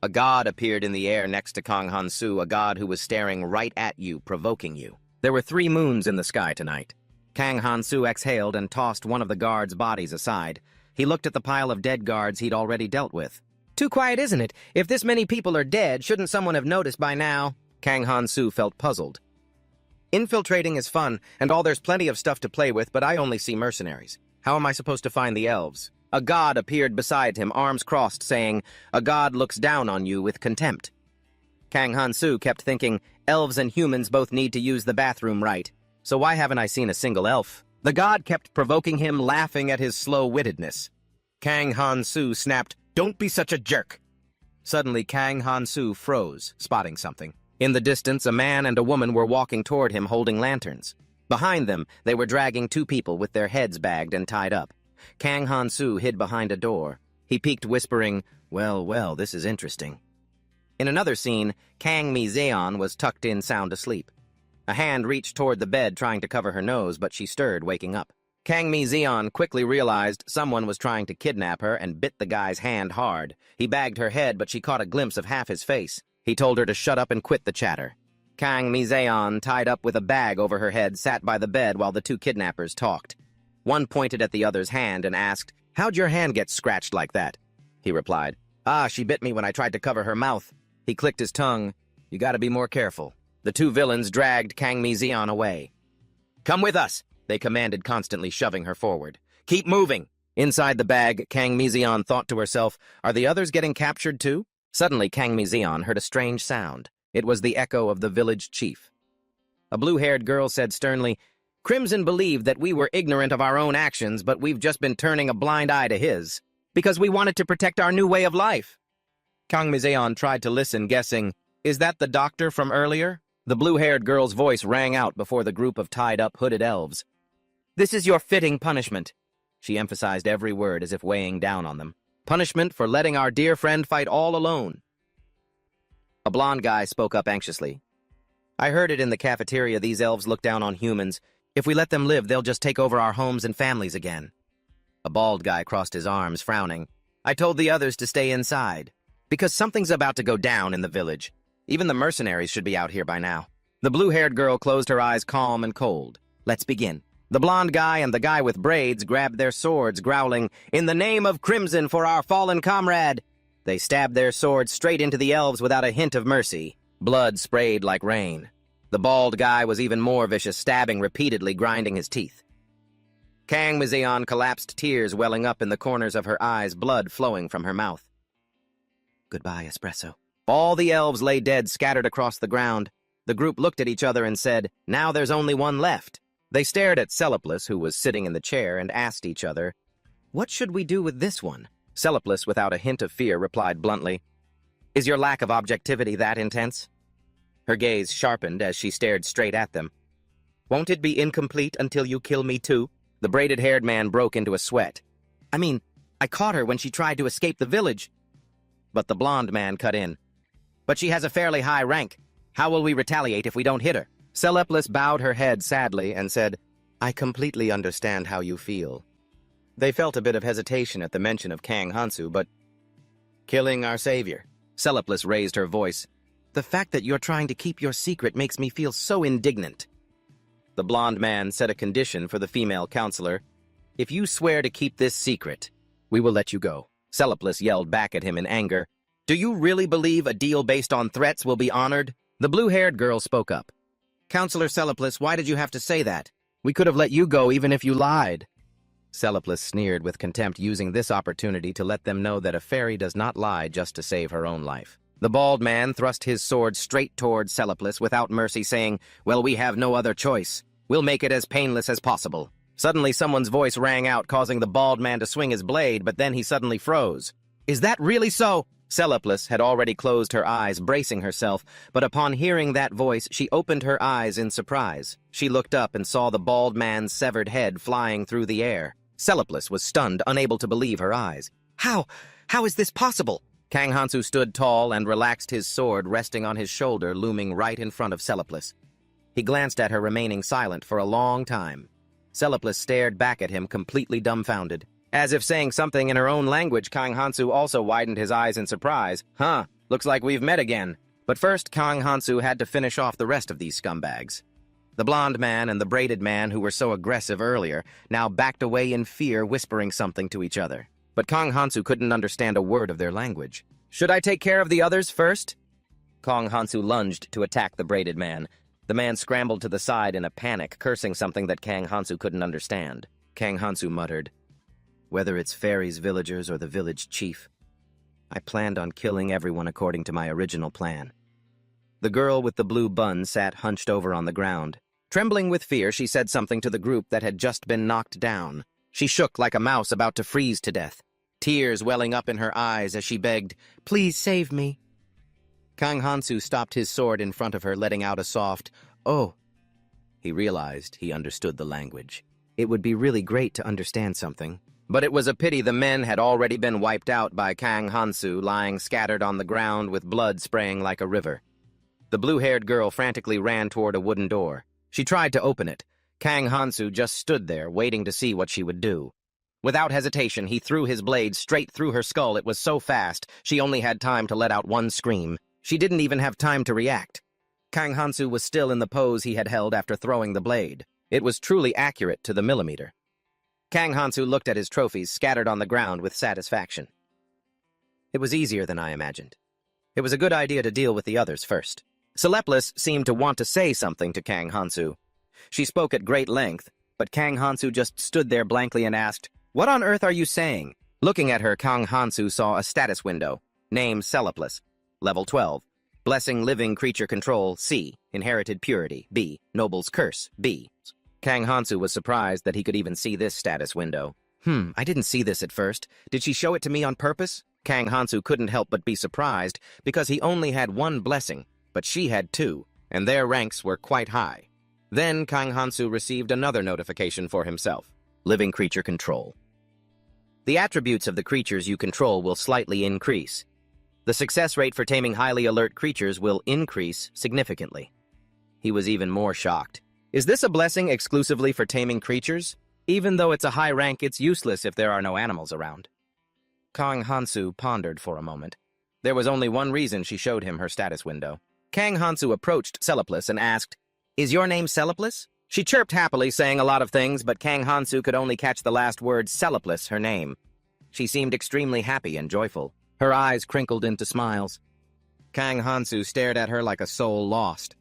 A god appeared in the air next to Kang Han-soo, a god who was staring right at you, provoking you. There were 3 moons in the sky tonight. Kang Han-soo exhaled and tossed one of the guards' bodies aside. He looked at the pile of dead guards he'd already dealt with. Too quiet, isn't it? If this many people are dead, shouldn't someone have noticed by now? Kang Han-soo felt puzzled. Infiltrating is fun, and there's plenty of stuff to play with, but I only see mercenaries. How am I supposed to find the elves? A god appeared beside him, arms crossed, saying, a god looks down on you with contempt. Kang Han-soo kept thinking, elves and humans both need to use the bathroom right, so why haven't I seen a single elf? The god kept provoking him, laughing at his slow-wittedness. Kang Han-soo snapped, don't be such a jerk. Suddenly, Kang Han-soo froze, spotting something. In the distance, a man and a woman were walking toward him holding lanterns. Behind them, they were dragging 2 people with their heads bagged and tied up. Kang Han-soo hid behind a door. He peeked, whispering, well, this is interesting. In another scene, Kang Mi-zeon was tucked in sound asleep. A hand reached toward the bed trying to cover her nose, but she stirred, waking up. Kang Mi-zeon quickly realized someone was trying to kidnap her and bit the guy's hand hard. He bagged her head, but she caught a glimpse of half his face. He told her to shut up and quit the chatter. Kang Mi-zeon, tied up with a bag over her head, sat by the bed while the 2 kidnappers talked. One pointed at the other's hand and asked, how'd your hand get scratched like that? He replied, she bit me when I tried to cover her mouth. He clicked his tongue. You gotta be more careful. The 2 villains dragged Kang Mi-zeon away. Come with us, they commanded, constantly shoving her forward. Keep moving. Inside the bag, Kang Mi-zeon thought to herself, are the others getting captured too? Suddenly, Kang Mi-zeon heard a strange sound. It was the echo of the village chief. A blue-haired girl said sternly, Crimson believed that we were ignorant of our own actions, but we've just been turning a blind eye to his, because we wanted to protect our new way of life. Kang Mi-zeon tried to listen, guessing, is that the doctor from earlier? The blue-haired girl's voice rang out before the group of tied-up, hooded elves. This is your fitting punishment. She emphasized every word as if weighing down on them. Punishment for letting our dear friend fight all alone. A blond guy spoke up anxiously. I heard it in the cafeteria, these elves look down on humans. If we let them live, they'll just take over our homes and families again. A bald guy crossed his arms, frowning. I told the others to stay inside, because something's about to go down in the village. Even the mercenaries should be out here by now. The blue-haired girl closed her eyes, calm and cold. Let's begin. The blond guy and the guy with braids grabbed their swords, growling, in the name of Crimson for our fallen comrade. They stabbed their swords straight into the elves without a hint of mercy. Blood sprayed like rain. The bald guy was even more vicious, stabbing repeatedly, grinding his teeth. Kang Mi-zeon collapsed, tears welling up in the corners of her eyes, blood flowing from her mouth. Goodbye, Espresso. All the elves lay dead, scattered across the ground. The group looked at each other and said, now there's only one left. They stared at Celiplis, who was sitting in the chair, and asked each other, what should we do with this one? Celiplis, without a hint of fear, replied bluntly, is your lack of objectivity that intense? Her gaze sharpened as she stared straight at them. "Won't it be incomplete until you kill me too?" The braided-haired man broke into a sweat. "I mean, I caught her when she tried to escape the village." But the blonde man cut in. "But she has a fairly high rank. How will we retaliate if we don't hit her?" Celepless bowed her head sadly and said, "I completely understand how you feel." They felt a bit of hesitation at the mention of Kang Hansu, but... "Killing our savior." Celepless raised her voice. "The fact that you're trying to keep your secret makes me feel so indignant." The blonde man set a condition for the female counselor. "If you swear to keep this secret, we will let you go." Celepless yelled back at him in anger. "Do you really believe a deal based on threats will be honored?" The blue-haired girl spoke up. "Counselor Celepless, why did you have to say that? We could have let you go even if you lied." Celepless sneered with contempt, using this opportunity to let them know that a fairy does not lie just to save her own life. The bald man thrust his sword straight toward Celepless without mercy, saying, "Well, we have no other choice. We'll make it as painless as possible." Suddenly, someone's voice rang out, causing the bald man to swing his blade, but then he suddenly froze. "Is that really so?" Celepless had already closed her eyes, bracing herself, but upon hearing that voice, she opened her eyes in surprise. She looked up and saw the bald man's severed head flying through the air. Celepless was stunned, unable to believe her eyes. How is this possible?" Kang Hansu stood tall and relaxed his sword resting on his shoulder, looming right in front of Celepless. He glanced at her, remaining silent for a long time. Celepless stared back at him, completely dumbfounded. As if saying something in her own language, Kang Hansu also widened his eyes in surprise. "Huh, looks like we've met again." But first, Kang Hansu had to finish off the rest of these scumbags. The blonde man and the braided man, who were so aggressive earlier, now backed away in fear, whispering something to each other. But Kang Hansu couldn't understand a word of their language. "Should I take care of the others first?" Kang Hansu lunged to attack the braided man. The man scrambled to the side in a panic, cursing something that Kang Hansu couldn't understand. Kang Hansu muttered, "Whether it's fairies, villagers, or the village chief, I planned on killing everyone according to my original plan." The girl with the blue bun sat hunched over on the ground. Trembling with fear, she said something to the group that had just been knocked down. She shook like a mouse about to freeze to death, tears welling up in her eyes as she begged, "Please save me." Kang Hansu stopped his sword in front of her, letting out a soft, "Oh." He realized he understood the language. It would be really great to understand something. But it was a pity the men had already been wiped out by Kang Hansu, lying scattered on the ground with blood spraying like a river. The blue-haired girl frantically ran toward a wooden door. She tried to open it. Kang Hansu just stood there, waiting to see what she would do. Without hesitation, he threw his blade straight through her skull. It was so fast, she only had time to let out one scream. She didn't even have time to react. Kang Hansu was still in the pose he had held after throwing the blade. It was truly accurate to the millimeter. Kang Hansu looked at his trophies scattered on the ground with satisfaction. It was easier than I imagined. It was a good idea to deal with the others first. Celepless seemed to want to say something to Kang Hansu. She spoke at great length, but Kang Hansu just stood there blankly and asked, "What on earth are you saying?" Looking at her, Kang Hansu saw a status window. Name Celepless. Level 12. Blessing living creature control, C. Inherited purity, B. Noble's curse, B. Kang Hansu was surprised that he could even see this status window. I didn't see this at first. Did she show it to me on purpose? Kang Hansu couldn't help but be surprised, because he only had one blessing, but she had two, and their ranks were quite high. Then Kang Hansu received another notification for himself. Living creature control. The attributes of the creatures you control will slightly increase. The success rate for taming highly alert creatures will increase significantly. He was even more shocked. Is this a blessing exclusively for taming creatures? Even though it's a high rank, it's useless if there are no animals around. Kang Hansu pondered for a moment. There was only one reason she showed him her status window. Kang Hansu approached Celepless and asked, "Is your name Celepless?" She chirped happily, saying a lot of things, but Kang Hansu could only catch the last word, Celepless, her name. She seemed extremely happy and joyful. Her eyes crinkled into smiles. Kang Hansu stared at her like a soul lost.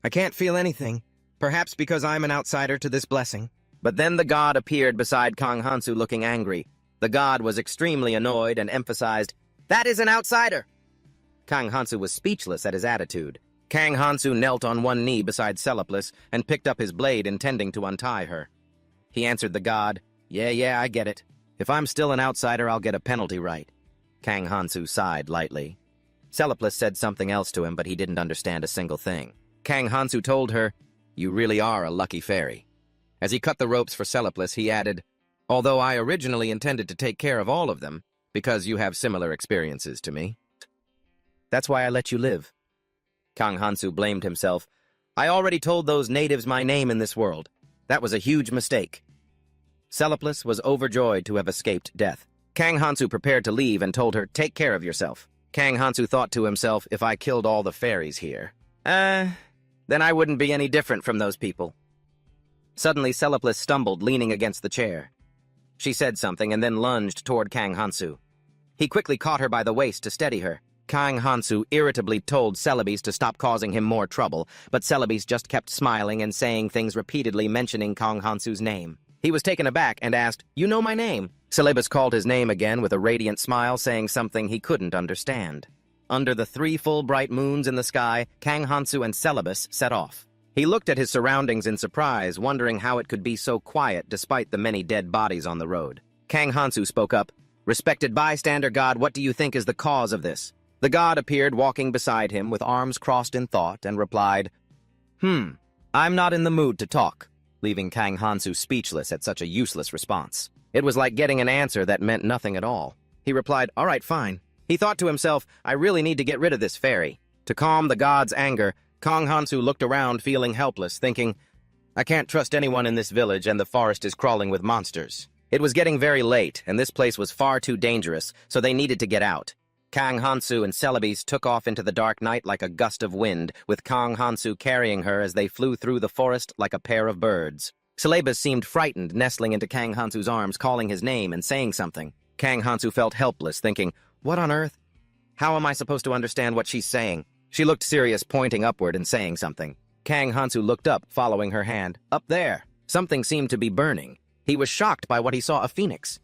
"I can't feel anything, perhaps because I'm an outsider to this blessing." But then the god appeared beside Kang Hansu looking angry. The god was extremely annoyed and emphasized, "That is an outsider!" Kang Hansu was speechless at his attitude. Kang Hansu knelt on one knee beside Celepless and picked up his blade, intending to untie her. He answered the god, Yeah, I get it. If I'm still an outsider, I'll get a penalty right." Kang Hansu sighed lightly. Celebes said something else to him, but he didn't understand a single thing. Kang Hansu told her, "You really are a lucky fairy." As he cut the ropes for Celebes, he added, "Although I originally intended to take care of all of them, because you have similar experiences to me. That's why I let you live." Kang Hansu blamed himself. "I already told those natives my name in this world. That was a huge mistake." Celebes was overjoyed to have escaped death. Kang Hansu prepared to leave and told her, "Take care of yourself." Kang Hansu thought to himself, "If I killed all the fairies here, then I wouldn't be any different from those people." Suddenly, Celebes stumbled, leaning against the chair. She said something and then lunged toward Kang Hansu. He quickly caught her by the waist to steady her. Kang Hansu irritably told Celebes to stop causing him more trouble, but Celebes just kept smiling and saying things repeatedly mentioning Kang Hansu's name. He was taken aback and asked, "You know my name?" Celebes called his name again with a radiant smile, saying something he couldn't understand. Under the 3 full bright moons in the sky, Kang Hansu and Celebes set off. He looked at his surroundings in surprise, wondering how it could be so quiet despite the many dead bodies on the road. Kang Hansu spoke up, "Respected bystander god, what do you think is the cause of this?" The god appeared walking beside him with arms crossed in thought and replied, I'm not in the mood to talk," leaving Kang Hansu speechless at such a useless response. It was like getting an answer that meant nothing at all. He replied, "All right, fine." He thought to himself, "I really need to get rid of this fairy." To calm the god's anger, Kang Hansu looked around feeling helpless, thinking, "I can't trust anyone in this village and the forest is crawling with monsters." It was getting very late, and this place was far too dangerous, so they needed to get out. Kang Hansu and Celebes took off into the dark night like a gust of wind, with Kang Hansu carrying her as they flew through the forest like a pair of birds. Celebes seemed frightened, nestling into Kang Hansu's arms, calling his name and saying something. Kang Hansu felt helpless, thinking, "What on earth? How am I supposed to understand what she's saying?" She looked serious, pointing upward and saying something. Kang Hansu looked up, following her hand. Up there, something seemed to be burning. He was shocked by what he saw: a phoenix.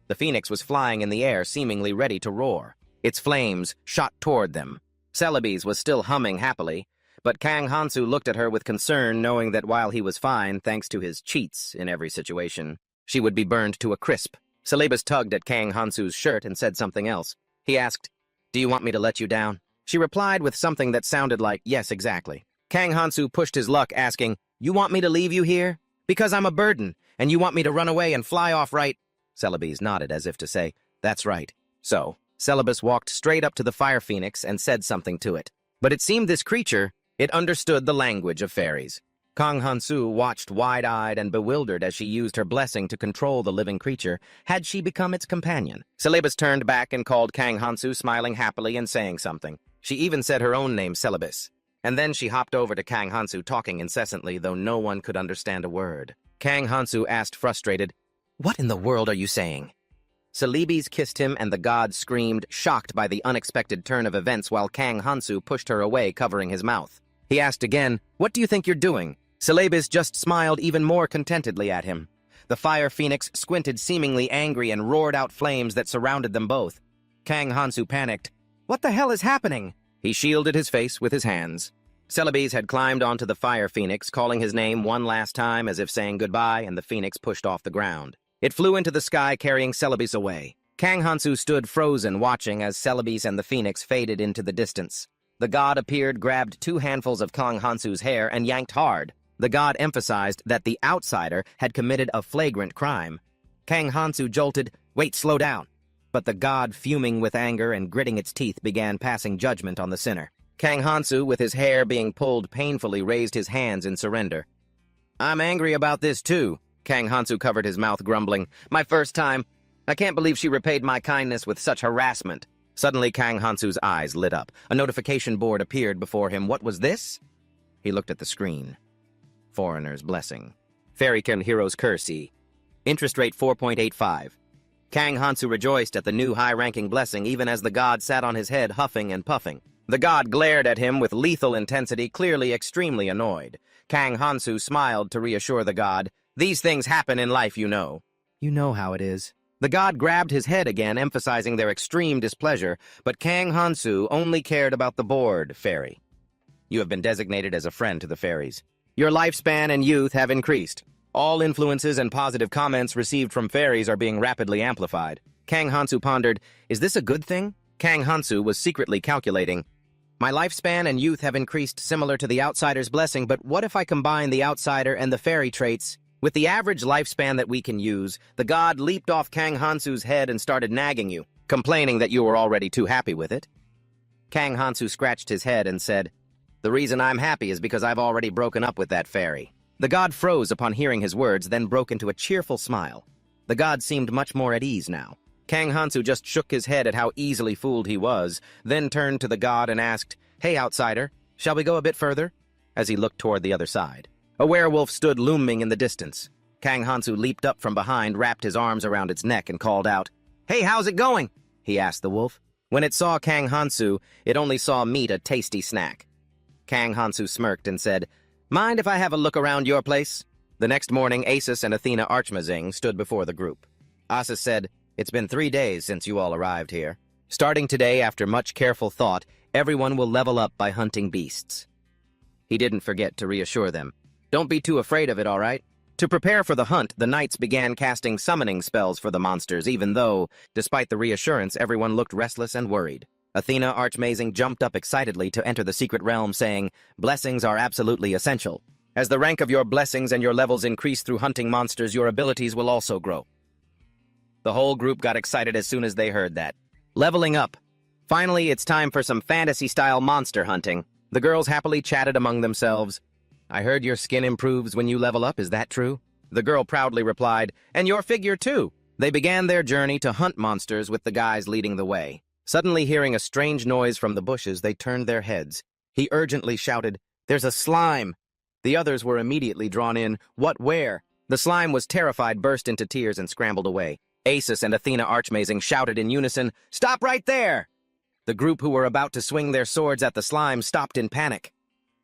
The phoenix was flying in the air, seemingly ready to roar. Its flames shot toward them. Celebes was still humming happily, but Kang Hansu looked at her with concern, knowing that while he was fine, thanks to his cheats in every situation, she would be burned to a crisp. Celebes tugged at Kang Hansu's shirt and said something else. He asked, "Do you want me to let you down?" She replied with something that sounded like, "Yes, exactly." Kang Hansu pushed his luck, asking, "You want me to leave you here? Because I'm a burden, and you want me to run away and fly off, right?" Celebes nodded as if to say, "That's right." So, Celebes walked straight up to the fire phoenix and said something to it. But it seemed this creature, it understood the language of fairies. Kang Hansu watched wide-eyed and bewildered as she used her blessing to control the living creature. Had she become its companion? Celebes turned back and called Kang Hansu, smiling happily and saying something. She even said her own name, Celebes. And then she hopped over to Kang Hansu, talking incessantly, though no one could understand a word. Kang Hansu asked, frustrated, "What in the world are you saying?" Celebes kissed him, and the god screamed, shocked by the unexpected turn of events, while Kang Hansu pushed her away, covering his mouth. He asked again, "What do you think you're doing?" Celebes just smiled even more contentedly at him. The fire phoenix squinted, seemingly angry, and roared out flames that surrounded them both. Kang Hansu panicked. "What the hell is happening?" He shielded his face with his hands. Celebes had climbed onto the fire phoenix, calling his name one last time as if saying goodbye, and the phoenix pushed off the ground. It flew into the sky, carrying Celebes away. Kang Hansu stood frozen, watching as Celebes and the phoenix faded into the distance. The god appeared, grabbed 2 handfuls of Kang Hansu's hair, and yanked hard. The god emphasized that the outsider had committed a flagrant crime. Kang Hansu jolted, "Wait, slow down." But the god, fuming with anger and gritting its teeth, began passing judgment on the sinner. Kang Hansu, with his hair being pulled painfully, raised his hands in surrender. "I'm angry about this too." Kang Hansu covered his mouth, grumbling, "My first time. I can't believe she repaid my kindness with such harassment." Suddenly, Kang Hansu's eyes lit up. A notification board appeared before him. What was this? He looked at the screen. Foreigner's blessing. Fairykin hero's curse. Interest rate 4.85. Kang Hansu rejoiced at the new high-ranking blessing, even as the god sat on his head, huffing and puffing. The god glared at him with lethal intensity, clearly extremely annoyed. Kang Hansu smiled to reassure the god. "These things happen in life, you know." "You know how it is." The god grabbed his head again, emphasizing their extreme displeasure, but Kang Hansu only cared about the bored fairy. "You have been designated as a friend to the fairies. Your lifespan and youth have increased. All influences and positive comments received from fairies are being rapidly amplified." Kang Hansu pondered, "Is this a good thing?" Kang Hansu was secretly calculating. My lifespan and youth have increased similar to the outsider's blessing, but what if I combine the outsider and the fairy traits? With the average lifespan that we can use, the god leaped off Kang Hansu's head and started nagging you, complaining that you were already too happy with it. Kang Hansu scratched his head and said, "The reason I'm happy is because I've already broken up with that fairy." The god froze upon hearing his words, then broke into a cheerful smile. The god seemed much more at ease now. Kang Hansu just shook his head at how easily fooled he was, then turned to the god and asked, "Hey, outsider, shall we go a bit further?" As he looked toward the other side. A werewolf stood looming in the distance. Kang Hansu leaped up from behind, wrapped his arms around its neck, and called out, "Hey, how's it going?" he asked the wolf. When it saw Kang Hansu, it only saw meat, a tasty snack. Kang Hansu smirked and said, "Mind if I have a look around your place?" The next morning, Asus and Athena Archmazing stood before the group. Asus said, "It's been 3 days since you all arrived here. Starting today, after much careful thought, everyone will level up by hunting beasts." He didn't forget to reassure them. "Don't be too afraid of it, all right?" To prepare for the hunt, the knights began casting summoning spells for the monsters, even though, despite the reassurance, everyone looked restless and worried. Athena Archmazing jumped up excitedly to enter the secret realm, saying, "Blessings are absolutely essential. As the rank of your blessings and your levels increase through hunting monsters, your abilities will also grow." The whole group got excited as soon as they heard that. Leveling up. Finally, it's time for some fantasy-style monster hunting. The girls happily chatted among themselves. "I heard your skin improves when you level up, is that true?" The girl proudly replied, "And your figure too." They began their journey to hunt monsters with the guys leading the way. Suddenly hearing a strange noise from the bushes, they turned their heads. He urgently shouted, "There's a slime!" The others were immediately drawn in. "What, where?" The slime was terrified, burst into tears, and scrambled away. Asus and Athena Archmazing shouted in unison, "Stop right there!" The group who were about to swing their swords at the slime stopped in panic.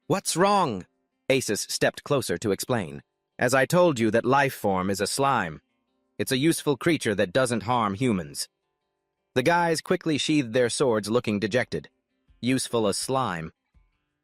"What's wrong?" Asus stepped closer to explain. "As I told you, that life form is a slime. It's a useful creature that doesn't harm humans." The guys quickly sheathed their swords, looking dejected. Useful as slime.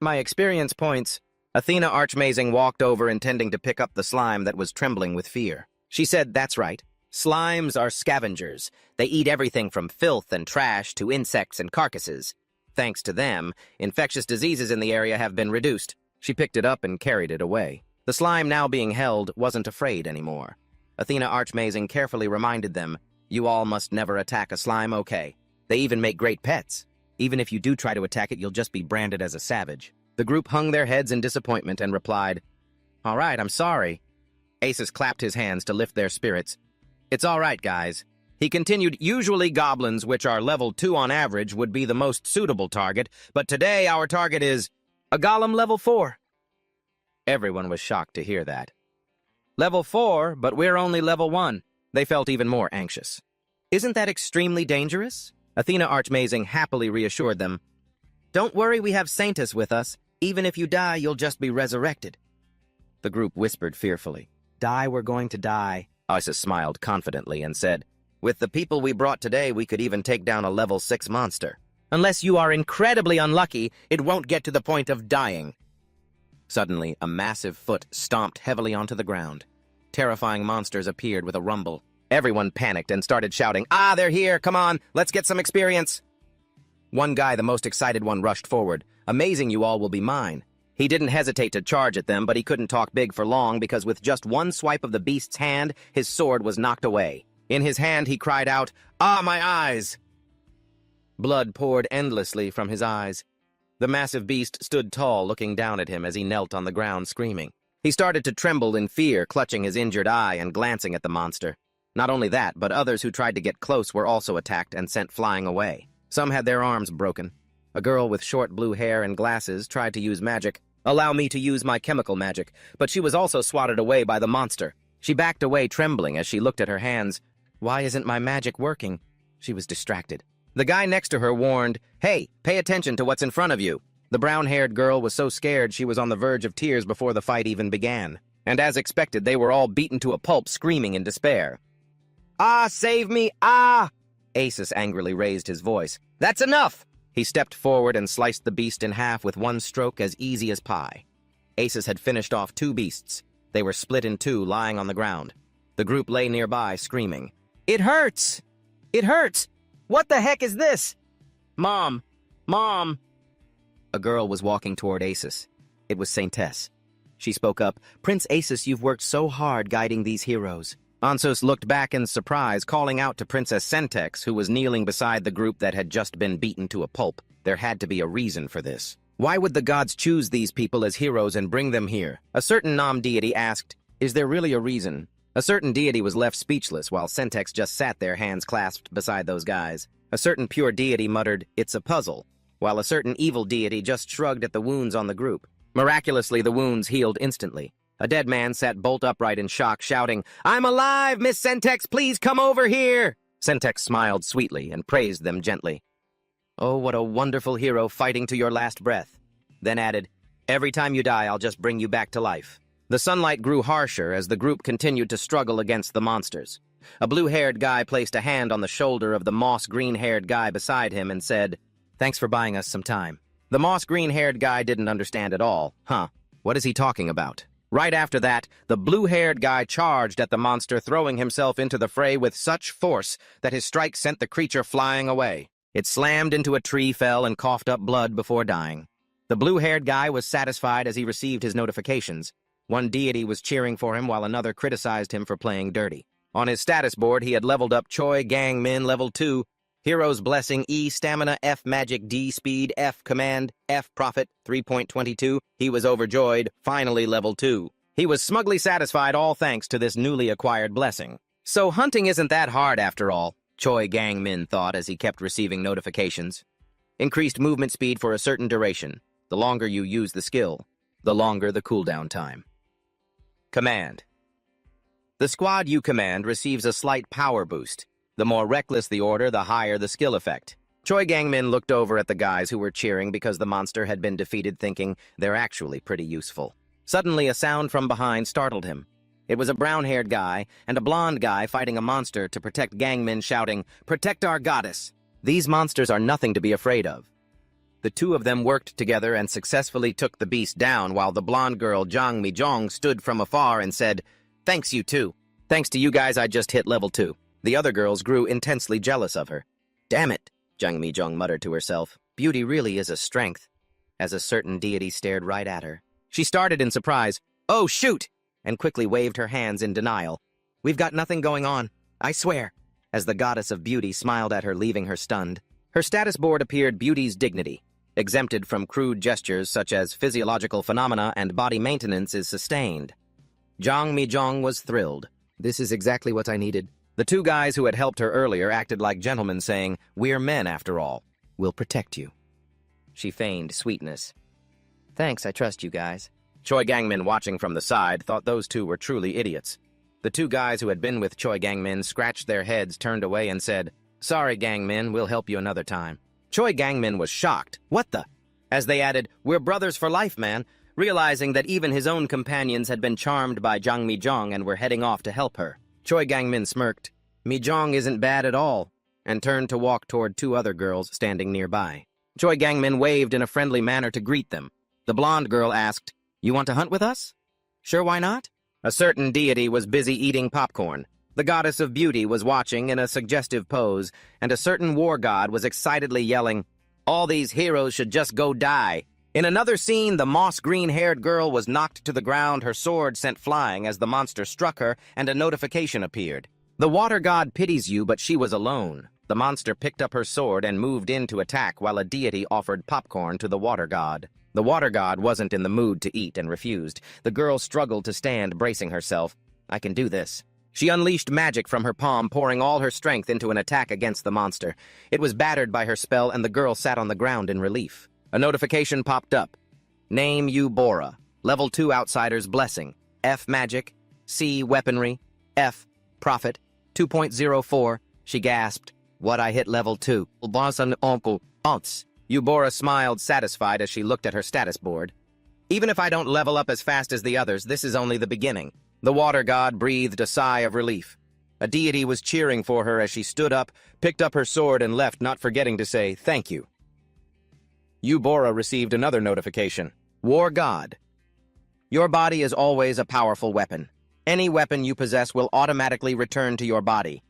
"My experience points." Athena Archmazing walked over, intending to pick up the slime that was trembling with fear. She said, "That's right. Slimes are scavengers. They eat everything from filth and trash to insects and carcasses. Thanks to them, infectious diseases in the area have been reduced." She picked it up and carried it away. The slime, now being held, wasn't afraid anymore. Athena Archmazing carefully reminded them, "You all must never attack a slime, okay? They even make great pets. Even if you do try to attack it, you'll just be branded as a savage." The group hung their heads in disappointment and replied, "All right, I'm sorry." Asus clapped his hands to lift their spirits. "It's all right, guys." He continued, "Usually goblins, which are level 2 on average, would be the most suitable target, but today our target is a golem level 4. Everyone was shocked to hear that. "Level 4, but we're only level 1. They felt even more anxious. "Isn't that extremely dangerous?" Athena Archmazing happily reassured them. "Don't worry, we have Saintus with us. Even if you die, you'll just be resurrected." The group whispered fearfully. "Die, we're going to die." Asus smiled confidently and said, "With the people we brought today, we could even take down a level 6 monster. Unless you are incredibly unlucky, it won't get to the point of dying." Suddenly, a massive foot stomped heavily onto the ground. Terrifying monsters appeared with a rumble. Everyone panicked and started shouting, "Ah, they're here! Come on, let's get some experience!" One guy, the most excited one, rushed forward. "Amazing, you all will be mine." He didn't hesitate to charge at them, but he couldn't talk big for long because with just one swipe of the beast's hand, his sword was knocked away. In his hand, he cried out, "Ah, my eyes!" Blood poured endlessly from his eyes. The massive beast stood tall, looking down at him as he knelt on the ground, screaming. He started to tremble in fear, clutching his injured eye and glancing at the monster. Not only that, but others who tried to get close were also attacked and sent flying away. Some had their arms broken. A girl with short blue hair and glasses tried to use magic. "Allow me to use my chemical magic," but she was also swatted away by the monster. She backed away, trembling as she looked at her hands. "Why isn't my magic working?" She was distracted. The guy next to her warned, "Hey, pay attention to what's in front of you." The brown-haired girl was so scared she was on the verge of tears before the fight even began. And as expected, they were all beaten to a pulp, screaming in despair. "Ah, save me! Ah!" Asus angrily raised his voice. "That's enough!" He stepped forward and sliced the beast in half with one stroke as easy as pie. Asus had finished off 2 beasts. They were split in 2, lying on the ground. The group lay nearby, screaming. "It hurts! It hurts! What the heck is this?" Mom! Mom! A girl was walking toward Asus. It was Saint Tess. She spoke up, Prince Asus, you've worked so hard guiding these heroes. Ansos looked back in surprise, calling out to Princess Sentex, who was kneeling beside the group that had just been beaten to a pulp. There had to be a reason for this. Why would the gods choose these people as heroes and bring them here? A certain Nam deity asked, is there really a reason? A certain deity was left speechless while Sentex just sat there, hands clasped beside those guys. A certain pure deity muttered, it's a puzzle, while a certain evil deity just shrugged at the wounds on the group. Miraculously, the wounds healed instantly. A dead man sat bolt upright in shock, shouting, I'm alive, Miss Sentex, please come over here! Sentex smiled sweetly and praised them gently. Oh, what a wonderful hero fighting to your last breath. Then added, every time you die, I'll just bring you back to life. The sunlight grew harsher as the group continued to struggle against the monsters. A blue-haired guy placed a hand on the shoulder of the moss-green-haired guy beside him and said, thanks for buying us some time. The moss-green-haired guy didn't understand at all. What is he talking about? Right after that, the blue-haired guy charged at the monster, throwing himself into the fray with such force that his strike sent the creature flying away. It slammed into a tree, fell, and coughed up blood before dying. The blue-haired guy was satisfied as he received his notifications. One deity was cheering for him while another criticized him for playing dirty. On his status board, he had leveled up Choi Gang Min level 2, Hero's Blessing E Stamina, F Magic, D Speed, F Command, F Profit 3.22. He was overjoyed, finally level 2. He was smugly satisfied, all thanks to this newly acquired blessing. So hunting isn't that hard after all, Choi Gang Min thought as he kept receiving notifications. Increased movement speed for a certain duration. The longer you use the skill, the longer the cooldown time. Command. The squad you command receives a slight power boost. The more reckless the order, the higher the skill effect. Choi Gang-min looked over at the guys who were cheering because the monster had been defeated, thinking they're actually pretty useful. Suddenly, a sound from behind startled him. It was a brown-haired guy and a blonde guy fighting a monster to protect Gang-min, shouting, protect our goddess! These monsters are nothing to be afraid of. The two of them worked together and successfully took the beast down, while the blonde girl Jang Mi-jong stood from afar and said, thanks, you two. Thanks to you guys, I just hit level 2. The other girls grew intensely jealous of her. Damn it, Jang Mi-jong muttered to herself. Beauty really is a strength. As a certain deity stared right at her. She started in surprise, oh shoot, and quickly waved her hands in denial. We've got nothing going on, I swear. As the goddess of beauty smiled at her, leaving her stunned. Her status board appeared Beauty's Dignity. Exempted from crude gestures such as physiological phenomena and body maintenance is sustained. Jang Mi-jong was thrilled. This is exactly what I needed. The two guys who had helped her earlier acted like gentlemen, saying, we're men after all. We'll protect you. She feigned sweetness. Thanks, I trust you guys. Choi Gang-min, watching from the side, thought those two were truly idiots. The two guys who had been with Choi Gang-min scratched their heads, turned away, and said, sorry, Gang-min, we'll help you another time. Choi Gang-min was shocked. What the? As they added, we're brothers for life, man, realizing that even his own companions had been charmed by Jang Mi-jong and were heading off to help her. Choi Gang-min smirked. Mi-jong isn't bad at all, and turned to walk toward two other girls standing nearby. Choi Gang-min waved in a friendly manner to greet them. The blonde girl asked, you want to hunt with us? Sure, why not? A certain deity was busy eating popcorn. The goddess of beauty was watching in a suggestive pose, and a certain war god was excitedly yelling, all these heroes should just go die. In another scene, the moss-green-haired girl was knocked to the ground, her sword sent flying as the monster struck her, and a notification appeared. The water god pities you, but she was alone. The monster picked up her sword and moved in to attack while a deity offered popcorn to the water god. The water god wasn't in the mood to eat and refused. The girl struggled to stand, bracing herself. I can do this. She unleashed magic from her palm, pouring all her strength into an attack against the monster. It was battered by her spell, and the girl sat on the ground in relief. A notification popped up. Name Eubora. Level 2 Outsider's Blessing. F Magic. C Weaponry. F Profit. 2.04. She gasped. What, I hit level 2. Boss and uncle. Aunts. Eubora smiled, satisfied as she looked at her status board. Even if I don't level up as fast as the others, this is only the beginning. The water god breathed a sigh of relief. A deity was cheering for her as she stood up, picked up her sword, and left, not forgetting to say thank you. Eubora received another notification. War God. Your body is always a powerful weapon. Any weapon you possess will automatically return to your body.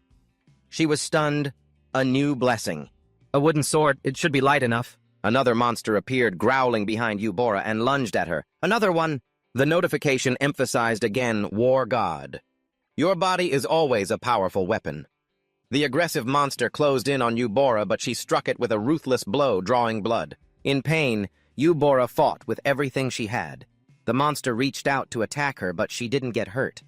She was stunned. A new blessing. A wooden sword, it should be light enough. Another monster appeared, growling behind Eubora, and lunged at her. Another one! The notification emphasized again, War God. Your body is always a powerful weapon. The aggressive monster closed in on Eubora, but she struck it with a ruthless blow, drawing blood. In pain, Eubora fought with everything she had. The monster reached out to attack her, but she didn't get hurt.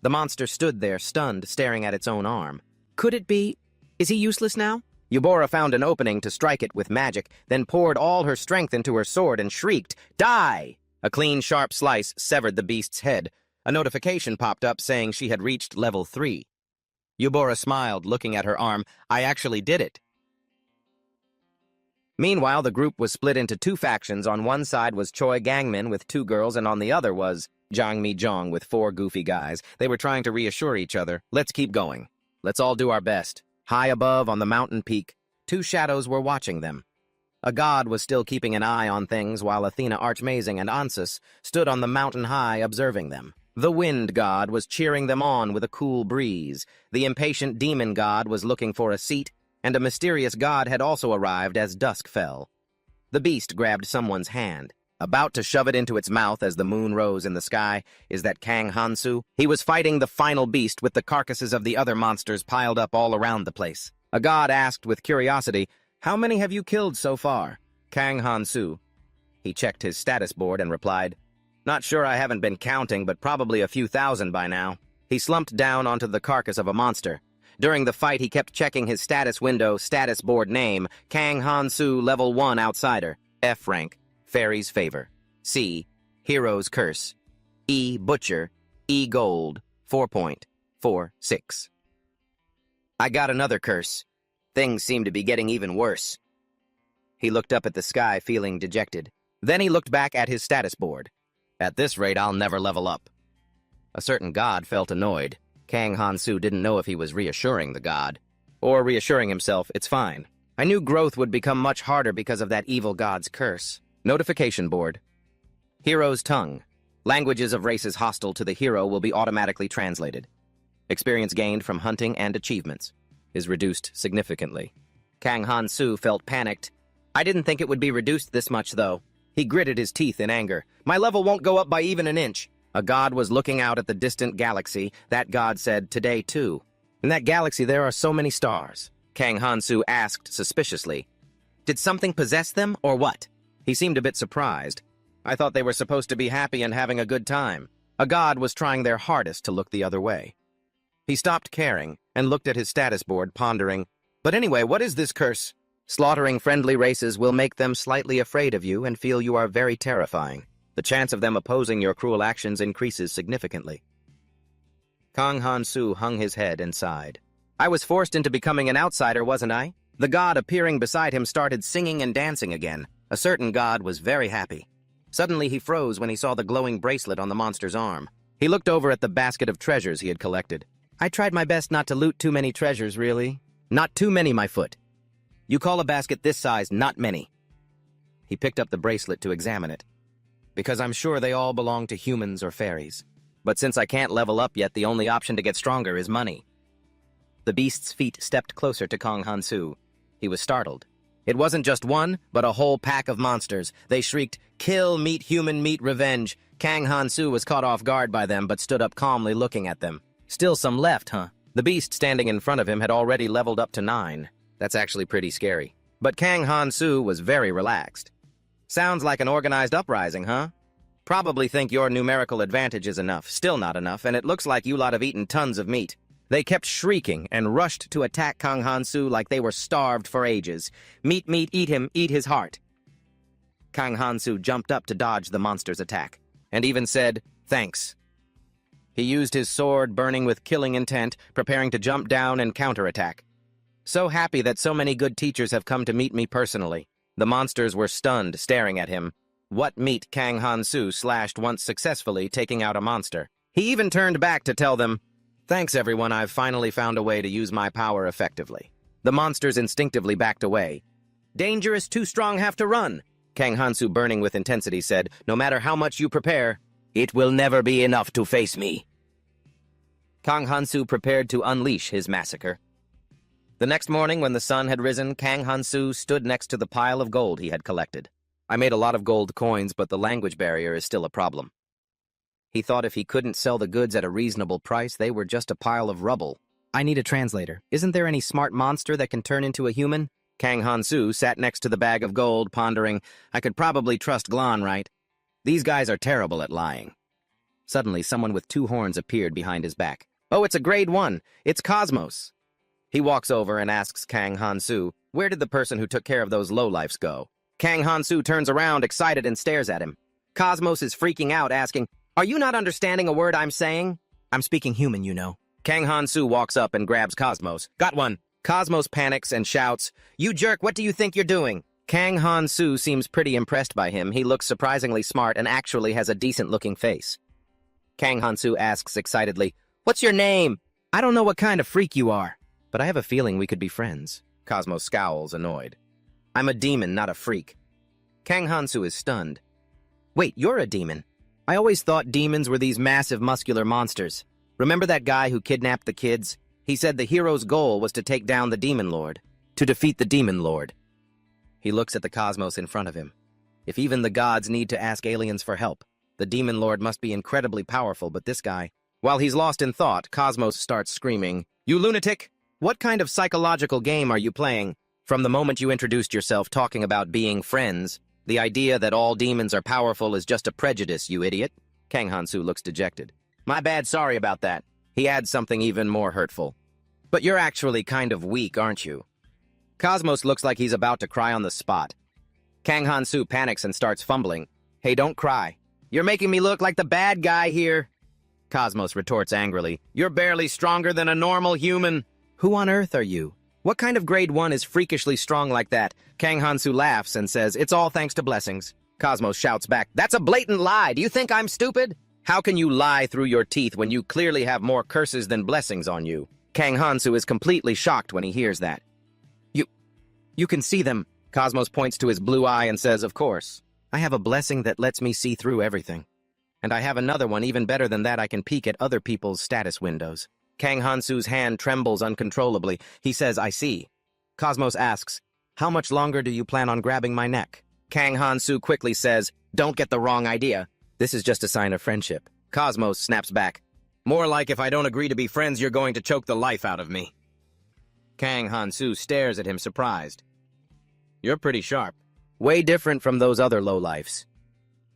The monster stood there, stunned, staring at its own arm. Could it be? Is he useless now? Eubora found an opening to strike it with magic, then poured all her strength into her sword and shrieked, Die! A clean, sharp slice severed the beast's head. A notification popped up saying she had reached level 3. Eubora smiled, looking at her arm. I actually did it. Meanwhile, the group was split into 2 factions. On one side was Choi Gangmin with 2 girls, and on the other was Jang Mi Jong with 4 goofy guys. They were trying to reassure each other. Let's keep going. Let's all do our best. High above on the mountain peak, 2 shadows were watching them. A god was still keeping an eye on things, while Athena Archmazing and Ansus stood on the mountain high observing them. The wind god was cheering them on with a cool breeze. The impatient demon god was looking for a seat, and a mysterious god had also arrived as dusk fell. The beast grabbed someone's hand. About to shove it into its mouth as the moon rose in the sky is that Kang Hansu. He was fighting the final beast with the carcasses of the other monsters piled up all around the place. A god asked with curiosity, How many have you killed so far? Kang Hansu. He checked his status board and replied, Not sure, I haven't been counting, but probably a few thousand by now. He slumped down onto the carcass of a monster. During the fight, he kept checking his status window, status board name, Kang Hansu, level 1 outsider, F rank. Fairy's Favor. C. Hero's Curse. E. Butcher. E. Gold. 4.46. I got another curse. Things seem to be getting even worse. He looked up at the sky, feeling dejected. Then he looked back at his status board. At this rate, I'll never level up. A certain god felt annoyed. Kang Hansu didn't know if he was reassuring the god. Or reassuring himself, it's fine. I knew growth would become much harder because of that evil god's curse. Notification board. Hero's tongue. Languages of races hostile to the hero will be automatically translated. Experience gained from hunting and achievements is reduced significantly. Kang Hansu felt panicked. I didn't think it would be reduced this much, though. He gritted his teeth in anger. My level won't go up by even an inch. A god was looking out at the distant galaxy. That god said, Today, too. In that galaxy, there are so many stars. Kang Hansu asked suspiciously. Did something possess them, or what? He seemed a bit surprised. I thought they were supposed to be happy and having a good time. A god was trying their hardest to look the other way. He stopped caring and looked at his status board, pondering, But anyway, what is this curse? Slaughtering friendly races will make them slightly afraid of you and feel you are very terrifying. The chance of them opposing your cruel actions increases significantly. Kang Hansu hung his head and sighed. I was forced into becoming an outsider, wasn't I? The god appearing beside him started singing and dancing again. A certain god was very happy. Suddenly he froze when he saw the glowing bracelet on the monster's arm. He looked over at the basket of treasures he had collected. I tried my best not to loot too many treasures, really. Not too many, my foot. You call a basket this size not many. He picked up the bracelet to examine it. Because I'm sure they all belong to humans or fairies. But since I can't level up yet, the only option to get stronger is money. The beast's feet stepped closer to Kang Hansu. He was startled. It wasn't just one, but a whole pack of monsters. They shrieked, Kill, meat, human, meat, revenge. Kang Hansu was caught off guard by them, but stood up calmly looking at them. Still some left, huh? The beast standing in front of him had already leveled up to 9. That's actually pretty scary. But Kang Hansu was very relaxed. Sounds like an organized uprising, huh? Probably think your numerical advantage is enough. Still not enough, and it looks like you lot have eaten tons of meat. They kept shrieking and rushed to attack Kang Hansu like they were starved for ages. Meat, meat, eat him, eat his heart. Kang Hansu jumped up to dodge the monster's attack, and even said, Thanks. He used his sword, burning with killing intent, preparing to jump down and counterattack. So happy that so many good teachers have come to meet me personally. The monsters were stunned, staring at him. What meat Kang Hansu slashed once successfully, taking out a monster. He even turned back to tell them, Thanks, everyone, I've finally found a way to use my power effectively. The monsters instinctively backed away. Dangerous, too strong, have to run. Kang Hansu, burning with intensity, said, No matter how much you prepare, it will never be enough to face me. Kang Hansu prepared to unleash his massacre. The next morning, when the sun had risen, Kang Han-soo stood next to the pile of gold he had collected. I made a lot of gold coins, but the language barrier is still a problem. He thought if he couldn't sell the goods at a reasonable price, they were just a pile of rubble. I need a translator. Isn't there any smart monster that can turn into a human? Kang Han-soo sat next to the bag of gold, pondering, I could probably trust Glon, right? These guys are terrible at lying. Suddenly, someone with 2 horns appeared behind his back. Oh, it's a grade 1. It's Cosmos. He walks over and asks Kang Han-soo, where did the person who took care of those lowlifes go? Kang Han-soo turns around, excited, and stares at him. Cosmos is freaking out, asking, are you not understanding a word I'm saying? I'm speaking human, you know. Kang Han-soo walks up and grabs Cosmos. Got one. Cosmos panics and shouts, you jerk, what do you think you're doing? Kang Han-soo seems pretty impressed by him. He looks surprisingly smart and actually has a decent-looking face. Kang Han-soo asks excitedly, what's your name? I don't know what kind of freak you are, but I have a feeling we could be friends. Cosmos scowls, annoyed. I'm a demon, not a freak. Kang Han-soo is stunned. Wait, you're a demon? I always thought demons were these massive muscular monsters. Remember that guy who kidnapped the kids? He said the hero's goal was to take down the Demon Lord, to defeat the Demon Lord. He looks at the cosmos in front of him. If even the gods need to ask aliens for help, the Demon Lord must be incredibly powerful, but this guy... While he's lost in thought, Cosmos starts screaming, you lunatic! What kind of psychological game are you playing? From the moment you introduced yourself talking about being friends, the idea that all demons are powerful is just a prejudice, you idiot. Kang Han-soo looks dejected. My bad, sorry about that. He adds something even more hurtful. But you're actually kind of weak, aren't you? Cosmos looks like he's about to cry on the spot. Kang Han-soo panics and starts fumbling. Hey, don't cry. You're making me look like the bad guy here. Cosmos retorts angrily. You're barely stronger than a normal human. Who on earth are you? What kind of grade 1 is freakishly strong like that? Kang Han-soo laughs and says, it's all thanks to blessings. Cosmos shouts back, that's a blatant lie. Do you think I'm stupid? How can you lie through your teeth when you clearly have more curses than blessings on you? Kang Han-soo is completely shocked when he hears that. You can see them. Cosmos points to his blue eye and says, of course. I have a blessing that lets me see through everything. And I have another one even better than that. I can peek at other people's status windows. Kang Han-soo's hand trembles uncontrollably. He says, I see. Cosmos asks, how much longer do you plan on grabbing my neck? Kang Han-soo quickly says, don't get the wrong idea. This is just a sign of friendship. Cosmos snaps back. More like if I don't agree to be friends, you're going to choke the life out of me. Kang Han-soo stares at him surprised. You're pretty sharp. Way different from those other lowlifes.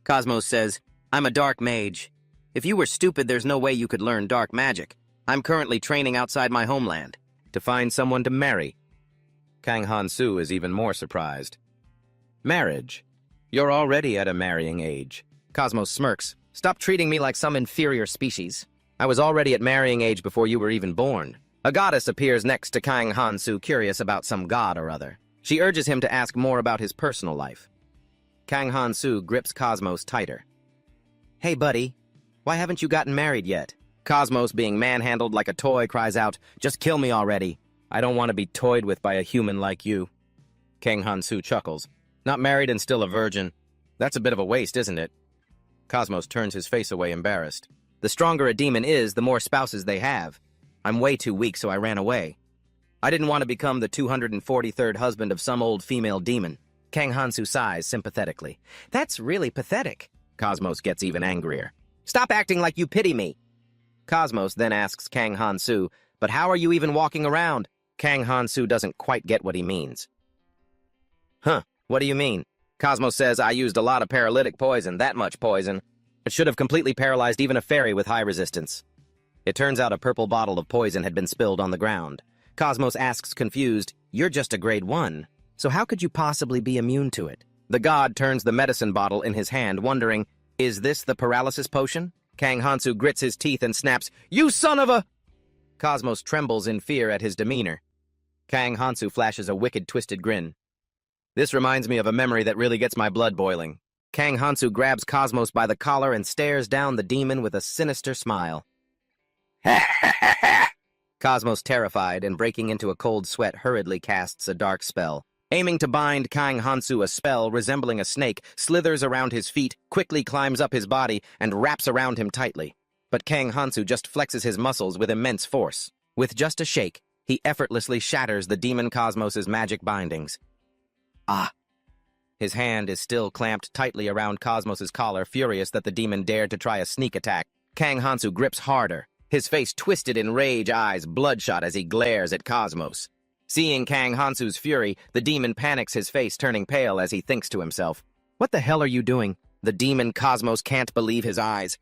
Cosmos says, I'm a dark mage. If you were stupid, there's no way you could learn dark magic. I'm currently training outside my homeland to find someone to marry. Kang Han-soo is even more surprised. Marriage? You're already at a marrying age. Cosmos smirks. Stop treating me like some inferior species. I was already at marrying age before you were even born. A goddess appears next to Kang Han-soo, curious about some god or other. She urges him to ask more about his personal life. Kang Han-soo grips Cosmos tighter. Hey, buddy, why haven't you gotten married yet? Cosmos, being manhandled like a toy, cries out, just kill me already. I don't want to be toyed with by a human like you. Kang Han-soo chuckles. Not married and still a virgin. That's a bit of a waste, isn't it? Cosmos turns his face away, embarrassed. The stronger a demon is, the more spouses they have. I'm way too weak, so I ran away. I didn't want to become the 243rd husband of some old female demon. Kang Han-soo sighs sympathetically. That's really pathetic. Cosmos gets even angrier. Stop acting like you pity me. Cosmos then asks Kang Han-soo, but how are you even walking around? Kang Han-soo doesn't quite get what he means. Huh, what do you mean? Cosmos says, I used a lot of paralytic poison, that much poison. It should have completely paralyzed even a fairy with high resistance. It turns out a purple bottle of poison had been spilled on the ground. Cosmos asks, confused, you're just a grade 1, so how could you possibly be immune to it? The god turns the medicine bottle in his hand, wondering, is this the paralysis potion? Kang Han-soo grits his teeth and snaps, you son of a... Cosmos trembles in fear at his demeanor. Kang Han-soo flashes a wicked, twisted grin. This reminds me of a memory that really gets my blood boiling. Kang Han-soo grabs Cosmos by the collar and stares down the demon with a sinister smile. Cosmos, terrified and breaking into a cold sweat, hurriedly casts a dark spell. Aiming to bind Kang Han-soo, a spell resembling a snake slithers around his feet, quickly climbs up his body, and wraps around him tightly. But Kang Han-soo just flexes his muscles with immense force. With just a shake, he effortlessly shatters the demon Cosmos's magic bindings. Ah! His hand is still clamped tightly around Cosmos's collar, furious that the demon dared to try a sneak attack. Kang Hansu grips harder, his face twisted in rage, eyes bloodshot as he glares at Cosmos. Seeing Kang Hansu's fury, the demon panics, his face turning pale as he thinks to himself, "What the hell are you doing?" The demon Cosmos can't believe his eyes.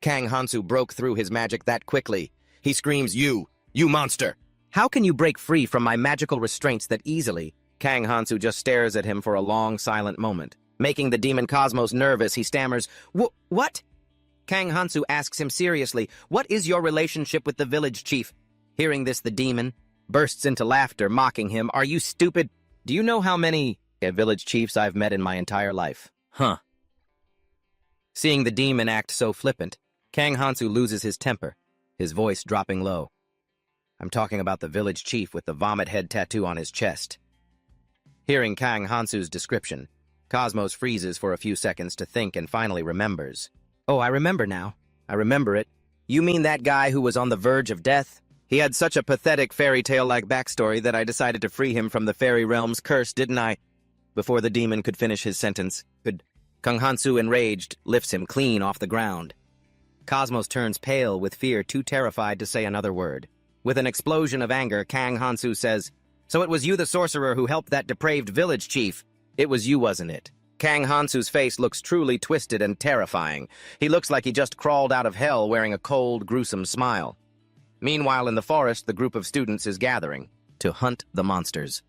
Kang Hansu broke through his magic that quickly. He screams, You monster! How can you break free from my magical restraints that easily?" Kang Hansu just stares at him for a long, silent moment. Making the demon Cosmos nervous, he stammers, What? Kang Hansu asks him seriously, "What is your relationship with the village chief?" Hearing this, the demon bursts into laughter, mocking him. "Are you stupid? Do you know how many village chiefs I've met in my entire life?" Huh. Seeing the demon act so flippant, Kang Hansu loses his temper, his voice dropping low. "I'm talking about the village chief with the vomit head tattoo on his chest." Hearing Kang Hansu's description, Cosmos freezes for a few seconds to think and finally remembers. "Oh, I remember now. I remember it. You mean that guy who was on the verge of death? He had such a pathetic fairy tale-like backstory that I decided to free him from the fairy realm's curse, didn't I?" Before the demon could finish his sentence, Kang Hansu, enraged, lifts him clean off the ground. Cosmos turns pale with fear, too terrified to say another word. With an explosion of anger, Kang Hansu says, "So it was you, the sorcerer, who helped that depraved village chief? It was you, wasn't it?" Kang Hansu's face looks truly twisted and terrifying. He looks like he just crawled out of hell wearing a cold, gruesome smile. Meanwhile, in the forest, the group of students is gathering to hunt the monsters.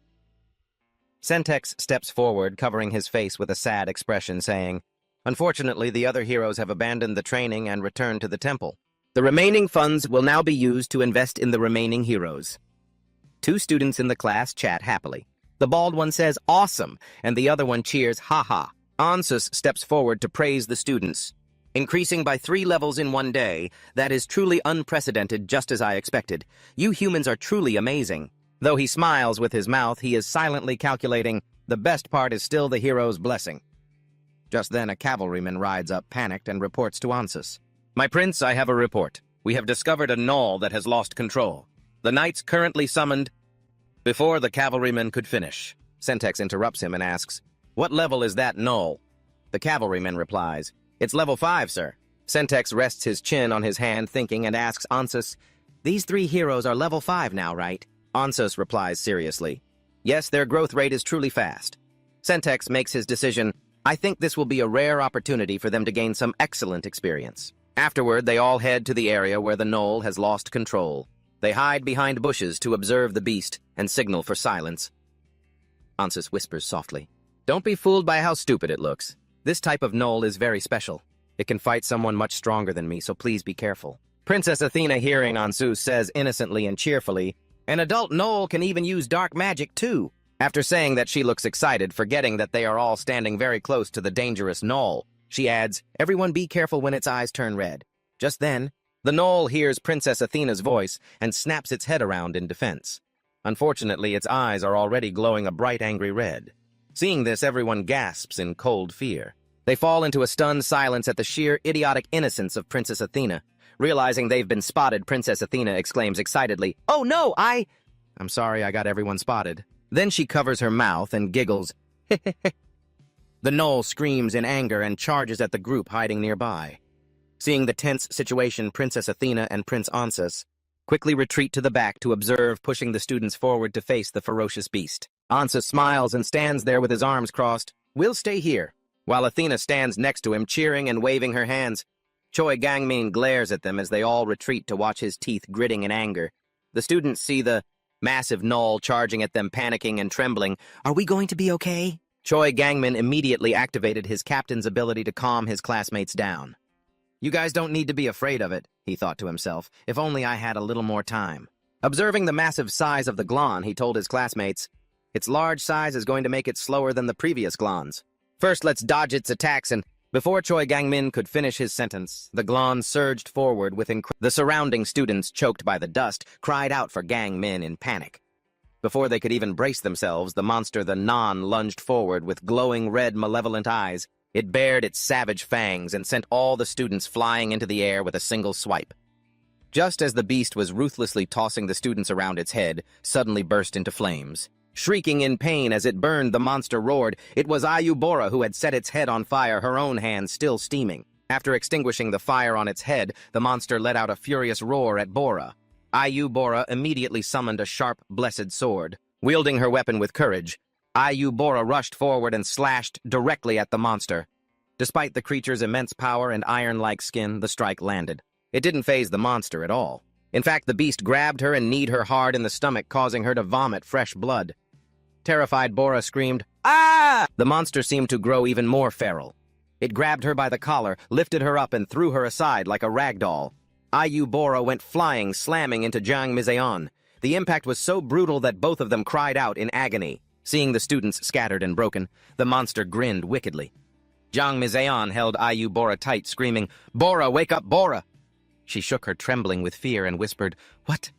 Sentex steps forward, covering his face with a sad expression, saying, "Unfortunately, the other heroes have abandoned the training and returned to the temple. The remaining funds will now be used to invest in the remaining heroes." Two students in the class chat happily. The bald one says, "Awesome," and the other one cheers, "Ha ha." Ansus steps forward to praise the students. "Increasing by 3 levels in one day, that is truly unprecedented, just as I expected. You humans are truly amazing." Though he smiles with his mouth, he is silently calculating, the best part is still the hero's blessing. Just then a cavalryman rides up, panicked, and reports to Ansus. "My prince, I have a report. We have discovered a gnoll that has lost control. The knights currently summoned—" Before the cavalryman could finish, Sentex interrupts him and asks, "What level is that gnoll?" The cavalryman replies, "It's level 5, sir." Sentex rests his chin on his hand, thinking, and asks Ansus, "These 3 heroes are level 5 now, right?" Ansus replies seriously, "Yes, their growth rate is truly fast." Sentex makes his decision, "I think this will be a rare opportunity for them to gain some excellent experience." Afterward, they all head to the area where the gnoll has lost control. They hide behind bushes to observe the beast and signal for silence. Ansus whispers softly, "Don't be fooled by how stupid it looks. This type of gnoll is very special. It can fight someone much stronger than me, so please be careful." Princess Athena, hearing Ansus, says innocently and cheerfully, "An adult gnoll can even use dark magic, too." After saying that, she looks excited, forgetting that they are all standing very close to the dangerous gnoll. She adds, "Everyone be careful when its eyes turn red." Just then, the gnoll hears Princess Athena's voice and snaps its head around in defense. Unfortunately, its eyes are already glowing a bright, angry red. Seeing this, everyone gasps in cold fear. They fall into a stunned silence at the sheer idiotic innocence of Princess Athena. Realizing they've been spotted, Princess Athena exclaims excitedly, "Oh no, I'm sorry, I got everyone spotted." Then she covers her mouth and giggles. The gnoll screams in anger and charges at the group hiding nearby. Seeing the tense situation, Princess Athena and Prince Ansus quickly retreat to the back to observe, pushing the students forward to face the ferocious beast. Ansus smiles and stands there with his arms crossed. "We'll stay here," while Athena stands next to him, cheering and waving her hands. Choi Gangmin glares at them as they all retreat to watch his teeth gritting in anger. The students see the massive gnoll charging at them, panicking and trembling. "Are we going to be okay?" Choi Gangmin immediately activated his captain's ability to calm his classmates down. "You guys don't need to be afraid of it," he thought to himself. "If only I had a little more time." Observing the massive size of the glon, he told his classmates, "Its large size is going to make it slower than the previous glons. First, let's dodge its attacks," and before Choi Gangmin could finish his sentence, the glon surged forward with the surrounding students, choked by the dust, cried out for Gangmin in panic. Before they could even brace themselves, the monster, the Non, lunged forward with glowing red, malevolent eyes. It bared its savage fangs and sent all the students flying into the air with a single swipe. Just as the beast was ruthlessly tossing the students around its head, suddenly burst into flames. Shrieking in pain as it burned, the monster roared. It was Ayubora who had set its head on fire, her own hand still steaming. After extinguishing the fire on its head, the monster let out a furious roar at Bora. Ayubora immediately summoned a sharp, blessed sword. Wielding her weapon with courage, Ayubora rushed forward and slashed directly at the monster. Despite the creature's immense power and iron-like skin, the strike landed. It didn't faze the monster at all. In fact, the beast grabbed her and kneed her hard in the stomach, causing her to vomit fresh blood. Terrified Bora screamed, "Ah!" The monster seemed to grow even more feral. It grabbed her by the collar, lifted her up, and threw her aside like a rag doll. Ayubora went flying, slamming into Jiang Mizeon. The impact was so brutal that both of them cried out in agony. Seeing the students scattered and broken, the monster grinned wickedly. Jiang Mizeon held Ayubora tight, screaming, "Bora, wake up, Bora!" She shook her, trembling with fear, and whispered, What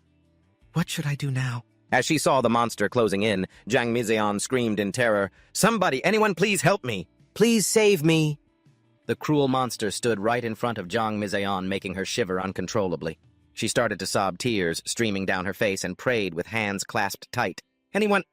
should I do now?" As she saw the monster closing in, Jiang Mizeon screamed in terror, "Somebody, anyone please help me! Please save me!" The cruel monster stood right in front of Jiang Mizeon, making her shiver uncontrollably. She started to sob, tears streaming down her face, and prayed with hands clasped tight. "Anyone,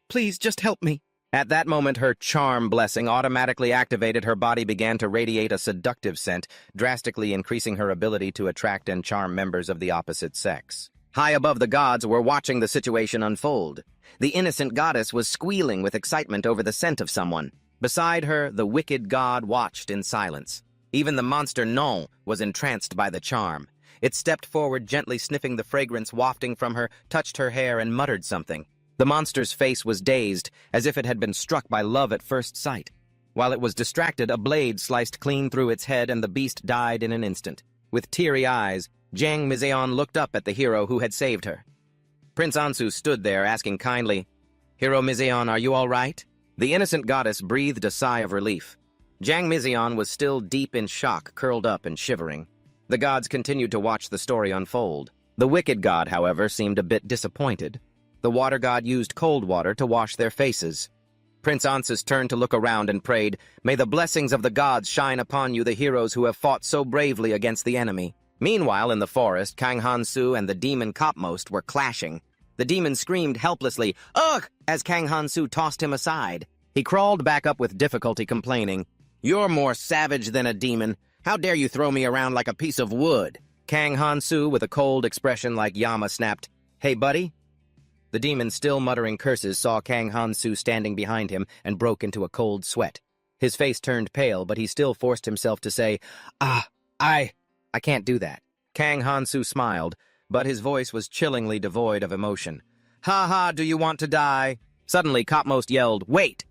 please just help me." At that moment, her charm blessing automatically activated. Her body began to radiate a seductive scent, drastically increasing her ability to attract and charm members of the opposite sex. High above, the gods were watching the situation unfold. The innocent goddess was squealing with excitement over the scent of someone. Beside her, the wicked god watched in silence. Even the monster Non was entranced by the charm. It stepped forward, gently sniffing the fragrance wafting from her, touched her hair, and muttered something. The monster's face was dazed, as if it had been struck by love at first sight. While it was distracted, a blade sliced clean through its head, and the beast died in an instant. With teary eyes, Jiang Mizeon looked up at the hero who had saved her. Prince Ansu stood there, asking kindly, "Hero Mizeon, are you all right?" The innocent goddess breathed a sigh of relief. Jiang Mizeon was still deep in shock, curled up and shivering. The gods continued to watch the story unfold. The wicked god, however, seemed a bit disappointed. The water god used cold water to wash their faces. Prince Ansus turned to look around and prayed, "May the blessings of the gods shine upon you, the heroes who have fought so bravely against the enemy." Meanwhile, in the forest, Kang Han-su and the demon Kopmost were clashing. The demon screamed helplessly, "Ugh!" as Kang Han-su tossed him aside. He crawled back up with difficulty, complaining, "You're more savage than a demon. How dare you throw me around like a piece of wood?" Kang Han-su, with a cold expression like Yama, snapped, "Hey, buddy?" The demon, still muttering curses, saw Kang Han-su standing behind him and broke into a cold sweat. His face turned pale, but he still forced himself to say, I can't do that." Kang Han-su smiled, but his voice was chillingly devoid of emotion. "Ha ha, do you want to die?" Suddenly, Kopmost yelled, "Wait!"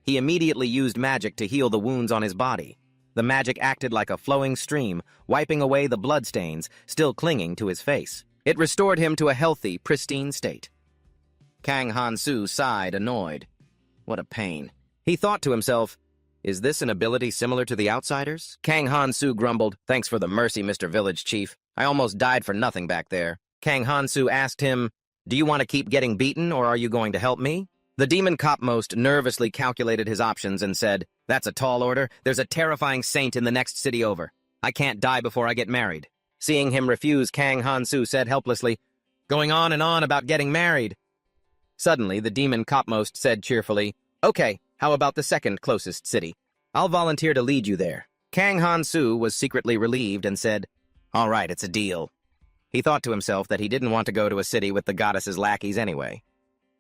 He immediately used magic to heal the wounds on his body. The magic acted like a flowing stream, wiping away the bloodstains still clinging to his face. It restored him to a healthy, pristine state. Kang Han-su sighed, annoyed. What a pain. He thought to himself, "Is this an ability similar to the Outsiders?" Kang Han-su grumbled, "Thanks for the mercy, Mr. Village Chief. I almost died for nothing back there." Kang Han-su asked him, "Do you want to keep getting beaten, or are you going to help me?" The demon Kopmost nervously calculated his options and said, "That's a tall order. There's a terrifying saint in the next city over. I can't die before I get married." Seeing him refuse, Kang Han-su said helplessly, "Going on and on about getting married." Suddenly, the demon Kopmost said cheerfully, "Okay, how about the second closest city? I'll volunteer to lead you there." Kang Han-su was secretly relieved and said, "All right, it's a deal." He thought to himself that he didn't want to go to a city with the goddess's lackeys anyway.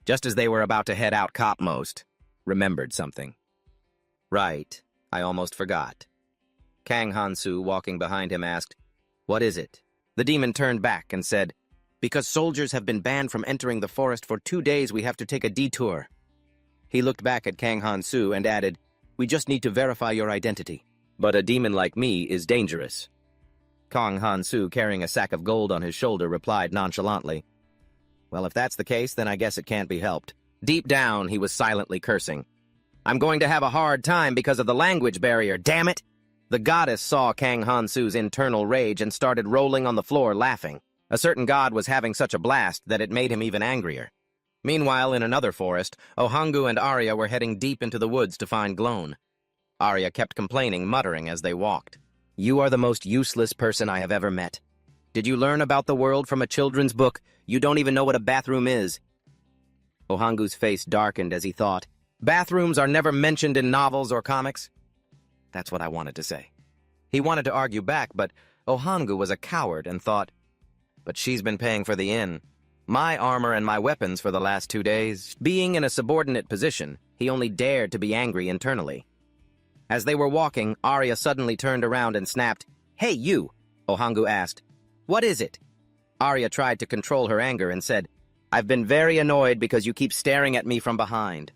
Just as they were about to head out, Kopmost remembered something. "Right, I almost forgot." Kang Han-su, walking behind him, asked, "What is it?" The demon turned back and said, "Because soldiers have been banned from entering the forest for 2 days, we have to take a detour." He looked back at Kang Han-su and added, "We just need to verify your identity. But a demon like me is dangerous." Kang Han-su, carrying a sack of gold on his shoulder, replied nonchalantly, "Well, if that's the case, then I guess it can't be helped." Deep down, he was silently cursing. "I'm going to have a hard time because of the language barrier, damn it!" The goddess saw Kang Han-su's internal rage and started rolling on the floor, laughing. A certain god was having such a blast that it made him even angrier. Meanwhile, in another forest, Ohangu and Arya were heading deep into the woods to find Glone. Arya kept complaining, muttering as they walked, "You are the most useless person I have ever met. Did you learn about the world from a children's book? You don't even know what a bathroom is. Ohangu's face darkened as he thought, bathrooms are never mentioned in novels or comics? That's what I wanted to say. He wanted to argue back, but Ohangu was a coward and thought, but she's been paying for the inn. My armor and my weapons for the last 2 days. Being in a subordinate position, he only dared to be angry internally. As they were walking, Arya suddenly turned around and snapped, "Hey, you!" Ohangu asked, "What is it?" Arya tried to control her anger and said, "I've been very annoyed because you keep staring at me from behind."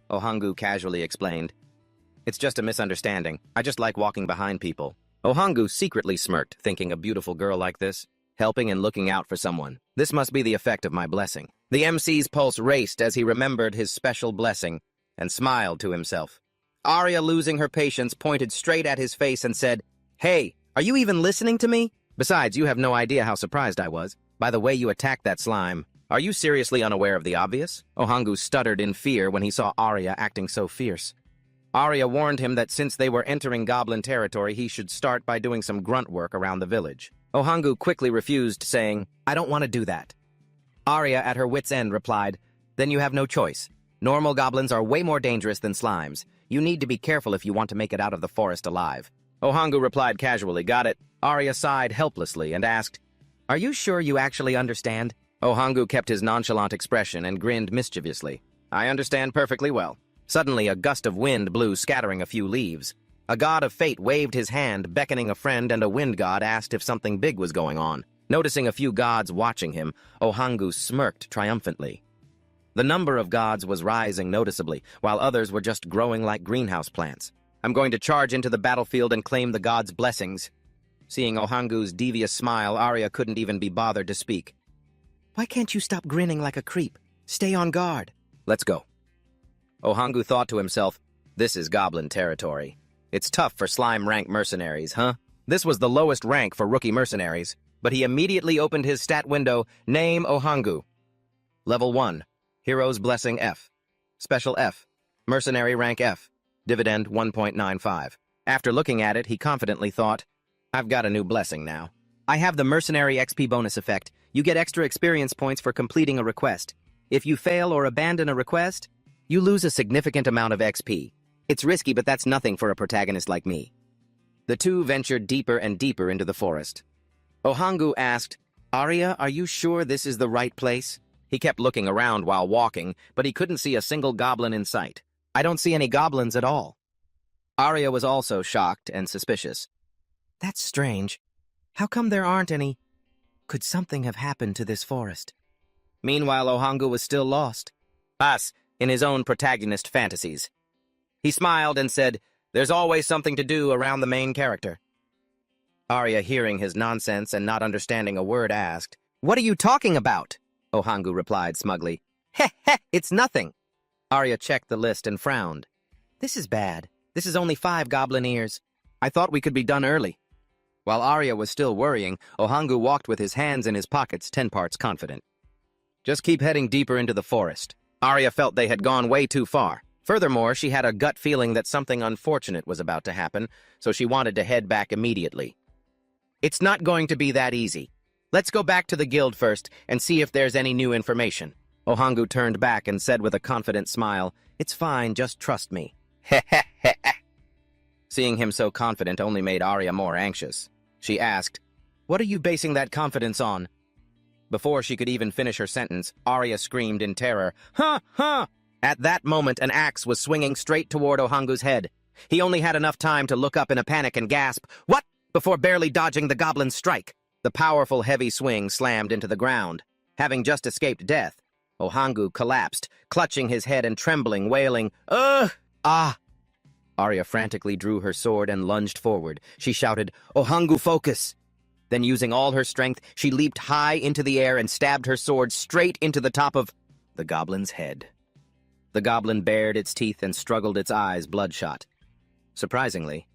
Ohangu casually explained, "It's just a misunderstanding. I just like walking behind people." Ohangu secretly smirked, thinking a beautiful girl like this, helping and looking out for someone. This must be the effect of my blessing. The MC's pulse raced as he remembered his special blessing and smiled to himself. Arya, losing her patience, pointed straight at his face and said, "Hey, are you even listening to me? Besides, you have no idea how surprised I was by the way you attacked that slime. Are you seriously unaware of the obvious?" Ohangu stuttered in fear when he saw Arya acting so fierce. Arya warned him that since they were entering goblin territory, he should start by doing some grunt work around the village. Ohangu quickly refused, saying, "I don't want to do that." Arya, at her wit's end, replied, "Then you have no choice. Normal goblins are way more dangerous than slimes. You need to be careful if you want to make it out of the forest alive." Ohangu replied casually, "Got it." Arya sighed helplessly and asked, "Are you sure you actually understand?" Ohangu kept his nonchalant expression and grinned mischievously. "I understand perfectly well." Suddenly, a gust of wind blew, scattering a few leaves. A god of fate waved his hand, beckoning a friend, and a wind god asked if something big was going on. Noticing a few gods watching him, Ohangu smirked triumphantly. The number of gods was rising noticeably, while others were just growing like greenhouse plants. "I'm going to charge into the battlefield and claim the gods' blessings." Seeing Ohangu's devious smile, Arya couldn't even be bothered to speak. "Why can't you stop grinning like a creep? Stay on guard." "Let's go." Ohangu thought to himself, this is goblin territory. It's tough for slime rank mercenaries, huh? This was the lowest rank for rookie mercenaries, but he immediately opened his stat window, name Ohangu. Level 1, Hero's Blessing F. Special F, Mercenary rank F, Dividend 1.95. After looking at it, he confidently thought, I've got a new blessing now. I have the Mercenary XP bonus effect. You get extra experience points for completing a request. If you fail or abandon a request, you lose a significant amount of XP. It's risky, but that's nothing for a protagonist like me. The two ventured deeper and deeper into the forest. Ohangu asked, Arya, are you sure this is the right place? He kept looking around while walking, but he couldn't see a single goblin in sight. I don't see any goblins at all. Arya was also shocked and suspicious. That's strange. How come there aren't any? Could something have happened to this forest? Meanwhile, Ohangu was still lost. Us, in his own protagonist fantasies. He smiled and said, There's always something to do around the main character. Arya, hearing his nonsense and not understanding a word, asked, What are you talking about? Ohangu replied smugly, Heh heh, it's nothing. Arya checked the list and frowned. This is bad. This is only 5 goblin ears. I thought we could be done early. While Arya was still worrying, Ohangu walked with his hands in his pockets, 10 parts confident. Just keep heading deeper into the forest. Arya felt they had gone way too far. Furthermore, she had a gut feeling that something unfortunate was about to happen, so she wanted to head back immediately. It's not going to be that easy. Let's go back to the guild first and see if there's any new information. Ohangu turned back and said with a confident smile, It's fine, just trust me. Heh heh heh heh. Seeing him so confident only made Arya more anxious. She asked, What are you basing that confidence on? Before she could even finish her sentence, Arya screamed in terror, Ha! Ha! At that moment, an axe was swinging straight toward Ohangu's head. He only had enough time to look up in a panic and gasp, What? Before barely dodging the goblin's strike. The powerful heavy swing slammed into the ground. Having just escaped death, Ohangu collapsed, clutching his head and trembling, wailing, Ugh! Ah! Arya frantically drew her sword and lunged forward. She shouted, Ohangu, focus! Then, using all her strength, she leaped high into the air and stabbed her sword straight into the top of the goblin's head. The goblin bared its teeth and struggled, its eyes bloodshot. Surprisingly,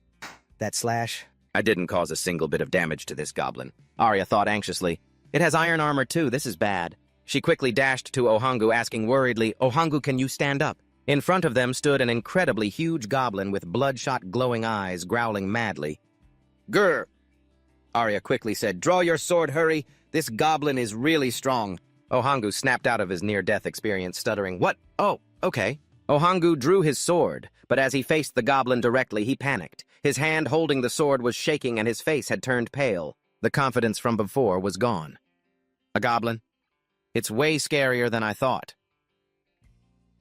that slash, I didn't cause a single bit of damage to this goblin. Arya thought anxiously. It has iron armor too, this is bad. She quickly dashed to Ohangu, asking worriedly, Ohangu, can you stand up? In front of them stood an incredibly huge goblin with bloodshot glowing eyes, growling madly. Grr! Arya quickly said. "Draw your sword, hurry! This goblin is really strong." Ohangu snapped out of his near-death experience, stuttering, "What? Oh, okay." Ohangu drew his sword, but as he faced the goblin directly, he panicked. His hand holding the sword was shaking and his face had turned pale. The confidence from before was gone. A goblin? It's way scarier than I thought.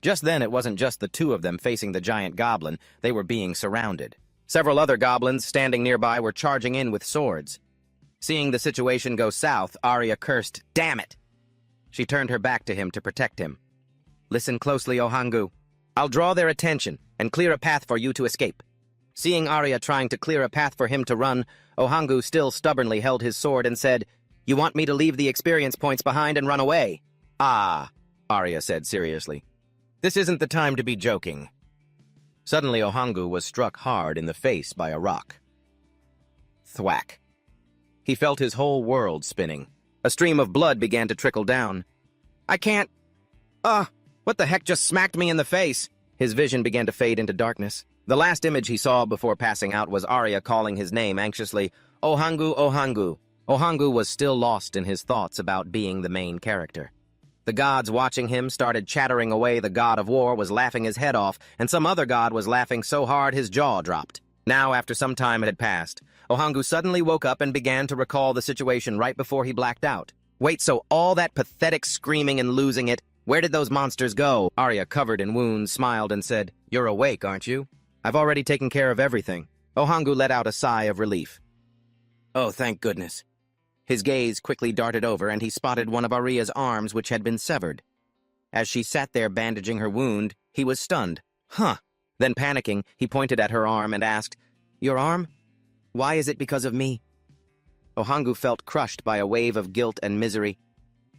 Just then, it wasn't just the two of them facing the giant goblin. They were being surrounded. Several other goblins standing nearby were charging in with swords. Seeing the situation go south, Arya cursed, "Damn it!" She turned her back to him to protect him. "Listen closely, Ohangu. I'll draw their attention and clear a path for you to escape." Seeing Arya trying to clear a path for him to run, Ohangu still stubbornly held his sword and said, "You want me to leave the experience points behind and run away?" "Ah," Arya said seriously. "This isn't the time to be joking." Suddenly, Ohangu was struck hard in the face by a rock. Thwack. He felt his whole world spinning. A stream of blood began to trickle down. "I can't... what the heck just smacked me in the face?" His vision began to fade into darkness. The last image he saw before passing out was Arya calling his name anxiously, "Ohangu, Ohangu." Ohangu was still lost in his thoughts about being the main character. The gods watching him started chattering away. The god of war was laughing his head off, and some other god was laughing so hard his jaw dropped. Now, after some time had passed, Ohangu suddenly woke up and began to recall the situation right before he blacked out. "Wait, so all that pathetic screaming and losing it, where did those monsters go?" Arya, covered in wounds, smiled and said, "You're awake, aren't you? I've already taken care of everything." Ohangu let out a sigh of relief. "Oh, thank goodness." His gaze quickly darted over, and he spotted one of Arya's arms, which had been severed. As she sat there bandaging her wound, he was stunned. "Huh." Then panicking, he pointed at her arm and asked, "Your arm? Why is it because of me?" Ohangu felt crushed by a wave of guilt and misery.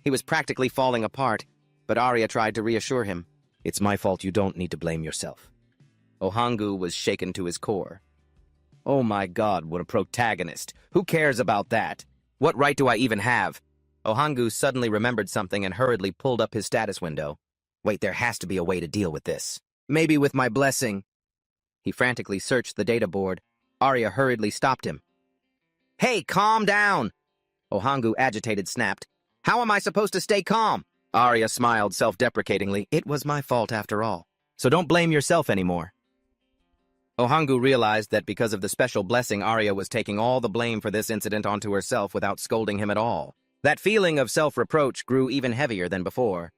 He was practically falling apart, but Arya tried to reassure him. "It's my fault, you don't need to blame yourself." Ohangu was shaken to his core. "Oh my God, what a protagonist! Who cares about that? What right do I even have?" Ohangu suddenly remembered something and hurriedly pulled up his status window. "Wait, there has to be a way to deal with this. Maybe with my blessing." He frantically searched the data board. Arya hurriedly stopped him. "Hey, calm down!" Ohangu, agitated, snapped. "How am I supposed to stay calm?" Arya smiled self-deprecatingly. "It was my fault after all, so don't blame yourself anymore." Ohangu realized that because of the special blessing, Arya was taking all the blame for this incident onto herself without scolding him at all. That feeling of self-reproach grew even heavier than before.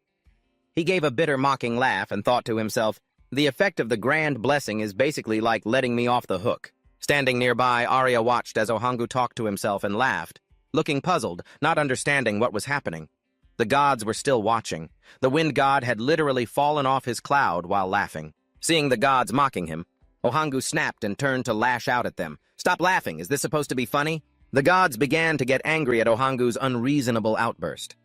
He gave a bitter, mocking laugh and thought to himself, "The effect of the grand blessing is basically like letting me off the hook." Standing nearby, Arya watched as Ohangu talked to himself and laughed, looking puzzled, not understanding what was happening. The gods were still watching. The wind god had literally fallen off his cloud while laughing. Seeing the gods mocking him, Ohangu snapped and turned to lash out at them. "Stop laughing, is this supposed to be funny?" The gods began to get angry at Ohangu's unreasonable outburst.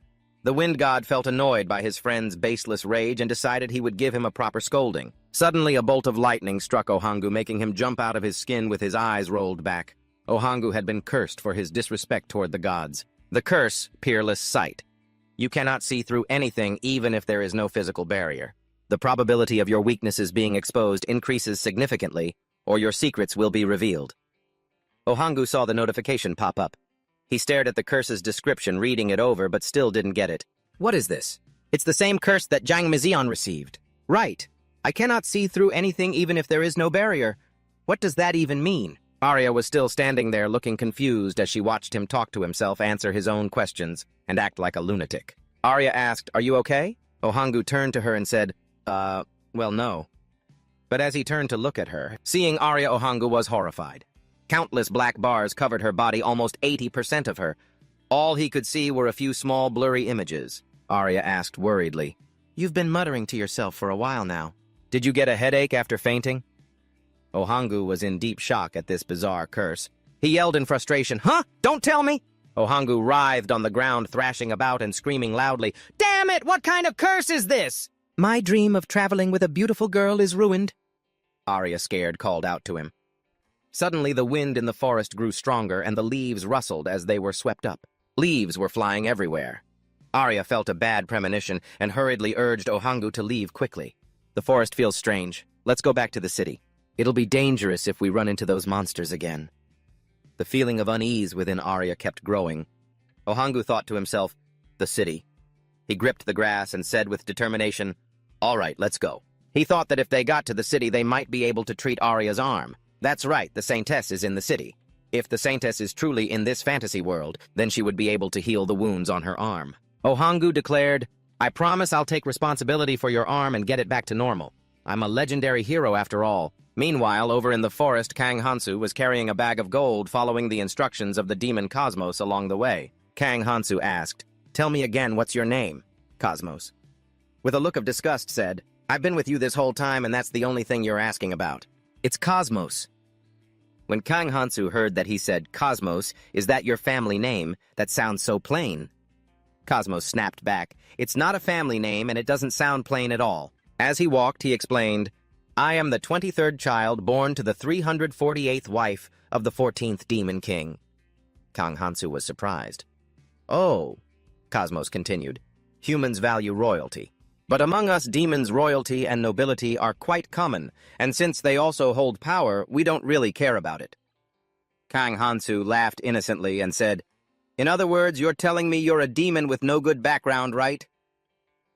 The wind god felt annoyed by his friend's baseless rage and decided he would give him a proper scolding. Suddenly, a bolt of lightning struck Ohangu, making him jump out of his skin with his eyes rolled back. Ohangu had been cursed for his disrespect toward the gods. The curse, peerless sight. You cannot see through anything even if there is no physical barrier. The probability of your weaknesses being exposed increases significantly, or your secrets will be revealed. Ohangu saw the notification pop up. He stared at the curse's description, reading it over, but still didn't get it. "What is this? It's the same curse that Zhang Mizian received." "Right. I cannot see through anything even if there is no barrier. What does that even mean?" Arya was still standing there looking confused as she watched him talk to himself, answer his own questions, and act like a lunatic. Arya asked, "Are you okay?" Ohangu turned to her and said, well, no." But as he turned to look at her, seeing Arya, Ohangu was horrified. Countless black bars covered her body, almost 80% of her. All he could see were a few small, blurry images. Arya asked worriedly, "You've been muttering to yourself for a while now. Did you get a headache after fainting?" Ohangu was in deep shock at this bizarre curse. He yelled in frustration, "Huh? Don't tell me!" Ohangu writhed on the ground, thrashing about and screaming loudly, "Damn it! What kind of curse is this?" "My dream of traveling with a beautiful girl is ruined," Arya, scared, called out to him. Suddenly, the wind in the forest grew stronger, and the leaves rustled as they were swept up. Leaves were flying everywhere. Arya felt a bad premonition and hurriedly urged Ohangu to leave quickly. "The forest feels strange. Let's go back to the city. It'll be dangerous if we run into those monsters again." The feeling of unease within Arya kept growing. Ohangu thought to himself, the city. He gripped the grass and said with determination, "All right, let's go." He thought that if they got to the city, they might be able to treat Arya's arm. That's right, the Saintess is in the city. If the Saintess is truly in this fantasy world, then she would be able to heal the wounds on her arm. Ohangu declared, "I promise I'll take responsibility for your arm and get it back to normal. I'm a legendary hero after all." Meanwhile, over in the forest, Kang Hansu was carrying a bag of gold following the instructions of the demon Cosmos along the way. Kang Hansu asked, "Tell me again, what's your name?" Cosmos, with a look of disgust, said, "I've been with you this whole time and that's the only thing you're asking about. It's Cosmos." When Kang Hansu heard that he said, "Cosmos, is that your family name? That sounds so plain." Cosmos snapped back, "It's not a family name and it doesn't sound plain at all." As he walked, he explained, "I am the 23rd child born to the 348th wife of the 14th Demon King." Kang Hansu was surprised. "Oh," Cosmos continued, "humans value royalty. But among us demons, royalty and nobility are quite common, and since they also hold power, we don't really care about it." Kang Hansu laughed innocently and said, "In other words, you're telling me you're a demon with no good background, right?"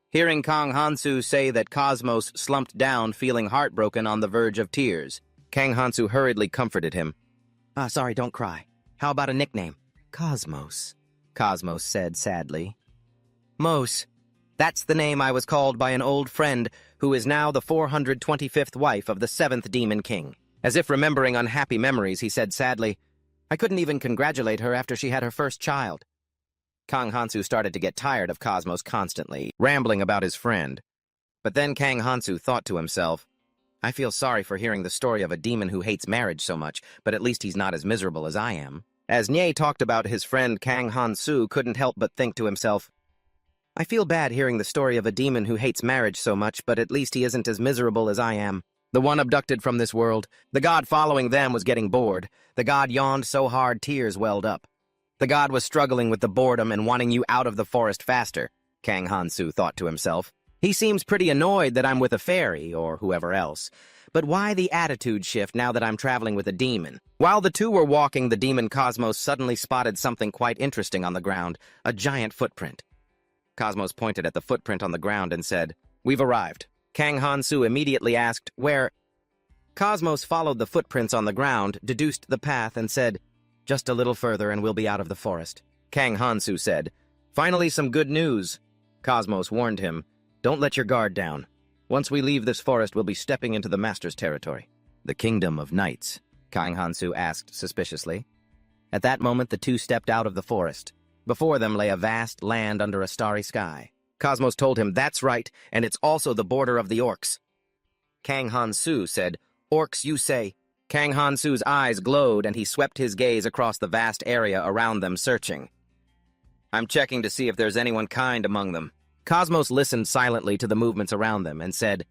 Hearing Kang Hansu say that, Cosmos slumped down, feeling heartbroken on the verge of tears. Kang Hansu hurriedly comforted him. Sorry, don't cry. How about a nickname?" "Cosmos," Cosmos said sadly. "Mos. That's the name I was called by an old friend who is now the 425th wife of the 7th Demon King." As if remembering unhappy memories, he said sadly, "I couldn't even congratulate her after she had her first child." Kang Hansu started to get tired of Cosmos constantly rambling about his friend. But then Kang Hansu thought to himself, "I feel sorry for hearing the story of a demon who hates marriage so much, but at least he's not as miserable as I am." As Nye talked about his friend, Kang Hansu couldn't help but think to himself, "I feel bad hearing the story of a demon who hates marriage so much, but at least he isn't as miserable as I am. The one abducted from this world, the god following them was getting bored. The god yawned so hard tears welled up. The god was struggling with the boredom and wanting you out of the forest faster," Kang Hansu thought to himself. "He seems pretty annoyed that I'm with a fairy, or whoever else. But why the attitude shift now that I'm traveling with a demon?" While the two were walking, the demon Cosmos suddenly spotted something quite interesting on the ground, a giant footprint. Cosmos pointed at the footprint on the ground and said, "We've arrived." Kang Hansu immediately asked, "Where?" Cosmos followed the footprints on the ground, deduced the path, and said, "Just a little further and we'll be out of the forest." Kang Hansu said, "Finally some good news." Cosmos warned him, "Don't let your guard down. Once we leave this forest, we'll be stepping into the Master's territory." "The Kingdom of Knights?" Kang Hansu asked suspiciously. At that moment, the two stepped out of the forest. Before them lay a vast land under a starry sky. Cosmos told him, "That's right, and it's also the border of the orcs." Kang Hansu said, "Orcs, you say?" Kang Hansu's eyes glowed, and he swept his gaze across the vast area around them, searching. "I'm checking to see if there's anyone kind among them." Cosmos listened silently to the movements around them and said,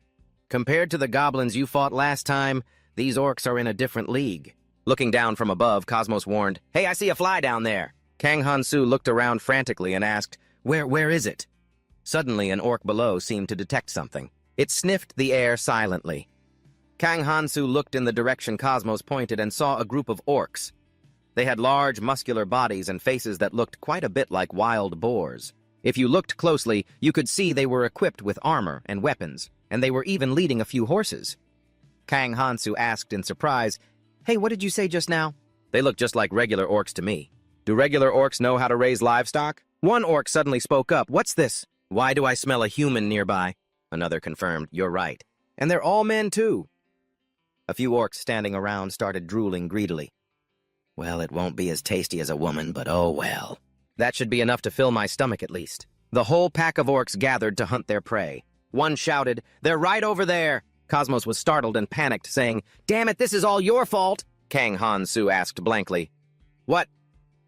"Compared to the goblins you fought last time, these orcs are in a different league." Looking down from above, Cosmos warned, "Hey, I see a fly down there." Kang Hansu looked around frantically and asked, Where is it?" Suddenly, an orc below seemed to detect something. It sniffed the air silently. Kang Hansu looked in the direction Cosmos pointed and saw a group of orcs. They had large, muscular bodies and faces that looked quite a bit like wild boars. If you looked closely, you could see they were equipped with armor and weapons, and they were even leading a few horses. Kang Hansu asked in surprise, "Hey, what did you say just now?" "They look just like regular orcs to me." "Do regular orcs know how to raise livestock?" One orc suddenly spoke up, "What's this? Why do I smell a human nearby?" Another confirmed, "You're right. And they're all men, too." A few orcs standing around started drooling greedily. "Well, it won't be as tasty as a woman, but oh well. That should be enough to fill my stomach at least." The whole pack of orcs gathered to hunt their prey. One shouted, "They're right over there!" Cosmos was startled and panicked, saying, "Damn it, this is all your fault!" Kang Hansu asked blankly. "What?"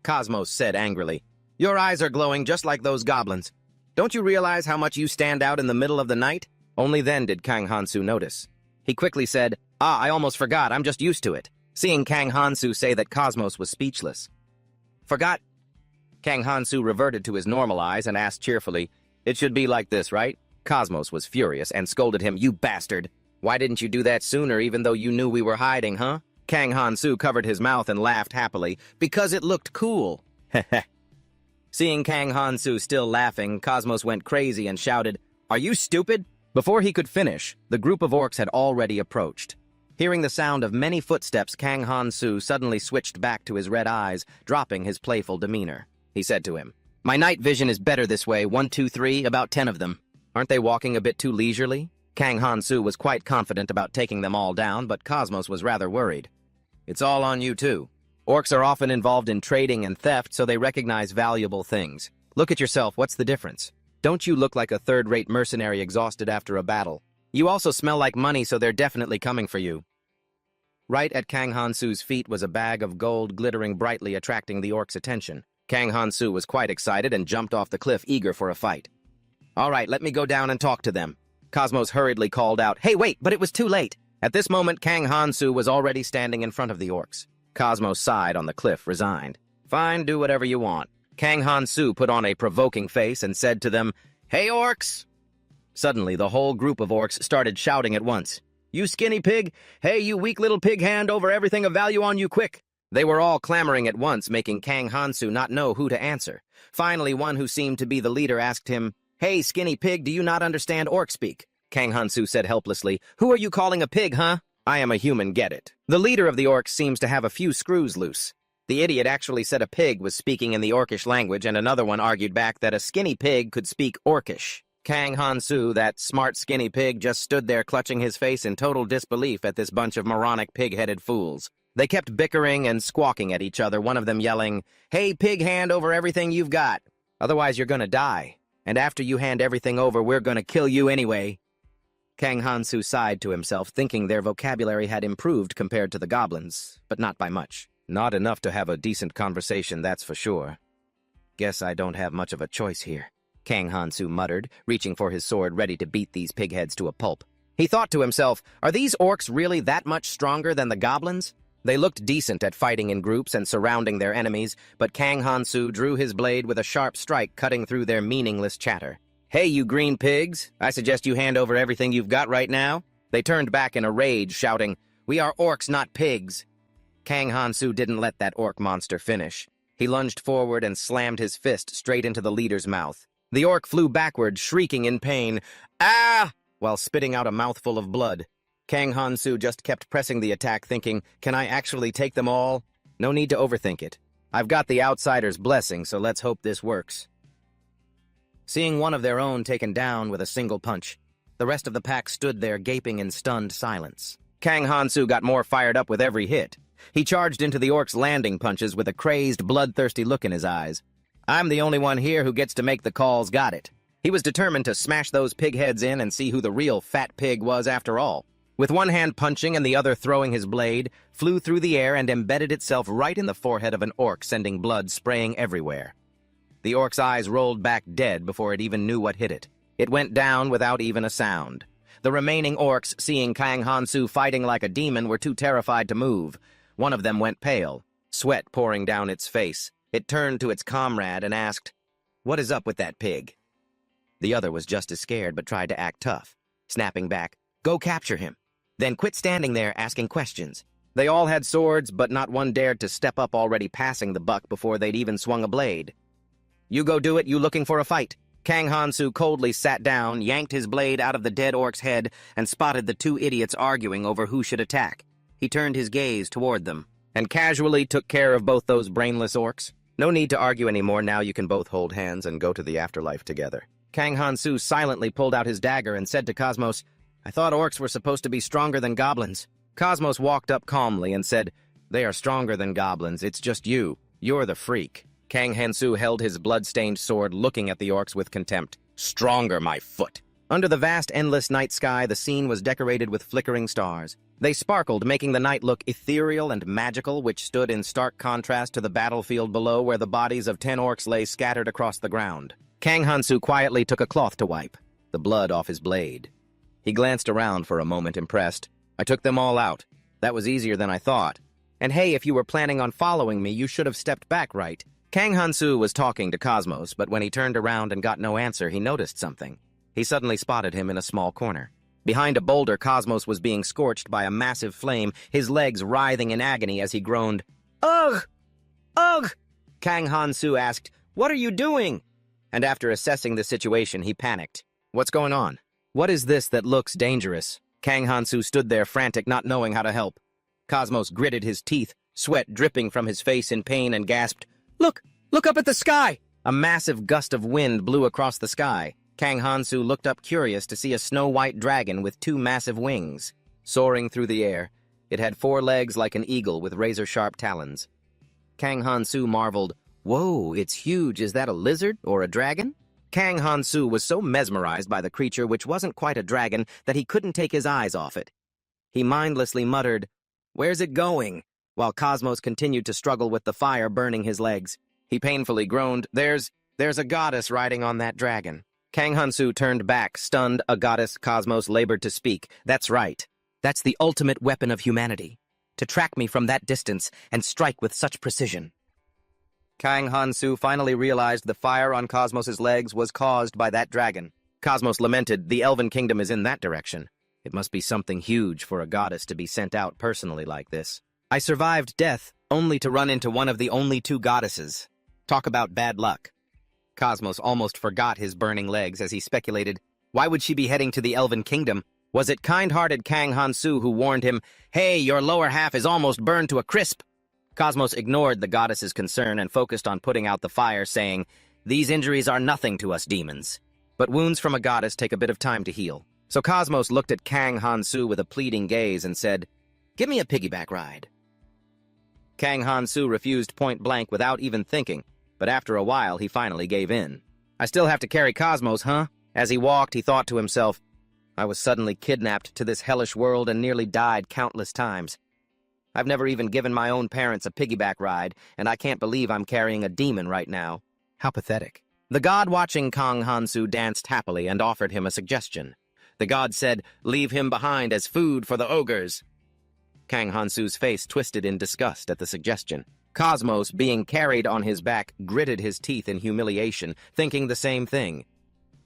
Cosmos said angrily. "Your eyes are glowing just like those goblins. Don't you realize how much you stand out in the middle of the night?" Only then did Kang Hansu notice. He quickly said, I almost forgot, I'm just used to it," seeing Kang Hansu say that Cosmos was speechless. "Forgot?" Kang Hansu reverted to his normal eyes and asked cheerfully, "It should be like this, right?" Cosmos was furious and scolded him, "You bastard! Why didn't you do that sooner even though you knew we were hiding, huh?" Kang Han-soo covered his mouth and laughed happily, because it looked cool. Seeing Kang Han-soo still laughing, Cosmos went crazy and shouted, "Are you stupid?" Before he could finish, the group of orcs had already approached. Hearing the sound of many footsteps, Kang Han-soo suddenly switched back to his red eyes, dropping his playful demeanor. He said to him, "My night vision is better this way, 1, 2, 3, about 10 of them. Aren't they walking a bit too leisurely?" Kang Han-soo was quite confident about taking them all down, but Cosmos was rather worried. "It's all on you too. Orcs are often involved in trading and theft, so they recognize valuable things. Look at yourself, what's the difference? Don't you look like a third-rate mercenary exhausted after a battle? You also smell like money, so they're definitely coming for you." Right at Kang Han-soo's feet was a bag of gold glittering brightly, attracting the orc's attention. Kang Han-soo was quite excited and jumped off the cliff, eager for a fight. "All right, let me go down and talk to them." Cosmos hurriedly called out, "Hey, wait!" But it was too late. At this moment, Kang Han-soo was already standing in front of the orcs. Cosmos sighed on the cliff, resigned. "Fine, do whatever you want." Kang Han-soo put on a provoking face and said to them, "Hey, orcs!" Suddenly, the whole group of orcs started shouting at once. "You skinny pig! Hey, you weak little pig, hand over everything of value on you, quick!" They were all clamoring at once, making Kang Han-soo not know who to answer. Finally, one who seemed to be the leader asked him, "Hey, skinny pig, do you not understand orc speak?" Kang Han-soo said helplessly, "Who are you calling a pig, huh? I am a human, get it." The leader of the orcs seems to have a few screws loose. The idiot actually said a pig was speaking in the orcish language, and another one argued back that a skinny pig could speak orcish. Kang Han-soo, that smart skinny pig, just stood there clutching his face in total disbelief at this bunch of moronic pig-headed fools. They kept bickering and squawking at each other, one of them yelling, "Hey, pig, hand over everything you've got. Otherwise you're gonna die. And after you hand everything over, we're gonna kill you anyway." Kang Han-soo sighed to himself, thinking their vocabulary had improved compared to the goblins, but not by much. Not enough to have a decent conversation, that's for sure. "Guess I don't have much of a choice here," Kang Han-soo muttered, reaching for his sword ready to beat these pigheads to a pulp. He thought to himself, are these orcs really that much stronger than the goblins? They looked decent at fighting in groups and surrounding their enemies, but Kang Han-soo drew his blade with a sharp strike, cutting through their meaningless chatter. "Hey, you green pigs! I suggest you hand over everything you've got right now." They turned back in a rage, shouting, "We are orcs, not pigs." Kang Han-soo didn't let that orc monster finish. He lunged forward and slammed his fist straight into the leader's mouth. The orc flew backward, shrieking in pain, "Ah!" while spitting out a mouthful of blood. Kang Han-soo just kept pressing the attack, thinking, can I actually take them all? No need to overthink it. I've got the outsider's blessing, so let's hope this works. Seeing one of their own taken down with a single punch, the rest of the pack stood there gaping in stunned silence. Kang Han-soo got more fired up with every hit. He charged into the orc's landing punches with a crazed, bloodthirsty look in his eyes. I'm the only one here who gets to make the calls, got it. He was determined to smash those pig heads in and see who the real fat pig was after all. With one hand punching and the other throwing his blade, flew through the air and embedded itself right in the forehead of an orc, sending blood spraying everywhere. The orc's eyes rolled back dead before it even knew what hit it. It went down without even a sound. The remaining orcs, seeing Kang Han-soo fighting like a demon, were too terrified to move. One of them went pale, sweat pouring down its face. It turned to its comrade and asked, "What is up with that pig?" The other was just as scared but tried to act tough, snapping back, "Go capture him. Then quit standing there asking questions." They all had swords, but not one dared to step up, already passing the buck before they'd even swung a blade. "You go do it, you looking for a fight." Kang Han-soo coldly sat down, yanked his blade out of the dead orc's head, and spotted the two idiots arguing over who should attack. He turned his gaze toward them, and casually took care of both those brainless orcs. No need to argue anymore, now you can both hold hands and go to the afterlife together. Kang Han-soo silently pulled out his dagger and said to Cosmos, "I thought orcs were supposed to be stronger than goblins." Cosmos walked up calmly and said, "They are stronger than goblins, it's just you. You're the freak." Kang Han-soo held his blood-stained sword, looking at the orcs with contempt. "Stronger, my foot." Under the vast, endless night sky, the scene was decorated with flickering stars. They sparkled, making the night look ethereal and magical, which stood in stark contrast to the battlefield below, where the bodies of 10 orcs lay scattered across the ground. Kang Han-soo quietly took a cloth to wipe the blood off his blade. He glanced around for a moment, impressed. "I took them all out. That was easier than I thought. And hey, if you were planning on following me, you should have stepped back, right?" Kang Han-soo was talking to Cosmos, but when he turned around and got no answer, he noticed something. He suddenly spotted him in a small corner. Behind a boulder, Cosmos was being scorched by a massive flame, his legs writhing in agony as he groaned. "Ugh! Ugh!" Kang Han-soo asked, "What are you doing?" And after assessing the situation, he panicked. "What's going on? What is this that looks dangerous?" Kang Han-soo stood there frantic, not knowing how to help. Cosmos gritted his teeth, sweat dripping from his face in pain, and gasped, "Look! Look up at the sky!" A massive gust of wind blew across the sky. Kang Han-soo looked up curious to see a snow-white dragon with 2 massive wings. Soaring through the air, it had 4 legs like an eagle with razor-sharp talons. Kang Han-soo marveled, "Whoa, it's huge. Is that a lizard or a dragon?" Kang Han-soo was so mesmerized by the creature, which wasn't quite a dragon, that he couldn't take his eyes off it. He mindlessly muttered, "Where's it going?" while Cosmos continued to struggle with the fire burning his legs. He painfully groaned, There's a goddess riding on that dragon." Kang Han-soo turned back, stunned. A goddess? Cosmos labored to speak. "That's right. That's the ultimate weapon of humanity. To track me from that distance and strike with such precision." Kang Han-soo finally realized the fire on Cosmos's legs was caused by that dragon. Cosmos lamented, "The Elven Kingdom is in that direction. It must be something huge for a goddess to be sent out personally like this. I survived death only to run into one of the only 2 goddesses. Talk about bad luck." Cosmos almost forgot his burning legs as he speculated, why would she be heading to the Elven Kingdom? Was it kind-hearted Kang Han-soo who warned him, "Hey, your lower half is almost burned to a crisp"? Cosmos ignored the goddess's concern and focused on putting out the fire, saying, "These injuries are nothing to us demons." But wounds from a goddess take a bit of time to heal. So Cosmos looked at Kang Han-soo with a pleading gaze and said, "Give me a piggyback ride." Kang Han-soo refused point-blank without even thinking, but after a while he finally gave in. "I still have to carry Cosmos, huh?" As he walked, he thought to himself, "I was suddenly kidnapped to this hellish world and nearly died countless times. I've never even given my own parents a piggyback ride, and I can't believe I'm carrying a demon right now. How pathetic." The god watching Kang Han-soo danced happily and offered him a suggestion. The god said, "Leave him behind as food for the ogres." Kang Han-soo's face twisted in disgust at the suggestion. Cosmos, being carried on his back, gritted his teeth in humiliation, thinking the same thing.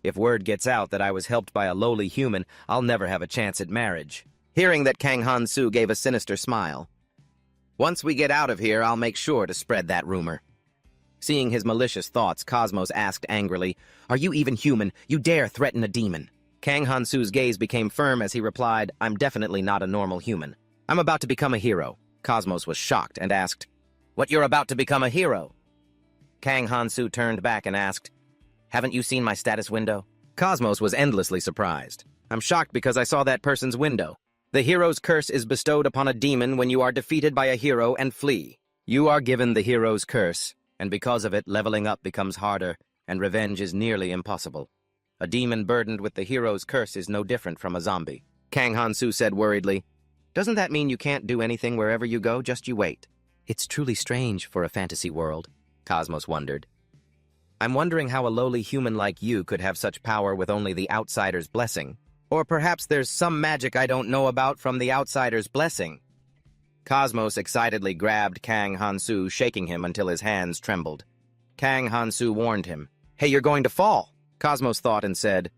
"If word gets out that I was helped by a lowly human, I'll never have a chance at marriage." Hearing that, Kang Han-soo gave a sinister smile. "Once we get out of here, I'll make sure to spread that rumor." Seeing his malicious thoughts, Cosmos asked angrily, "Are you even human? You dare threaten a demon?" Kang Han-soo's gaze became firm as he replied, "I'm definitely not a normal human. I'm about to become a hero." Cosmos was shocked and asked, "What, you're about to become a hero?" Kang Han-soo turned back and asked, "Haven't you seen my status window?" Cosmos was endlessly surprised. "I'm shocked because I saw that person's window. The hero's curse is bestowed upon a demon when you are defeated by a hero and flee. You are given the hero's curse, and because of it, leveling up becomes harder, and revenge is nearly impossible. A demon burdened with the hero's curse is no different from a zombie." Kang Han-soo said worriedly, "Doesn't that mean you can't do anything wherever you go? Just you wait." "It's truly strange for a fantasy world," Cosmos wondered. "I'm wondering how a lowly human like you could have such power with only the outsider's blessing. Or perhaps there's some magic I don't know about from the outsider's blessing." Cosmos excitedly grabbed Kang Han-soo, shaking him until his hands trembled. Kang Han-soo warned him, "Hey, you're going to fall." Cosmos thought and said,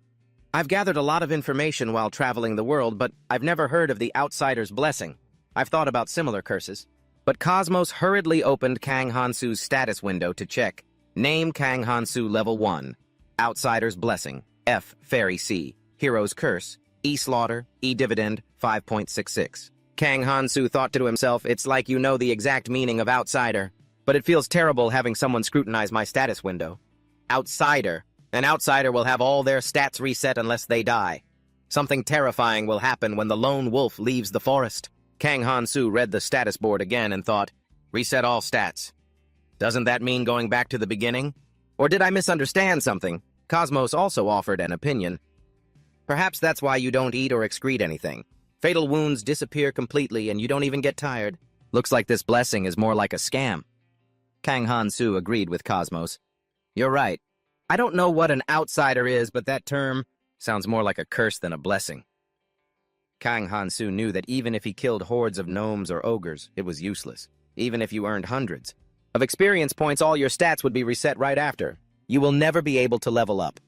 "I've gathered a lot of information while traveling the world, but I've never heard of the outsider's blessing. I've thought about similar curses." But Cosmos hurriedly opened Kang Han-soo's status window to check. Name Kang Han-soo Level 1. Outsider's Blessing. F. Fairy C. Hero's Curse. E. Slaughter. E. Dividend. 5.66. Kang Han-soo thought to himself, "It's like you know the exact meaning of outsider. But it feels terrible having someone scrutinize my status window. Outsider. An outsider will have all their stats reset unless they die. Something terrifying will happen when the lone wolf leaves the forest." Kang Han-soo read the status board again and thought, "Reset all stats. Doesn't that mean going back to the beginning? Or did I misunderstand something?" Cosmos also offered an opinion. "Perhaps that's why you don't eat or excrete anything. Fatal wounds disappear completely and you don't even get tired. Looks like this blessing is more like a scam." Kang Han-soo agreed with Cosmos. "You're right. I don't know what an outsider is, but that term sounds more like a curse than a blessing." Kang Han-soo knew that even if he killed hordes of gnomes or ogres, it was useless. Even if you earned hundreds of experience points, all your stats would be reset right after. You will never be able to level up.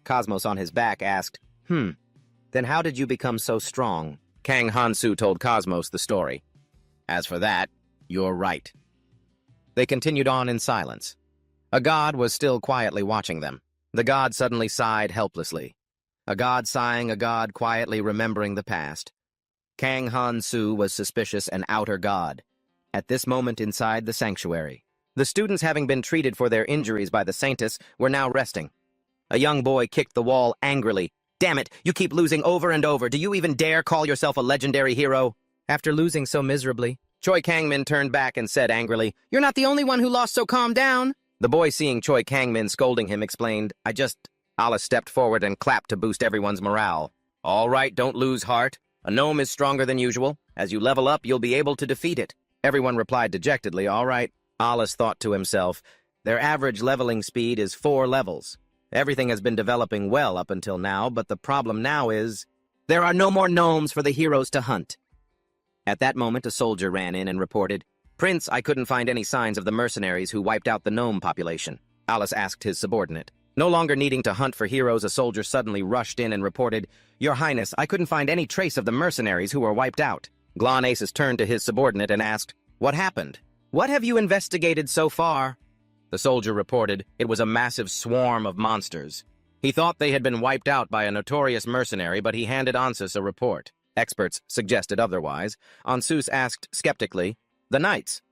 Cosmos on his back asked, There Then how did you become so strong? Kang Hansu told Cosmos the story. As for that, you're right. They continued on in silence. A god was still quietly watching them. The god suddenly sighed helplessly. A god sighing, a god quietly remembering the past. Kang Hansu was suspicious an outer god. At this moment inside the sanctuary, the students, having been treated for their injuries by the Saintess, were now resting. A young boy kicked the wall angrily. Damn it, you keep losing over and over. Do you even dare call yourself a legendary hero? After losing so miserably, Choi Kangmin turned back and said angrily, You're not the only one who lost, so calm down. The boy, seeing Choi Kangmin scolding him, explained, Alice stepped forward and clapped to boost everyone's morale. All right, don't lose heart. A gnome is stronger than usual. As you level up, you'll be able to defeat it. Everyone replied dejectedly, all right. Alice thought to himself, their average leveling speed is 4 levels. Everything has been developing well up until now, but the problem now is, there are no more gnomes for the heroes to hunt. At that moment, a soldier ran in and reported, Prince, I couldn't find any signs of the mercenaries who wiped out the gnome population. Alice asked his subordinate. No longer needing to hunt for heroes, a soldier suddenly rushed in and reported, Your Highness, I couldn't find any trace of the mercenaries who were wiped out. Glon Aces turned to his subordinate and asked, What happened? What have you investigated so far? The soldier reported it was a massive swarm of monsters. He thought they had been wiped out by a notorious mercenary, but he handed Ansus a report. Experts suggested otherwise. Ansus asked skeptically, The knights?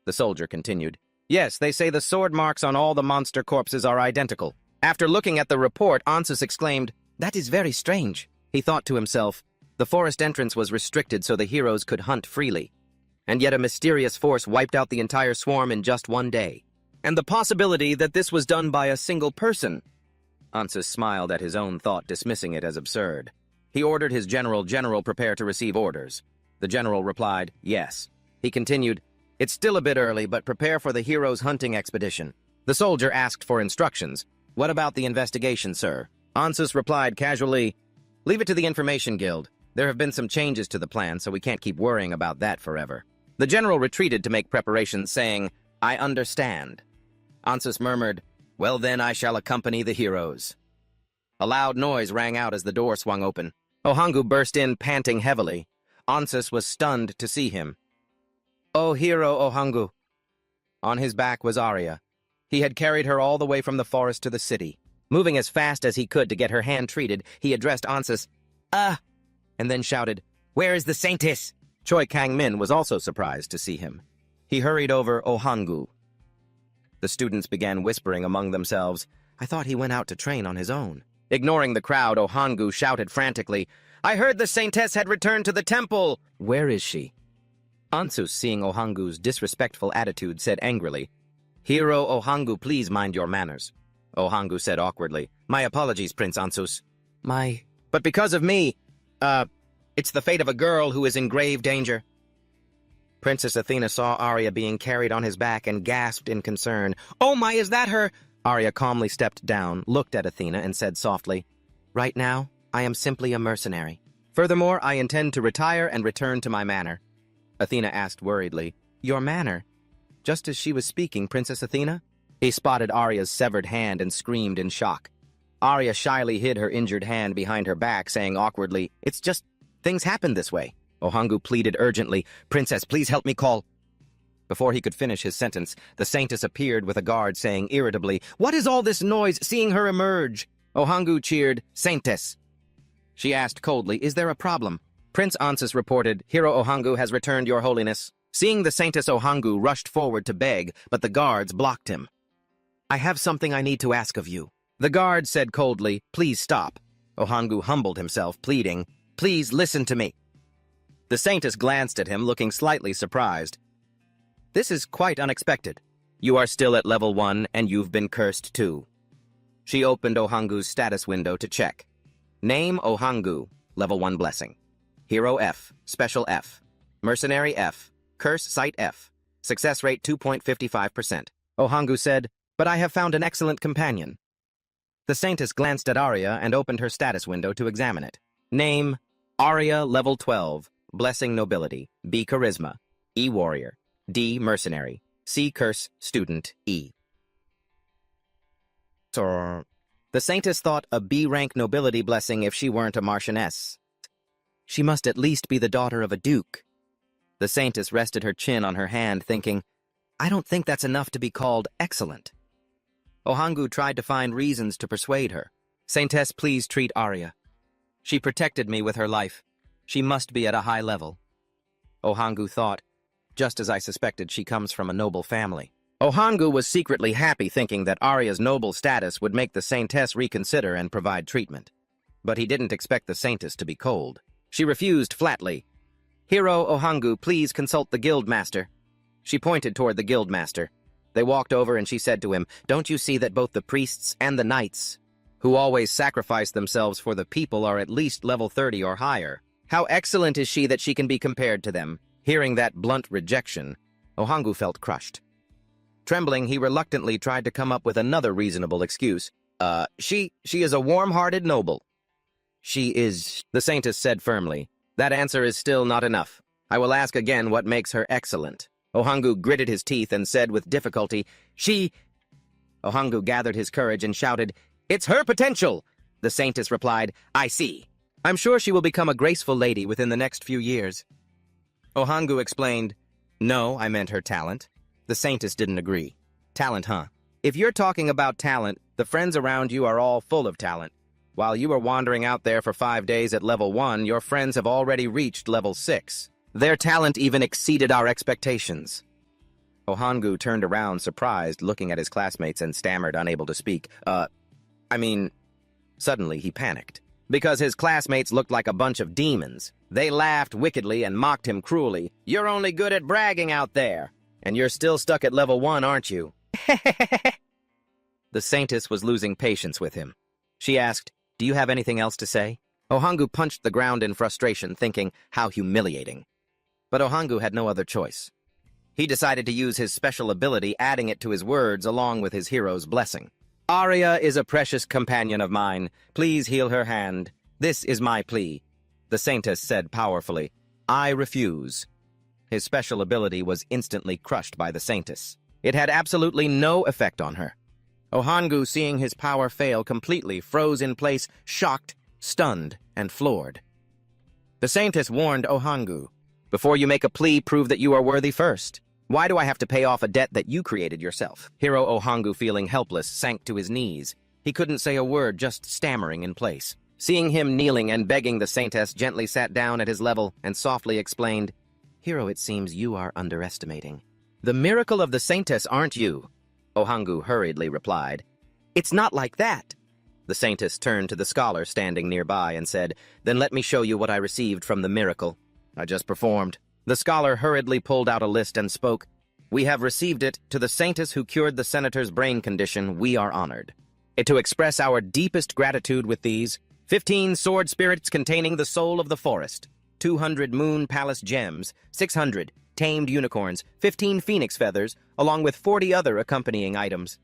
The soldier continued, Yes, they say the sword marks on all the monster corpses are identical. After looking at the report, Ansus exclaimed, That is very strange. He thought to himself, the forest entrance was restricted so the heroes could hunt freely. And yet a mysterious force wiped out the entire swarm in just one day. And the possibility that this was done by a single person. Ansus smiled at his own thought, dismissing it as absurd. He ordered his general prepare to receive orders. The general replied, Yes. He continued, It's still a bit early, but prepare for the heroes' hunting expedition. The soldier asked for instructions. What about the investigation, sir? Ansus replied casually, Leave it to the Information Guild. There have been some changes to the plan, so we can't keep worrying about that forever. The general retreated to make preparations, saying, I understand. Ansus murmured, Well then, I shall accompany the heroes. A loud noise rang out as the door swung open. Ohangu burst in, panting heavily. Ansus was stunned to see him. Oh, hero Ohangu. On his back was Arya. He had carried her all the way from the forest to the city. Moving as fast as he could to get her hand treated, he addressed Ansus, and then shouted, Where is the Saintess? Choi Kangmin was also surprised to see him. He hurried over Ohangu. The students began whispering among themselves, I thought he went out to train on his own. Ignoring the crowd, Ohangu shouted frantically, I heard the Saintess had returned to the temple! Where is she? Ansus, seeing Ohangu's disrespectful attitude, said angrily, Hero Ohangu, please mind your manners. Ohangu said awkwardly, My apologies, Prince Ansus. But because of me, it's the fate of a girl who is in grave danger. Princess Athena saw Arya being carried on his back and gasped in concern. Oh my, is that her? Arya calmly stepped down, looked at Athena, and said softly, Right now, I am simply a mercenary. Furthermore, I intend to retire and return to my manor. Athena asked worriedly, Your manor? Just as she was speaking, Princess Athena? He spotted Arya's severed hand and screamed in shock. Arya shyly hid her injured hand behind her back, saying awkwardly, It's just, things happen this way. Ohangu pleaded urgently, Princess, please help me call. Before he could finish his sentence, the Saintess appeared with a guard saying irritably, What is all this noise, seeing her emerge? Ohangu cheered, Saintess. She asked coldly, Is there a problem? Prince Ansus reported, Hero Ohangu has returned, Your Holiness. Seeing the Saintess, Ohangu rushed forward to beg, but the guards blocked him. I have something I need to ask of you. The guard said coldly, Please stop. Ohangu humbled himself, pleading, Please listen to me. The Saintess glanced at him, looking slightly surprised. This is quite unexpected. You are still at level 1, and you've been cursed too. She opened Ohangu's status window to check. Name Ohangu, level 1 blessing. Hero F, Special F. Mercenary F, Curse Sight F. Success rate 2.55%. Ohangu said, But I have found an excellent companion. The Saintess glanced at Arya and opened her status window to examine it. Name, Arya, level 12. Blessing Nobility. B. Charisma. E. Warrior. D. Mercenary. C. Curse Student. E. The saintess thought a B-rank nobility blessing if she weren't a marchioness. She must at least be the daughter of a duke. The saintess rested her chin on her hand, thinking, I don't think that's enough to be called excellent. Ohangu tried to find reasons to persuade her. Saintess, please treat Arya. She protected me with her life. She must be at a high level. Ohangu thought, just as I suspected, she comes from a noble family. Ohangu was secretly happy, thinking that Arya's noble status would make the saintess reconsider and provide treatment. But he didn't expect the saintess to be cold. She refused flatly. Hero Ohangu, please consult the guildmaster. She pointed toward the guildmaster. They walked over and she said to him, don't you see that both the priests and the knights, who always sacrifice themselves for the people, are at least level 30 or higher? How excellent is she that she can be compared to them? Hearing that blunt rejection, Ohangu felt crushed. Trembling, he reluctantly tried to come up with another reasonable excuse. She is a warm-hearted noble. She is, the saintess said firmly. That answer is still not enough. I will ask again what makes her excellent. Ohangu gritted his teeth and said with difficulty, Ohangu gathered his courage and shouted, it's her potential! The saintess replied, I see. I'm sure she will become a graceful lady within the next few years. Ohangu explained, no, I meant her talent. The saintess didn't agree. Talent, huh? If you're talking about talent, the friends around you are all full of talent. While you were wandering out there for 5 days at level 1, your friends have already reached level 6. Their talent even exceeded our expectations. Ohangu turned around, surprised, looking at his classmates, and stammered, unable to speak. Suddenly he panicked. Because his classmates looked like a bunch of demons. They laughed wickedly and mocked him cruelly. You're only good at bragging out there. And you're still stuck at level 1, aren't you? The saintess was losing patience with him. She asked, do you have anything else to say? Ohangu punched the ground in frustration, thinking, how humiliating. But Ohangu had no other choice. He decided to use his special ability, adding it to his words along with his hero's blessing. Arya is a precious companion of mine. Please heal her hand. This is my plea. The saintess said powerfully, I refuse. His special ability was instantly crushed by the saintess. It had absolutely no effect on her. Ohangu, seeing his power fail completely, froze in place, shocked, stunned, and floored. The saintess warned Ohangu, before you make a plea, prove that you are worthy first. Why do I have to pay off a debt that you created yourself? Hero Ohangu, feeling helpless, sank to his knees. He couldn't say a word, just stammering in place. Seeing him kneeling and begging, the saintess gently sat down at his level and softly explained, Hero, it seems you are underestimating. The miracle of the saintess aren't you, Ohangu hurriedly replied. It's not like that. The saintess turned to the scholar standing nearby and said, then let me show you what I received from the miracle I just performed. The scholar hurriedly pulled out a list and spoke, we have received it. To the saintess who cured the senator's brain condition, we are honored. To express our deepest gratitude with these, 15 sword spirits containing the soul of the forest, 200 moon palace gems, 600 tamed unicorns, 15 phoenix feathers, along with 40 other accompanying items.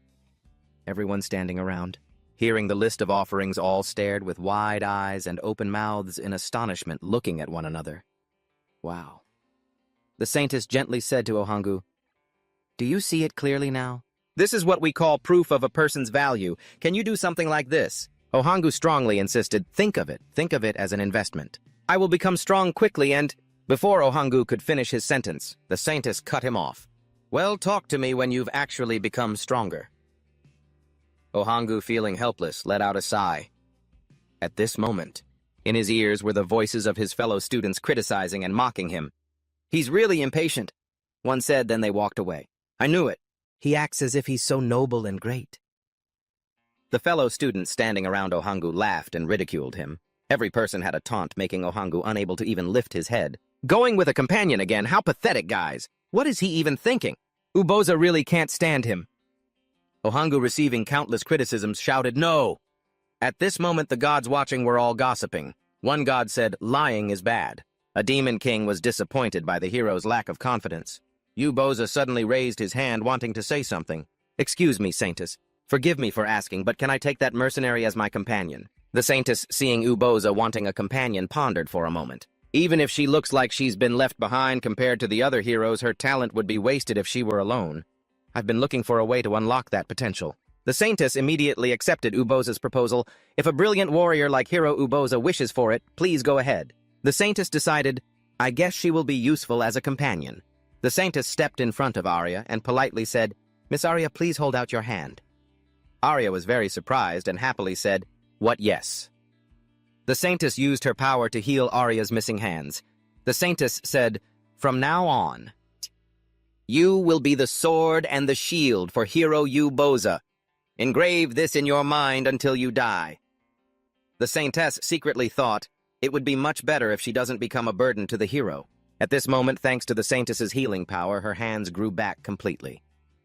Everyone standing around, hearing the list of offerings, all stared with wide eyes and open mouths in astonishment, looking at one another. Wow. The saintess gently said to Ohangu, do you see it clearly now? This is what we call proof of a person's value. Can you do something like this? Ohangu strongly insisted, think of it as an investment. I will become strong quickly and... Before Ohangu could finish his sentence, the saintess cut him off. Well, talk to me when you've actually become stronger. Ohangu, feeling helpless, let out a sigh. At this moment, in his ears were the voices of his fellow students criticizing and mocking him. He's really impatient, one said, then they walked away. I knew it. He acts as if he's so noble and great. The fellow students standing around Ohangu laughed and ridiculed him. Every person had a taunt, making Ohangu unable to even lift his head. Going with a companion again, how pathetic, guys. What is he even thinking? Uboza really can't stand him. Ohangu, receiving countless criticisms, shouted, no! At this moment, the gods watching were all gossiping. One god said, lying is bad. A demon king was disappointed by the hero's lack of confidence. Uboza suddenly raised his hand, wanting to say something. Excuse me, saintess. Forgive me for asking, but can I take that mercenary as my companion? The saintess, seeing Uboza wanting a companion, pondered for a moment. Even if she looks like she's been left behind compared to the other heroes, her talent would be wasted if she were alone. I've been looking for a way to unlock that potential. The Saintess immediately accepted Uboza's proposal. If a brilliant warrior like Hero Uboza wishes for it, please go ahead. The Saintess decided, I guess she will be useful as a companion. The Saintess stepped in front of Arya and politely said, Miss Arya, please hold out your hand. Arya was very surprised and happily said, What yes? The Saintess used her power to heal Arya's missing hands. The Saintess said, From now on, you will be the sword and the shield for Hero Uboza. Engrave this in your mind until you die. The Saintess secretly thought, it would be much better if she doesn't become a burden to the hero. At this moment, thanks to the Saintess's healing power, her hands grew back completely.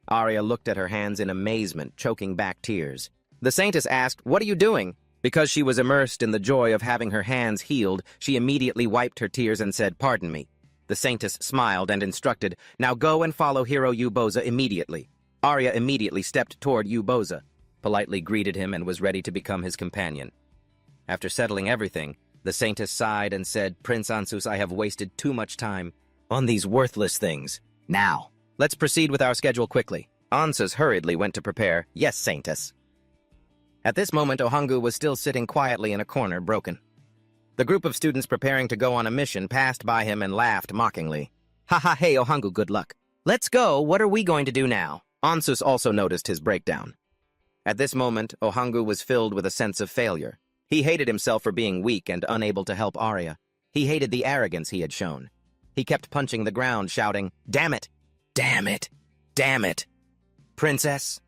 Arya looked at her hands in amazement, choking back tears. The Saintess asked, What are you doing? Because she was immersed in the joy of having her hands healed, she immediately wiped her tears and said, Pardon me. The Saintess smiled and instructed, Now go and follow Hero Uboza immediately. Arya immediately stepped toward Uboza, politely greeted him and was ready to become his companion. After settling everything, the Saintess sighed and said, Prince Ansus, I have wasted too much time on these worthless things. Now, let's proceed with our schedule quickly. Ansus hurriedly went to prepare. Yes, Saintess. At this moment, Ohangu was still sitting quietly in a corner, broken. The group of students preparing to go on a mission passed by him and laughed mockingly. Ha ha, hey, Ohangu, good luck. Let's go, what are we going to do now? Ansus also noticed his breakdown. At this moment, Ohangu was filled with a sense of failure. He hated himself for being weak and unable to help Arya. He hated the arrogance he had shown. He kept punching the ground, shouting, Damn it! Damn it! Damn it! Princess!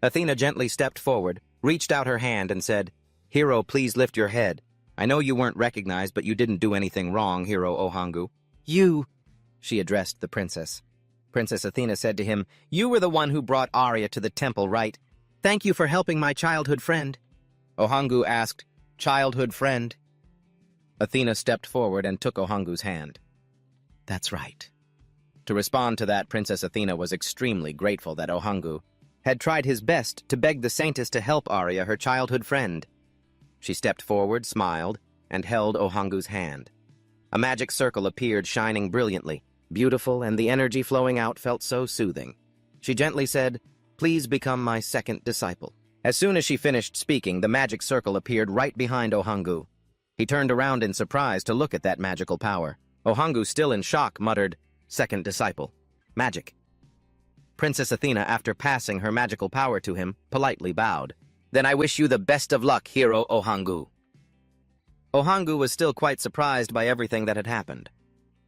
Athena gently stepped forward, reached out her hand and said, Hero, please lift your head. I know you weren't recognized, but you didn't do anything wrong, Hero Ohangu. You, she addressed the princess. Princess Athena said to him, You were the one who brought Arya to the temple, right? Thank you for helping my childhood friend. Ohangu asked, Childhood friend? Athena stepped forward and took Ohangu's hand. That's right. To respond to that, Princess Athena was extremely grateful that Ohangu had tried his best to beg the Saintess to help Arya, her childhood friend. She stepped forward, smiled, and held Ohangu's hand. A magic circle appeared, shining brilliantly, beautiful, and the energy flowing out felt so soothing. She gently said, Please become my second disciple. As soon as she finished speaking, the magic circle appeared right behind Ohangu. He turned around in surprise to look at that magical power. Ohangu, still in shock, muttered, Second disciple. Magic. Princess Athena, after passing her magical power to him, politely bowed. Then I wish you the best of luck, Hero Ohangu. Ohangu was still quite surprised by everything that had happened.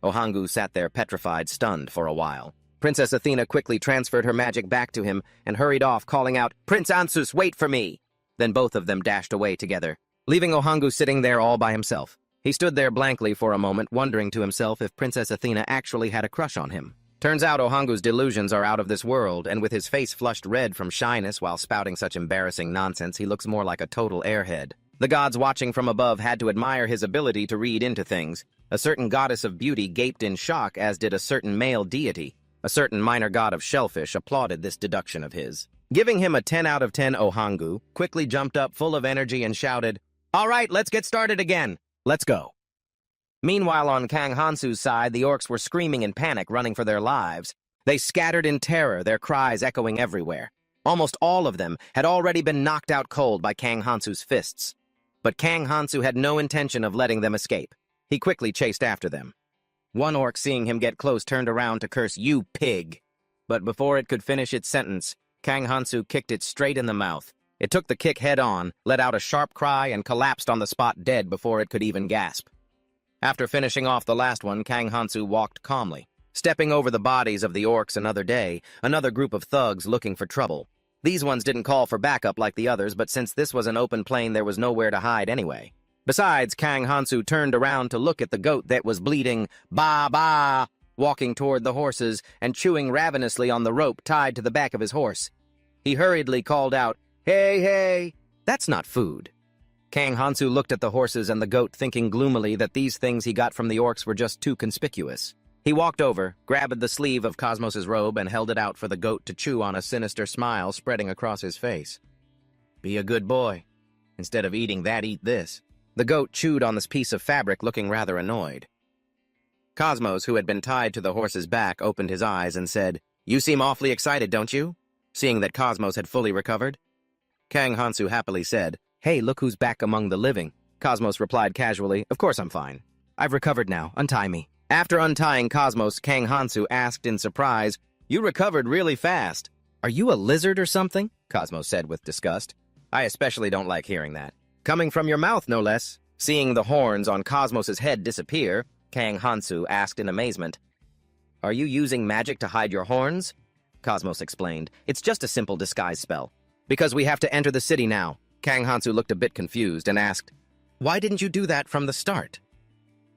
Ohangu sat there petrified, stunned for a while. Princess Athena quickly transferred her magic back to him and hurried off, calling out, Prince Ansus, wait for me! Then both of them dashed away together, leaving Ohangu sitting there all by himself. He stood there blankly for a moment, wondering to himself if Princess Athena actually had a crush on him. Turns out Ohangu's delusions are out of this world, and with his face flushed red from shyness while spouting such embarrassing nonsense, he looks more like a total airhead. The gods watching from above had to admire his ability to read into things. A certain goddess of beauty gaped in shock, as did a certain male deity. A certain minor god of shellfish applauded this deduction of his. Giving him a 10 out of 10, Ohangu quickly jumped up full of energy and shouted, All right, let's get started again. Let's go. Meanwhile, on Kang Hansu's side, the orcs were screaming in panic, running for their lives. They scattered in terror, their cries echoing everywhere. Almost all of them had already been knocked out cold by Kang Hansu's fists. But Kang Hansu had no intention of letting them escape. He quickly chased after them. One orc, seeing him get close, turned around to curse, You pig! But before it could finish its sentence, Kang Hansu kicked it straight in the mouth. It took the kick head-on, let out a sharp cry, and collapsed on the spot dead before it could even gasp. After finishing off the last one, Kang Hansu walked calmly, stepping over the bodies of the orcs another day, another group of thugs looking for trouble. These ones didn't call for backup like the others, but since this was an open plain, there was nowhere to hide anyway. Besides, Kang Hansu turned around to look at the goat that was bleeding, ba, walking toward the horses and chewing ravenously on the rope tied to the back of his horse. He hurriedly called out, Hey, hey, that's not food. Kang Hansu looked at the horses and the goat, thinking gloomily that these things he got from the orcs were just too conspicuous. He walked over, grabbed the sleeve of Cosmos's robe, and held it out for the goat to chew on, a sinister smile spreading across his face. Be a good boy. Instead of eating that, eat this. The goat chewed on this piece of fabric, looking rather annoyed. Cosmos, who had been tied to the horse's back, opened his eyes and said, You seem awfully excited, don't you? seeing that Cosmos had fully recovered. Kang Hansu happily said, "Hey, look who's back among the living." Cosmos replied casually, "Of course I'm fine. I've recovered now. Untie me." After untying Cosmos, Kang Hansu asked in surprise, "You recovered really fast. Are you a lizard or something?" Cosmos said with disgust. "I especially don't like hearing that. Coming from your mouth, no less." Seeing the horns on Cosmos's head disappear, Kang Hansu asked in amazement, "Are you using magic to hide your horns?" Cosmos explained, "It's just a simple disguise spell. Because we have to enter the city now." Kang Hansu looked a bit confused and asked, "Why didn't you do that from the start?"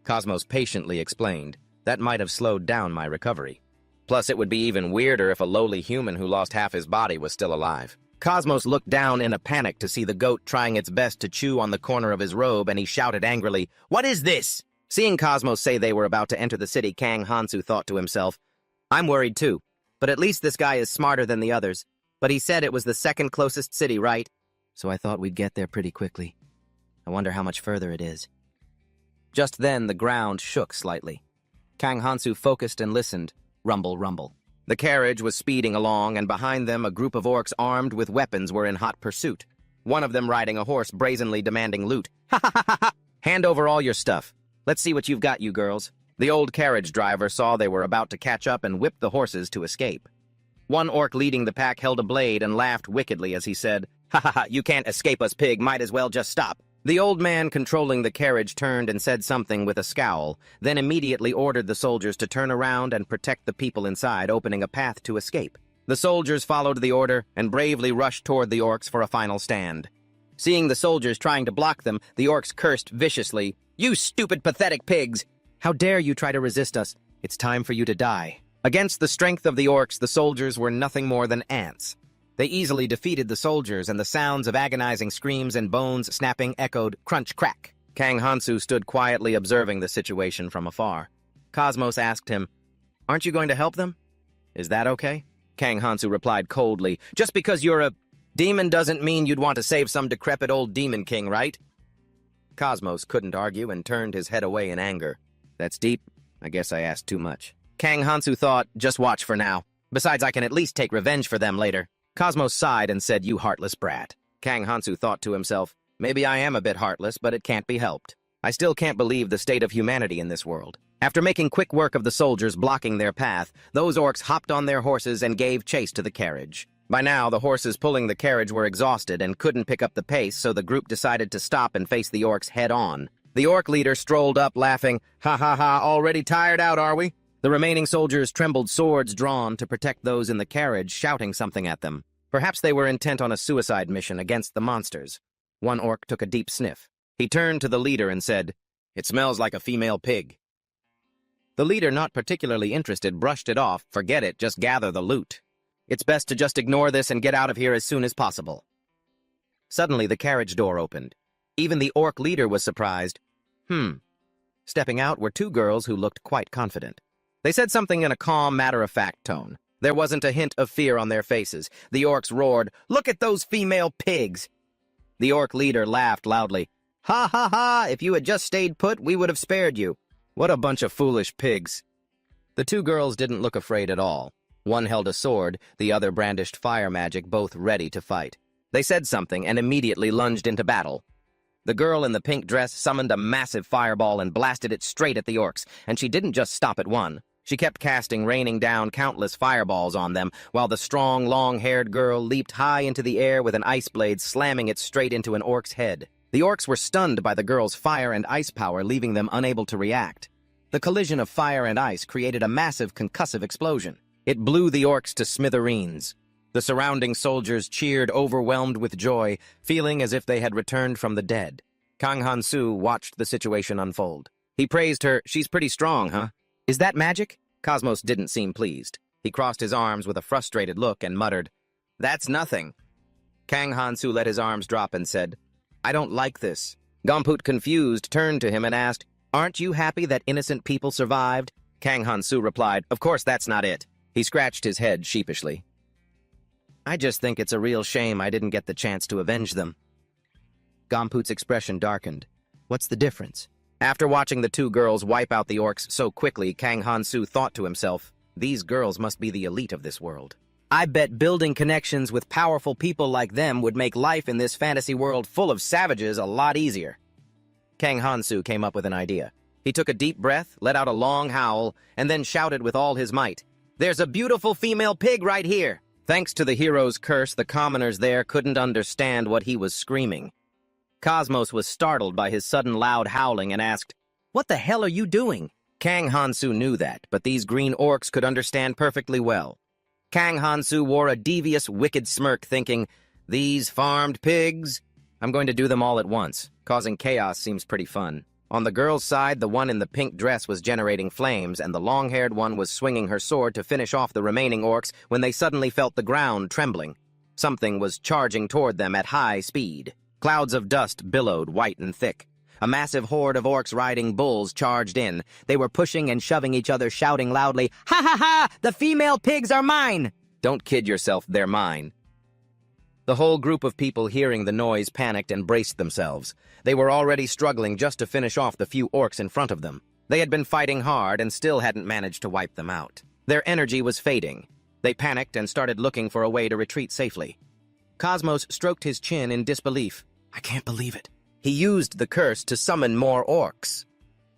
Cosmos patiently explained, "That might have slowed down my recovery. Plus, it would be even weirder if a lowly human who lost half his body was still alive." Cosmos looked down in a panic to see the goat trying its best to chew on the corner of his robe, and he shouted angrily, "What is this?" Seeing Cosmos say they were about to enter the city, Kang Hansu thought to himself, "I'm worried too, but at least this guy is smarter than the others. But he said it was the second closest city, right? So I thought we'd get there pretty quickly. I wonder how much further it is." Just then, the ground shook slightly. Kang Hansu focused and listened. Rumble, rumble. The carriage was speeding along, and behind them a group of orcs armed with weapons were in hot pursuit. One of them riding a horse brazenly demanding loot. "Ha ha ha ha ha! Hand over all your stuff. Let's see what you've got, you girls." The old carriage driver saw they were about to catch up and whipped the horses to escape. One orc leading the pack held a blade and laughed wickedly as he said, "Ha ha ha, you can't escape us, pig. Might as well just stop." The old man controlling the carriage turned and said something with a scowl, then immediately ordered the soldiers to turn around and protect the people inside, opening a path to escape. The soldiers followed the order and bravely rushed toward the orcs for a final stand. Seeing the soldiers trying to block them, the orcs cursed viciously, "You stupid, pathetic pigs! How dare you try to resist us? It's time for you to die." Against the strength of the orcs, the soldiers were nothing more than ants. They easily defeated the soldiers, and the sounds of agonizing screams and bones snapping echoed crunch crack. Kang Hansu stood quietly observing the situation from afar. Cosmos asked him, "Aren't you going to help them? Is that okay?" Kang Hansu replied coldly, "Just because you're a demon doesn't mean you'd want to save some decrepit old demon king, right?" Cosmos couldn't argue and turned his head away in anger. "That's deep. I guess I asked too much." Kang Hansu thought, "Just watch for now. Besides, I can at least take revenge for them later." Cosmos sighed and said, "You heartless brat." Kang Hansu thought to himself, "Maybe I am a bit heartless, but it can't be helped. I still can't believe the state of humanity in this world." After making quick work of the soldiers blocking their path, those orcs hopped on their horses and gave chase to the carriage. By now, the horses pulling the carriage were exhausted and couldn't pick up the pace, so the group decided to stop and face the orcs head-on. The orc leader strolled up, laughing, "Ha ha ha, already tired out, are we?" The remaining soldiers trembled, swords drawn to protect those in the carriage, shouting something at them. Perhaps they were intent on a suicide mission against the monsters. One orc took a deep sniff. He turned to the leader and said, "It smells like a female pig." The leader, not particularly interested, brushed it off. "Forget it, just gather the loot. It's best to just ignore this and get out of here as soon as possible." Suddenly, the carriage door opened. Even the orc leader was surprised. Stepping out were two girls who looked quite confident. They said something in a calm, matter-of-fact tone. There wasn't a hint of fear on their faces. The orcs roared, "Look at those female pigs!" The orc leader laughed loudly. "Ha ha ha! If you had just stayed put, we would have spared you. What a bunch of foolish pigs." The two girls didn't look afraid at all. One held a sword, the other brandished fire magic, both ready to fight. They said something and immediately lunged into battle. The girl in the pink dress summoned a massive fireball and blasted it straight at the orcs, and she didn't just stop at one. She kept casting, raining down countless fireballs on them, while the strong, long-haired girl leaped high into the air with an ice blade, slamming it straight into an orc's head. The orcs were stunned by the girl's fire and ice power, leaving them unable to react. The collision of fire and ice created a massive concussive explosion. It blew the orcs to smithereens. The surrounding soldiers cheered, overwhelmed with joy, feeling as if they had returned from the dead. Kang Hansu watched the situation unfold. He praised her. "She's pretty strong, huh? Is that magic?" Cosmos didn't seem pleased. He crossed his arms with a frustrated look and muttered, "That's nothing." Kang Hansu let his arms drop and said, "I don't like this." Gomput, confused, turned to him and asked, "Aren't you happy that innocent people survived?" Kang Hansu replied, "Of course that's not it." He scratched his head sheepishly. "I just think it's a real shame I didn't get the chance to avenge them." Gomput's expression darkened. "What's the difference?" After watching the two girls wipe out the orcs so quickly, Kang Hansu thought to himself, "These girls must be the elite of this world." I bet building connections with powerful people like them would make life in this fantasy world full of savages a lot easier. Kang Hansu came up with an idea. He took a deep breath, let out a long howl, and then shouted with all his might, "There's a beautiful female pig right here!" Thanks to the hero's curse, the commoners there couldn't understand what he was screaming. Cosmos was startled by his sudden loud howling and asked, "What the hell are you doing?" Kang Hansu knew that, but these green orcs could understand perfectly well. Kang Hansu wore a devious, wicked smirk, thinking, "These farmed pigs? I'm going to do them all at once. Causing chaos seems pretty fun." On the girl's side, the one in the pink dress was generating flames, and the long-haired one was swinging her sword to finish off the remaining orcs when they suddenly felt the ground trembling. Something was charging toward them at high speed. Clouds of dust billowed white and thick. A massive horde of orcs riding bulls charged in. They were pushing and shoving each other, shouting loudly, "Ha ha ha! The female pigs are mine!" Don't kid yourself, they're mine. The whole group of people hearing the noise panicked and braced themselves. They were already struggling just to finish off the few orcs in front of them. They had been fighting hard and still hadn't managed to wipe them out. Their energy was fading. They panicked and started looking for a way to retreat safely. Cosmos stroked his chin in disbelief. "I can't believe it." He used the curse to summon more orcs.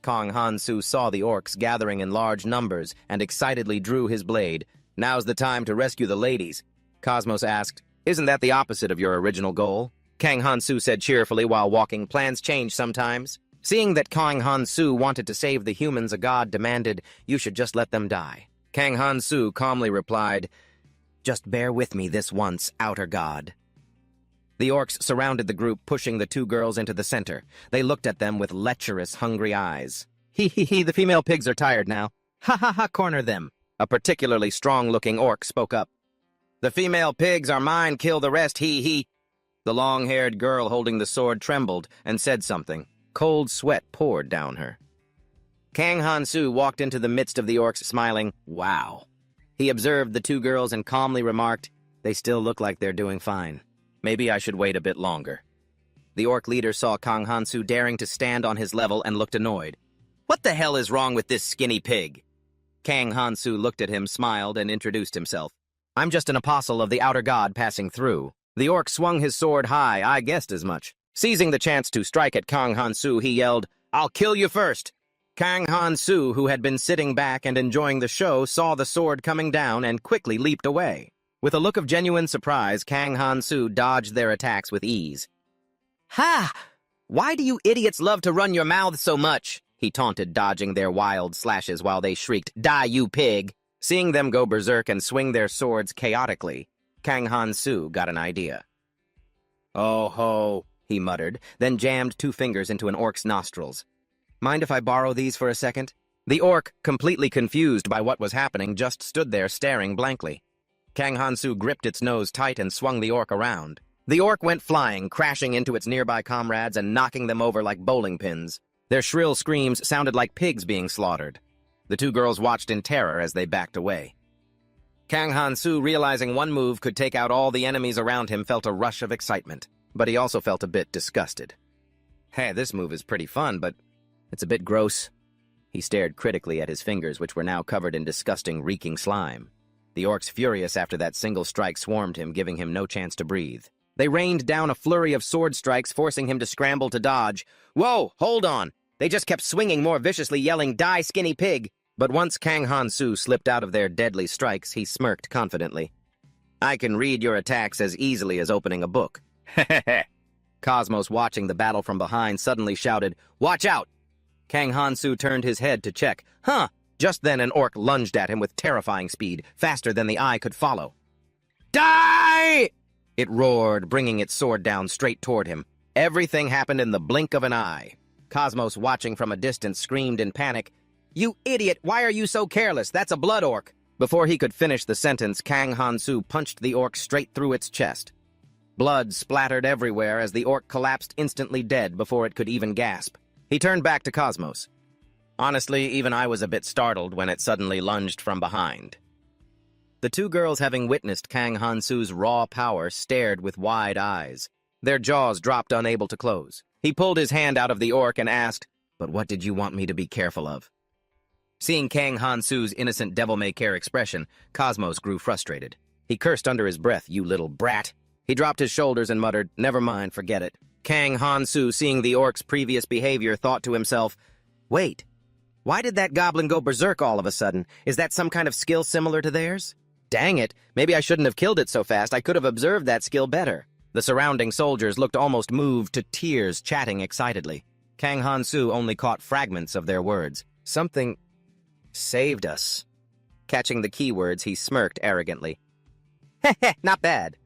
Kang Hansu saw the orcs gathering in large numbers and excitedly drew his blade. "Now's the time to rescue the ladies." Cosmos asked, "Isn't that the opposite of your original goal?" Kang Hansu said cheerfully while walking, "Plans change sometimes." Seeing that Kang Hansu wanted to save the humans, a god demanded, "You should just let them die." Kang Hansu calmly replied, "Just bear with me this once, outer god." The orcs surrounded the group, pushing the two girls into the center. They looked at them with lecherous, hungry eyes. "He, the female pigs are tired now. Ha ha ha, corner them." A particularly strong-looking orc spoke up. "The female pigs are mine, kill the rest, he. The long-haired girl holding the sword trembled and said something. Cold sweat poured down her. Kang Hansu walked into the midst of the orcs, smiling, "Wow." He observed the two girls and calmly remarked, "They still look like they're doing fine. Maybe I should wait a bit longer." The orc leader saw Kang Hansu daring to stand on his level and looked annoyed. "What the hell is wrong with this skinny pig?" Kang Hansu looked at him, smiled, and introduced himself. "I'm just an apostle of the outer god passing through." The orc swung his sword high. I guessed as much. Seizing the chance to strike at Kang Hansu, he yelled, "I'll kill you first!" Kang Hansu, who had been sitting back and enjoying the show, saw the sword coming down and quickly leaped away. With a look of genuine surprise, Kang Hansu dodged their attacks with ease. "Ha! Why do you idiots love to run your mouths so much?" he taunted, dodging their wild slashes while they shrieked, "Die, you pig!" Seeing them go berserk and swing their swords chaotically, Kang Hansu got an idea. "Oh ho," he muttered, then jammed two fingers into an orc's nostrils. "Mind if I borrow these for a second?" The orc, completely confused by what was happening, just stood there staring blankly. Kang Hansu gripped its nose tight and swung the orc around. The orc went flying, crashing into its nearby comrades and knocking them over like bowling pins. Their shrill screams sounded like pigs being slaughtered. The two girls watched in terror as they backed away. Kang Hansu, realizing one move could take out all the enemies around him, felt a rush of excitement. But he also felt a bit disgusted. "Hey, this move is pretty fun, but it's a bit gross." He stared critically at his fingers, which were now covered in disgusting, reeking slime. The orcs, furious after that single strike, swarmed him, giving him no chance to breathe. They rained down a flurry of sword strikes, forcing him to scramble to dodge. "Whoa, hold on!" They just kept swinging more viciously, yelling, "Die, skinny pig!" But once Kang Hansu slipped out of their deadly strikes, he smirked confidently. "I can read your attacks as easily as opening a book." Heh. Cosmos, watching the battle from behind, suddenly shouted, "Watch out!" Kang Hansu turned his head to check. Huh! Just then an orc lunged at him with terrifying speed, faster than the eye could follow. "Die!" It roared, bringing its sword down straight toward him. Everything happened in the blink of an eye. Cosmos, watching from a distance, screamed in panic, "You idiot! Why are you so careless? That's a blood orc!" Before he could finish the sentence, Kang Hansu punched the orc straight through its chest. Blood splattered everywhere as the orc collapsed instantly dead before it could even gasp. He turned back to Cosmos. "Honestly, even I was a bit startled when it suddenly lunged from behind." The two girls, having witnessed Kang Hansu's raw power, stared with wide eyes. Their jaws dropped, unable to close. He pulled his hand out of the orc and asked, "But what did you want me to be careful of?" Seeing Kang Hansu's innocent devil-may-care expression, Cosmos grew frustrated. He cursed under his breath, "You little brat." He dropped his shoulders and muttered, "Never mind, forget it." Kang Han-soo, seeing the orc's previous behavior, thought to himself, "Wait, why did that goblin go berserk all of a sudden? Is that some kind of skill similar to theirs? Dang it, maybe I shouldn't have killed it so fast. I could have observed that skill better." The surrounding soldiers looked almost moved to tears, chatting excitedly. Kang Han-soo only caught fragments of their words. Something saved us. Catching the keywords, he smirked arrogantly. Heh, not bad.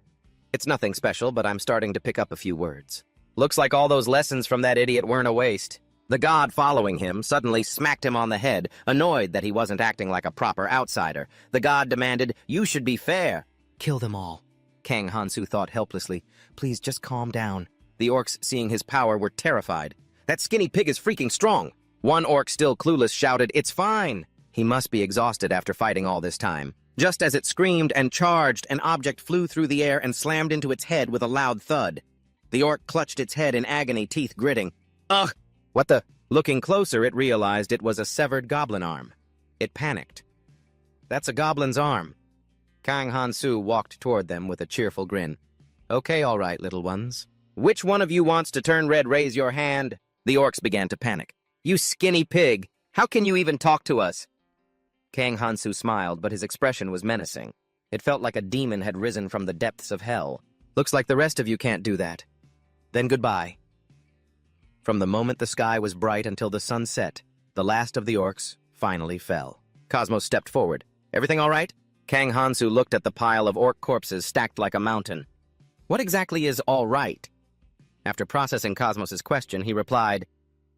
It's nothing special, but I'm starting to pick up a few words. Looks like all those lessons from that idiot weren't a waste. The god following him suddenly smacked him on the head, annoyed that he wasn't acting like a proper outsider. The god demanded, "You should be fair." "Kill them all," Kang Han-soo thought helplessly. "Please just calm down." The orcs, seeing his power, were terrified. "That skinny pig is freaking strong." One orc, still clueless, shouted, "It's fine." He must be exhausted after fighting all this time. Just as it screamed and charged, an object flew through the air and slammed into its head with a loud thud. The orc clutched its head in agony, teeth gritting. "Ugh! What the?" Looking closer, it realized it was a severed goblin arm. It panicked. "That's a goblin's arm." Kang Han-soo walked toward them with a cheerful grin. "Okay, all right, little ones. Which one of you wants to turn red? Raise your hand." The orcs began to panic. "You skinny pig! How can you even talk to us?" Kang Han-soo smiled, but his expression was menacing. It felt like a demon had risen from the depths of hell. "Looks like the rest of you can't do that. Then goodbye." From the moment the sky was bright until the sun set, the last of the orcs finally fell. Cosmos stepped forward. "Everything all right?" Kang Han-soo looked at the pile of orc corpses stacked like a mountain. "What exactly is all right?" After processing Cosmos's question, he replied,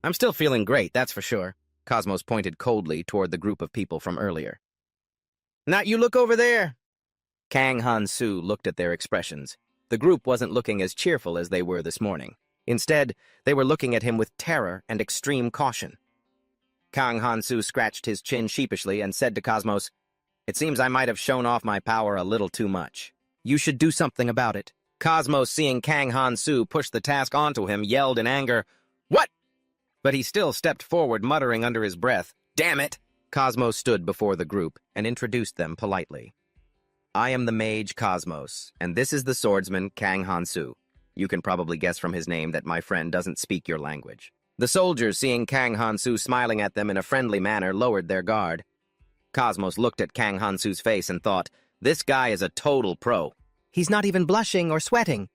"I'm still feeling great, that's for sure." Cosmos pointed coldly toward the group of people from earlier. "Not you, look over there!" Kang Han-soo looked at their expressions. The group wasn't looking as cheerful as they were this morning. Instead, they were looking at him with terror and extreme caution. Kang Han-soo scratched his chin sheepishly and said to Cosmos, "It seems I might have shown off my power a little too much. You should do something about it." Cosmos, seeing Kang Han-soo push the task onto him, yelled in anger, "What?" But he still stepped forward, muttering under his breath, "Damn it!" Cosmos stood before the group and introduced them politely. "I am the mage Cosmos, and this is the swordsman Kang Han-soo. You can probably guess from his name that my friend doesn't speak your language." The soldiers, seeing Kang Han-soo smiling at them in a friendly manner, lowered their guard. Cosmos looked at Kang Han-soo's face and thought, "This guy is a total pro. He's not even blushing or sweating."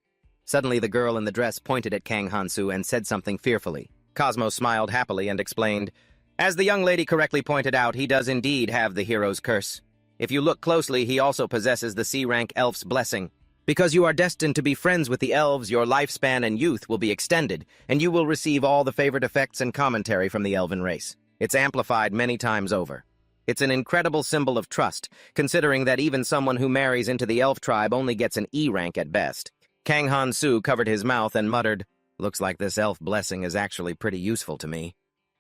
Suddenly, the girl in the dress pointed at Kang Han-soo and said something fearfully. Cosmos smiled happily and explained, "As the young lady correctly pointed out, he does indeed have the hero's curse. If you look closely, he also possesses the C-rank elf's blessing. Because you are destined to be friends with the elves, your lifespan and youth will be extended, and you will receive all the favored effects and commentary from the elven race. It's amplified many times over. It's an incredible symbol of trust, considering that even someone who marries into the elf tribe only gets an E rank at best." Kang Han-soo covered his mouth and muttered, "Looks like this elf blessing is actually pretty useful to me.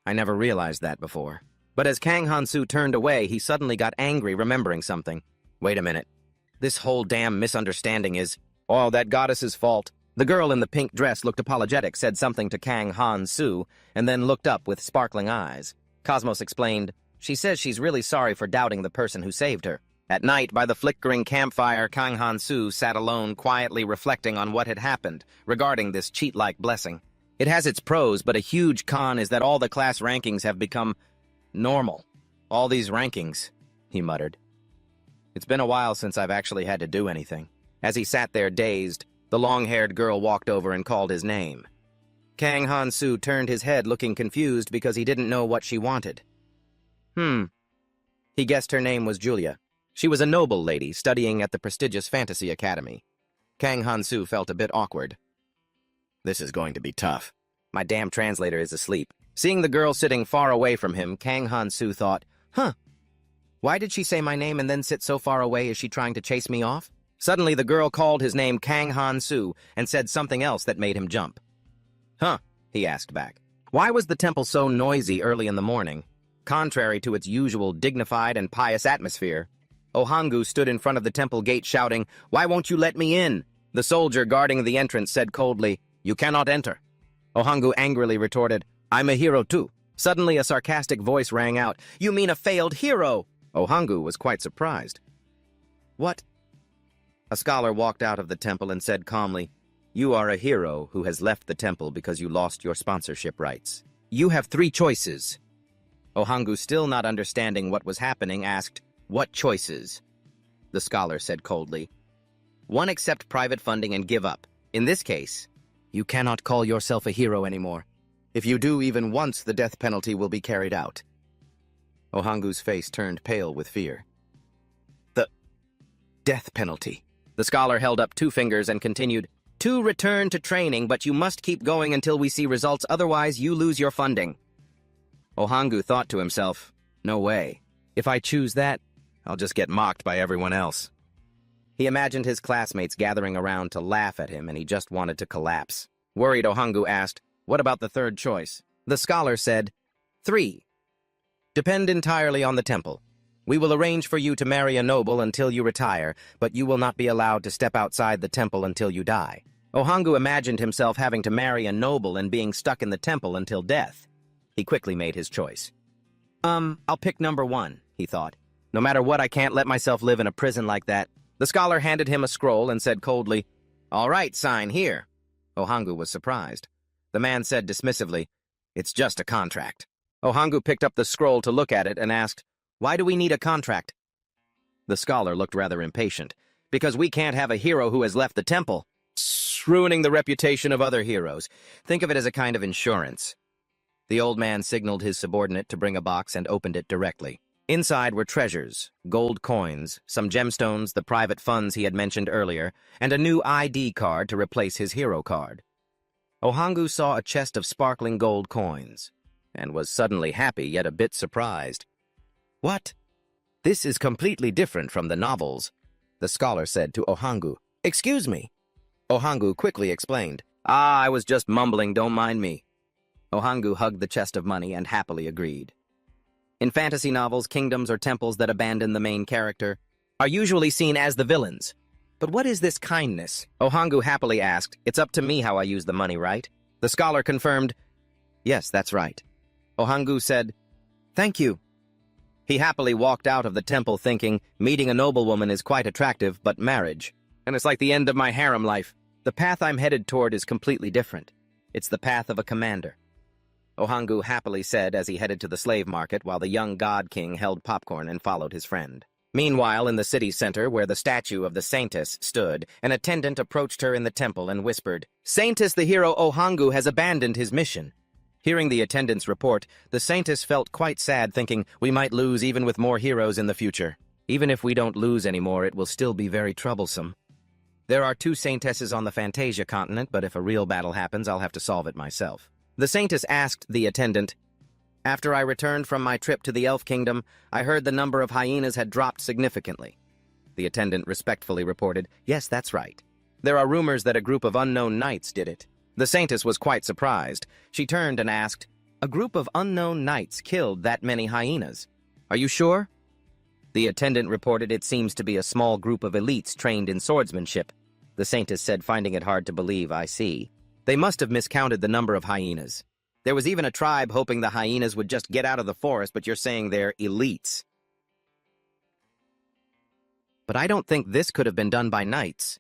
I never realized that before." But as Kang Han-soo turned away, he suddenly got angry, remembering something. "Wait a minute. This whole damn misunderstanding is all that goddess's fault." The girl in the pink dress looked apologetic, said something to Kang Han-soo, and then looked up with sparkling eyes. Cosmos explained, "She says she's really sorry for doubting the person who saved her." At night, by the flickering campfire, Kang Han-soo sat alone, quietly reflecting on what had happened regarding this cheat-like blessing. It has its pros, but a huge con is that all the class rankings have become normal. "All these rankings," he muttered. "It's been a while since I've actually had to do anything." As he sat there dazed, the long-haired girl walked over and called his name. Kang Han-soo turned his head, looking confused because he didn't know what she wanted. He guessed her name was Julia. She was a noble lady studying at the prestigious fantasy academy. Kang Han-soo felt a bit awkward. "This is going to be tough. My damn translator is asleep." Seeing the girl sitting far away from him, Kang Han-soo thought, "Why did she say my name and then sit so far away? Is she trying to chase me off?" Suddenly, the girl called his name Kang Han-soo and said something else that made him jump. He asked back. Why was the temple so noisy early in the morning? Contrary to its usual dignified and pious atmosphere, Ohangu stood in front of the temple gate shouting, "Why won't you let me in?" The soldier guarding the entrance said coldly, "You cannot enter." Ohangu angrily retorted, "I'm a hero too." Suddenly a sarcastic voice rang out, "You mean a failed hero?" Ohangu was quite surprised. "What? A scholar walked out of the temple and said calmly, "You are a hero who has left the temple because you lost your sponsorship rights. You have 3 choices." Ohangu, still not understanding what was happening, asked, "What choices?" The scholar said coldly, "1, accept private funding and give up. In this case, you cannot call yourself a hero anymore. If you do even once, the death penalty will be carried out." Ohangu's face turned pale with fear. "The death penalty." The scholar held up 2 fingers and continued, "To return to training, but you must keep going until we see results, otherwise you lose your funding." Ohangu thought to himself, "No way. If I choose that, I'll just get mocked by everyone else." He imagined his classmates gathering around to laugh at him, and he just wanted to collapse. Worried, Ohangu asked, "What about the 3rd choice?" The scholar said, 3. Depend entirely on the temple. We will arrange for you to marry a noble until you retire, but you will not be allowed to step outside the temple until you die. Ohangu imagined himself having to marry a noble and being stuck in the temple until death. He quickly made his choice. I'll pick number 1, he thought. No matter what, I can't let myself live in a prison like that. The scholar handed him a scroll and said coldly, "All right, sign here." Ohangu was surprised. The man said dismissively, "It's just a contract." Ohangu picked up the scroll to look at it and asked, "Why do we need a contract?" The scholar looked rather impatient. "Because we can't have a hero who has left the temple. It's ruining the reputation of other heroes. Think of it as a kind of insurance." The old man signaled his subordinate to bring a box and opened it directly. Inside were treasures, gold coins, some gemstones, the private funds he had mentioned earlier, and a new ID card to replace his hero card. Ohangu saw a chest of sparkling gold coins, and was suddenly happy yet a bit surprised. "What? This is completely different from the novels," the scholar said to Ohangu. "Excuse me." Ohangu quickly explained, I was just mumbling, don't mind me." Ohangu hugged the chest of money and happily agreed. In fantasy novels, kingdoms or temples that abandon the main character are usually seen as the villains. But what is this kindness? Ohangu happily asked. "It's up to me how I use the money, right?" The scholar confirmed, "Yes, that's right." Ohangu said, "Thank you." He happily walked out of the temple thinking, meeting a noblewoman is quite attractive, but marriage, and it's like the end of my harem life. The path I'm headed toward is completely different. It's the path of a commander. Ohangu happily said as he headed to the slave market while the young god king held popcorn and followed his friend. Meanwhile, in the city center, where the statue of the saintess stood, an attendant approached her in the temple and whispered, "Saintess, the hero Ohangu has abandoned his mission." Hearing the attendant's report, the saintess felt quite sad, thinking, we might lose even with more heroes in the future. Even if we don't lose anymore, it will still be very troublesome. There are 2 saintesses on the Fantasia continent, but if a real battle happens, I'll have to solve it myself. The saintess asked the attendant, "After I returned from my trip to the Elf Kingdom, I heard the number of hyenas had dropped significantly." The attendant respectfully reported, "Yes, that's right. There are rumors that a group of unknown knights did it." The saintess was quite surprised. She turned and asked, "A group of unknown knights killed that many hyenas? Are you sure?" The attendant reported it seems to be a small group of elites trained in swordsmanship. The saintess said, finding it hard to believe, "I see. They must have miscounted the number of hyenas. There was even a tribe hoping the hyenas would just get out of the forest, but you're saying they're elites. But I don't think this could have been done by knights."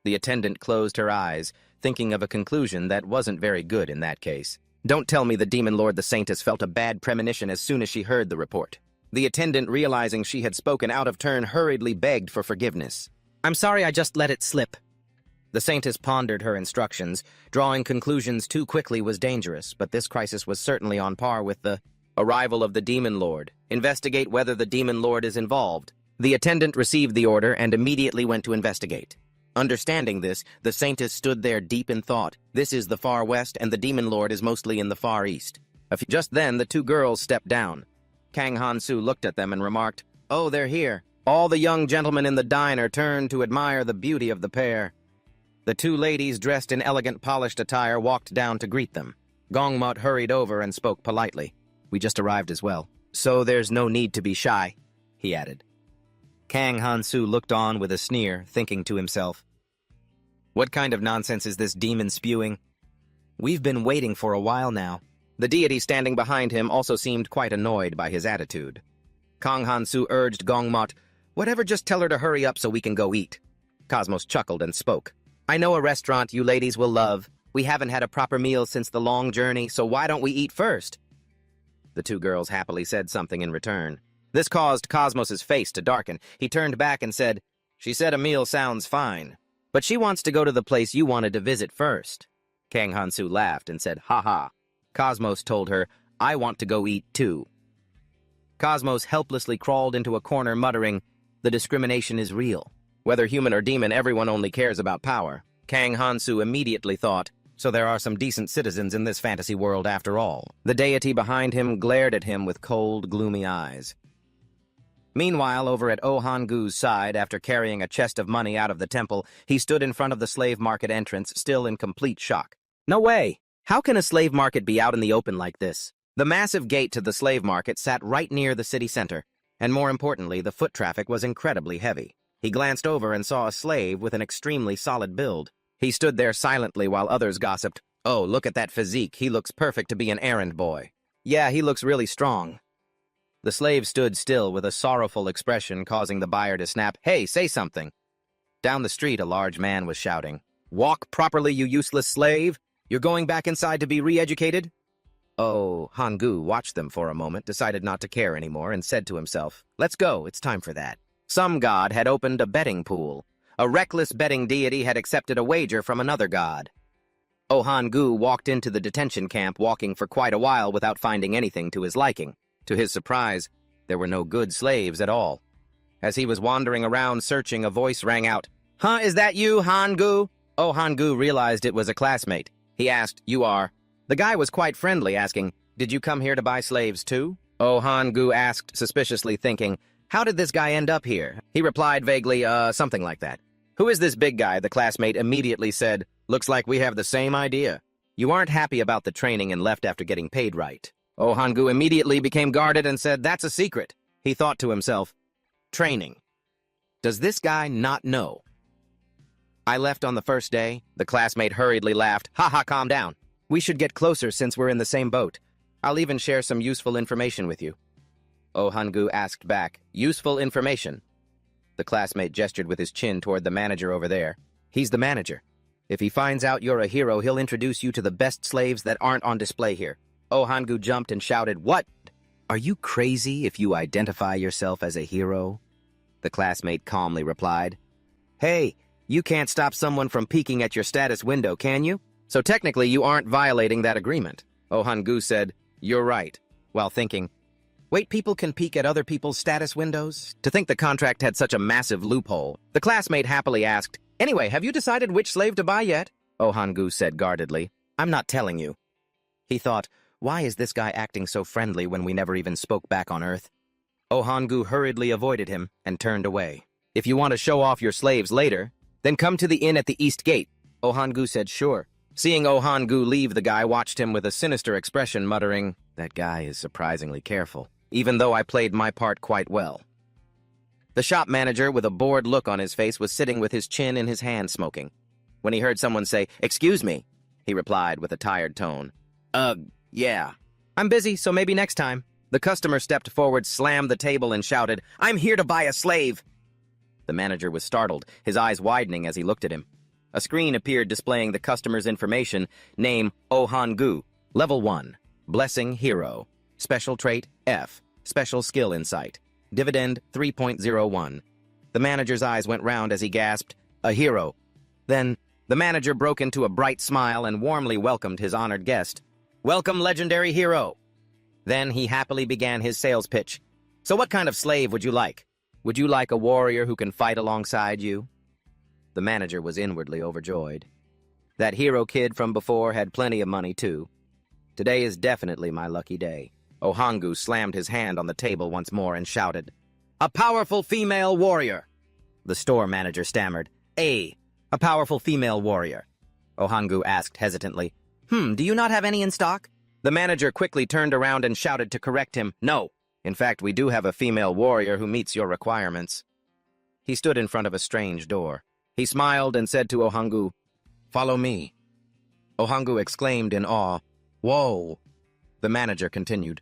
The attendant closed her eyes, thinking of a conclusion that wasn't very good in that case. Don't tell me the demon lord the saintess felt a bad premonition as soon as she heard the report. The attendant, realizing she had spoken out of turn, hurriedly begged for forgiveness. "I'm sorry, I just let it slip." The saintess pondered her instructions. Drawing conclusions too quickly was dangerous, but this crisis was certainly on par with the arrival of the demon lord. Investigate whether the demon lord is involved. The attendant received the order and immediately went to investigate. Understanding this, the saintess stood there deep in thought. This is the far west, and the demon lord is mostly in the far east. Just then, the 2 girls stepped down. Kang Han-su looked at them and remarked, "Oh, they're here." All the young gentlemen in the diner turned to admire the beauty of the pair. The 2 ladies, dressed in elegant, polished attire, walked down to greet them. Gongmot hurried over and spoke politely. "We just arrived as well, so there's no need to be shy," he added. Kang Han-su looked on with a sneer, thinking to himself, "What kind of nonsense is this demon spewing? We've been waiting for a while now." The deity standing behind him also seemed quite annoyed by his attitude. Kang Han-su urged Gongmot, "Whatever, just tell her to hurry up so we can go eat." Cosmos chuckled and spoke. I know a restaurant you ladies will love. We haven't had a proper meal since the long journey, so why don't we eat first? The two girls happily said something in return. This caused Cosmos's face to darken. He turned back and said, She said a meal sounds fine, but she wants to go to the place you wanted to visit first. Kang Hansu laughed and said, Ha ha. Cosmos told her, I want to go eat too. Cosmos helplessly crawled into a corner muttering, The discrimination is real. Whether human or demon, everyone only cares about power. Kang Hansu immediately thought, So there are some decent citizens in this fantasy world after all. The deity behind him glared at him with cold, gloomy eyes. Meanwhile, over at Oh Han-gu's side, after carrying a chest of money out of the temple, he stood in front of the slave market entrance, still in complete shock. No way! How can a slave market be out in the open like this? The massive gate to the slave market sat right near the city center, and more importantly, the foot traffic was incredibly heavy. He glanced over and saw a slave with an extremely solid build. He stood there silently while others gossiped, Oh, look at that physique, he looks perfect to be an errand boy. Yeah, he looks really strong. The slave stood still with a sorrowful expression, causing the buyer to snap, Hey, say something. Down the street, a large man was shouting, Walk properly, you useless slave! You're going back inside to be re-educated? Oh, Han-gu watched them for a moment, decided not to care anymore, and said to himself, Let's go, it's time for that. Some god had opened a betting pool. A reckless betting deity had accepted a wager from another god. Oh Han-gu walked into the detention camp, walking for quite a while without finding anything to his liking. To his surprise, there were no good slaves at all. As he was wandering around searching, a voice rang out, Huh, is that you, Han-gu? Oh Han-gu realized it was a classmate. He asked, You are? The guy was quite friendly, asking, Did you come here to buy slaves too? Oh Han-gu asked suspiciously, thinking, How did this guy end up here? He replied vaguely, something like that. Who is this big guy? The classmate immediately said, Looks like we have the same idea. You aren't happy about the training and left after getting paid right. Oh Han-gu immediately became guarded and said, That's a secret. He thought to himself, Training. Does this guy not know? I left on the first day. The classmate hurriedly laughed. Ha ha, calm down. We should get closer since we're in the same boat. I'll even share some useful information with you. Oh Han-gu asked back, Useful information? The classmate gestured with his chin toward the manager over there. He's the manager. If he finds out you're a hero, he'll introduce you to the best slaves that aren't on display here. Oh Han-gu jumped and shouted, What? Are you crazy if you identify yourself as a hero? The classmate calmly replied, Hey, you can't stop someone from peeking at your status window, can you? So technically you aren't violating that agreement. Oh Han-gu said, You're right, while thinking, Wait, people can peek at other people's status windows? To think the contract had such a massive loophole. The classmate happily asked, Anyway, have you decided which slave to buy yet? Oh Han-gu said guardedly, I'm not telling you. He thought, Why is this guy acting so friendly when we never even spoke back on Earth? Oh Han-gu hurriedly avoided him and turned away. If you want to show off your slaves later, then come to the inn at the East Gate. Oh Han-gu said sure. Seeing Oh Han-gu leave, the guy watched him with a sinister expression, muttering, That guy is surprisingly careful, even though I played my part quite well. The shop manager, with a bored look on his face, was sitting with his chin in his hand smoking. When he heard someone say, Excuse me, he replied with a tired tone, Yeah. I'm busy, so maybe next time. The customer stepped forward, slammed the table, and shouted, I'm here to buy a slave! The manager was startled, his eyes widening as he looked at him. A screen appeared displaying the customer's information, name Oh Han-gu, Level 1, Blessing Hero, Special Trait F, Special Skill Insight, Dividend 3.01. The manager's eyes went round as he gasped, A hero. Then, the manager broke into a bright smile and warmly welcomed his honored guest. Welcome, legendary hero! Then he happily began his sales pitch. So what kind of slave would you like? Would you like a warrior who can fight alongside you? The manager was inwardly overjoyed. That hero kid from before had plenty of money, too. Today is definitely my lucky day. Oh Han-gu slammed his hand on the table once more and shouted, A powerful female warrior! The store manager stammered, A powerful female warrior. Oh Han-gu asked hesitantly, Do you not have any in stock? The manager quickly turned around and shouted to correct him, No. In fact, we do have a female warrior who meets your requirements. He stood in front of a strange door. He smiled and said to Oh Han-gu, Follow me. Oh Han-gu exclaimed in awe, Whoa! The manager continued,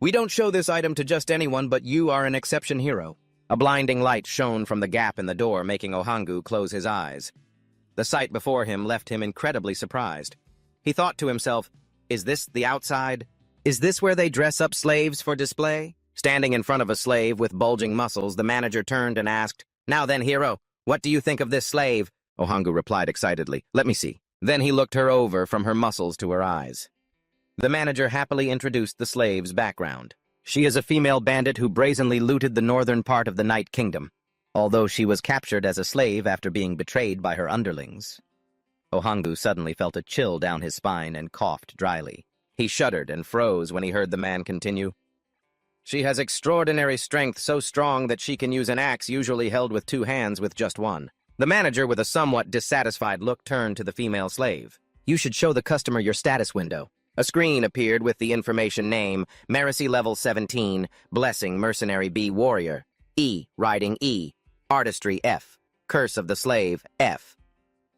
We don't show this item to just anyone, but you are an exception hero. A blinding light shone from the gap in the door, making Ohangu close his eyes. The sight before him left him incredibly surprised. He thought to himself, is this the outside? Is this where they dress up slaves for display? Standing in front of a slave with bulging muscles, the manager turned and asked, "Now then, hero, what do you think of this slave?" Ohangu replied excitedly, "Let me see." Then he looked her over from her muscles to her eyes. The manager happily introduced the slave's background. She is a female bandit who brazenly looted the northern part of the Night Kingdom, although she was captured as a slave after being betrayed by her underlings. Ohangu suddenly felt a chill down his spine and coughed dryly. He shuddered and froze when he heard the man continue. She has extraordinary strength, so strong that she can use an axe usually held with 2 hands with just one. The manager, with a somewhat dissatisfied look, turned to the female slave. "You should show the customer your status window." A screen appeared with the information name, Mercy Level 17, Blessing Mercenary B Warrior, E, Riding E, Artistry F, Curse of the Slave F.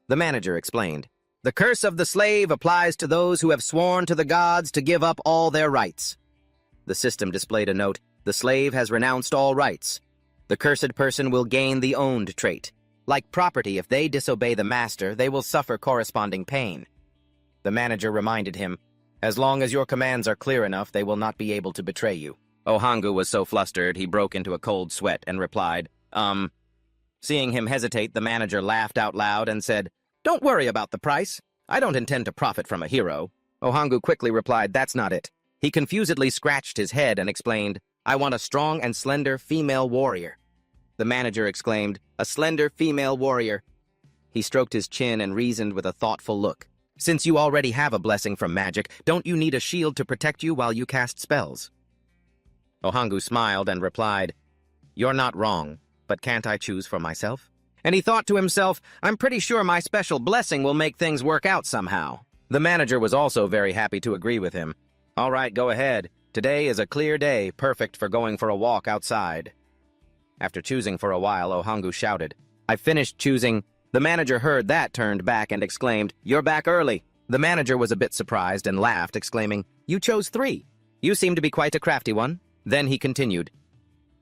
The manager explained, "The curse of the slave applies to those who have sworn to the gods to give up all their rights." The system displayed a note, "The slave has renounced all rights. The cursed person will gain the owned trait. Like property, if they disobey the master, they will suffer corresponding pain." The manager reminded him, "As long as your commands are clear enough, they will not be able to betray you." Ohangu was so flustered he broke into a cold sweat and replied, Seeing him hesitate, the manager laughed out loud and said, "Don't worry about the price. I don't intend to profit from a hero." Ohangu quickly replied, "That's not it." He confusedly scratched his head and explained, "I want a strong and slender female warrior." The manager exclaimed, "A slender female warrior." He stroked his chin and reasoned with a thoughtful look. "Since you already have a blessing from magic, don't you need a shield to protect you while you cast spells?" Ohangu smiled and replied, "You're not wrong, but can't I choose for myself?" And he thought to himself, "I'm pretty sure my special blessing will make things work out somehow." The manager was also very happy to agree with him. "All right, go ahead. Today is a clear day, perfect for going for a walk outside." After choosing for a while, Ohangu shouted, "I finished choosing." The manager heard that, turned back, and exclaimed, "You're back early." The manager was a bit surprised and laughed, exclaiming, "You chose 3. You seem to be quite a crafty one." Then he continued,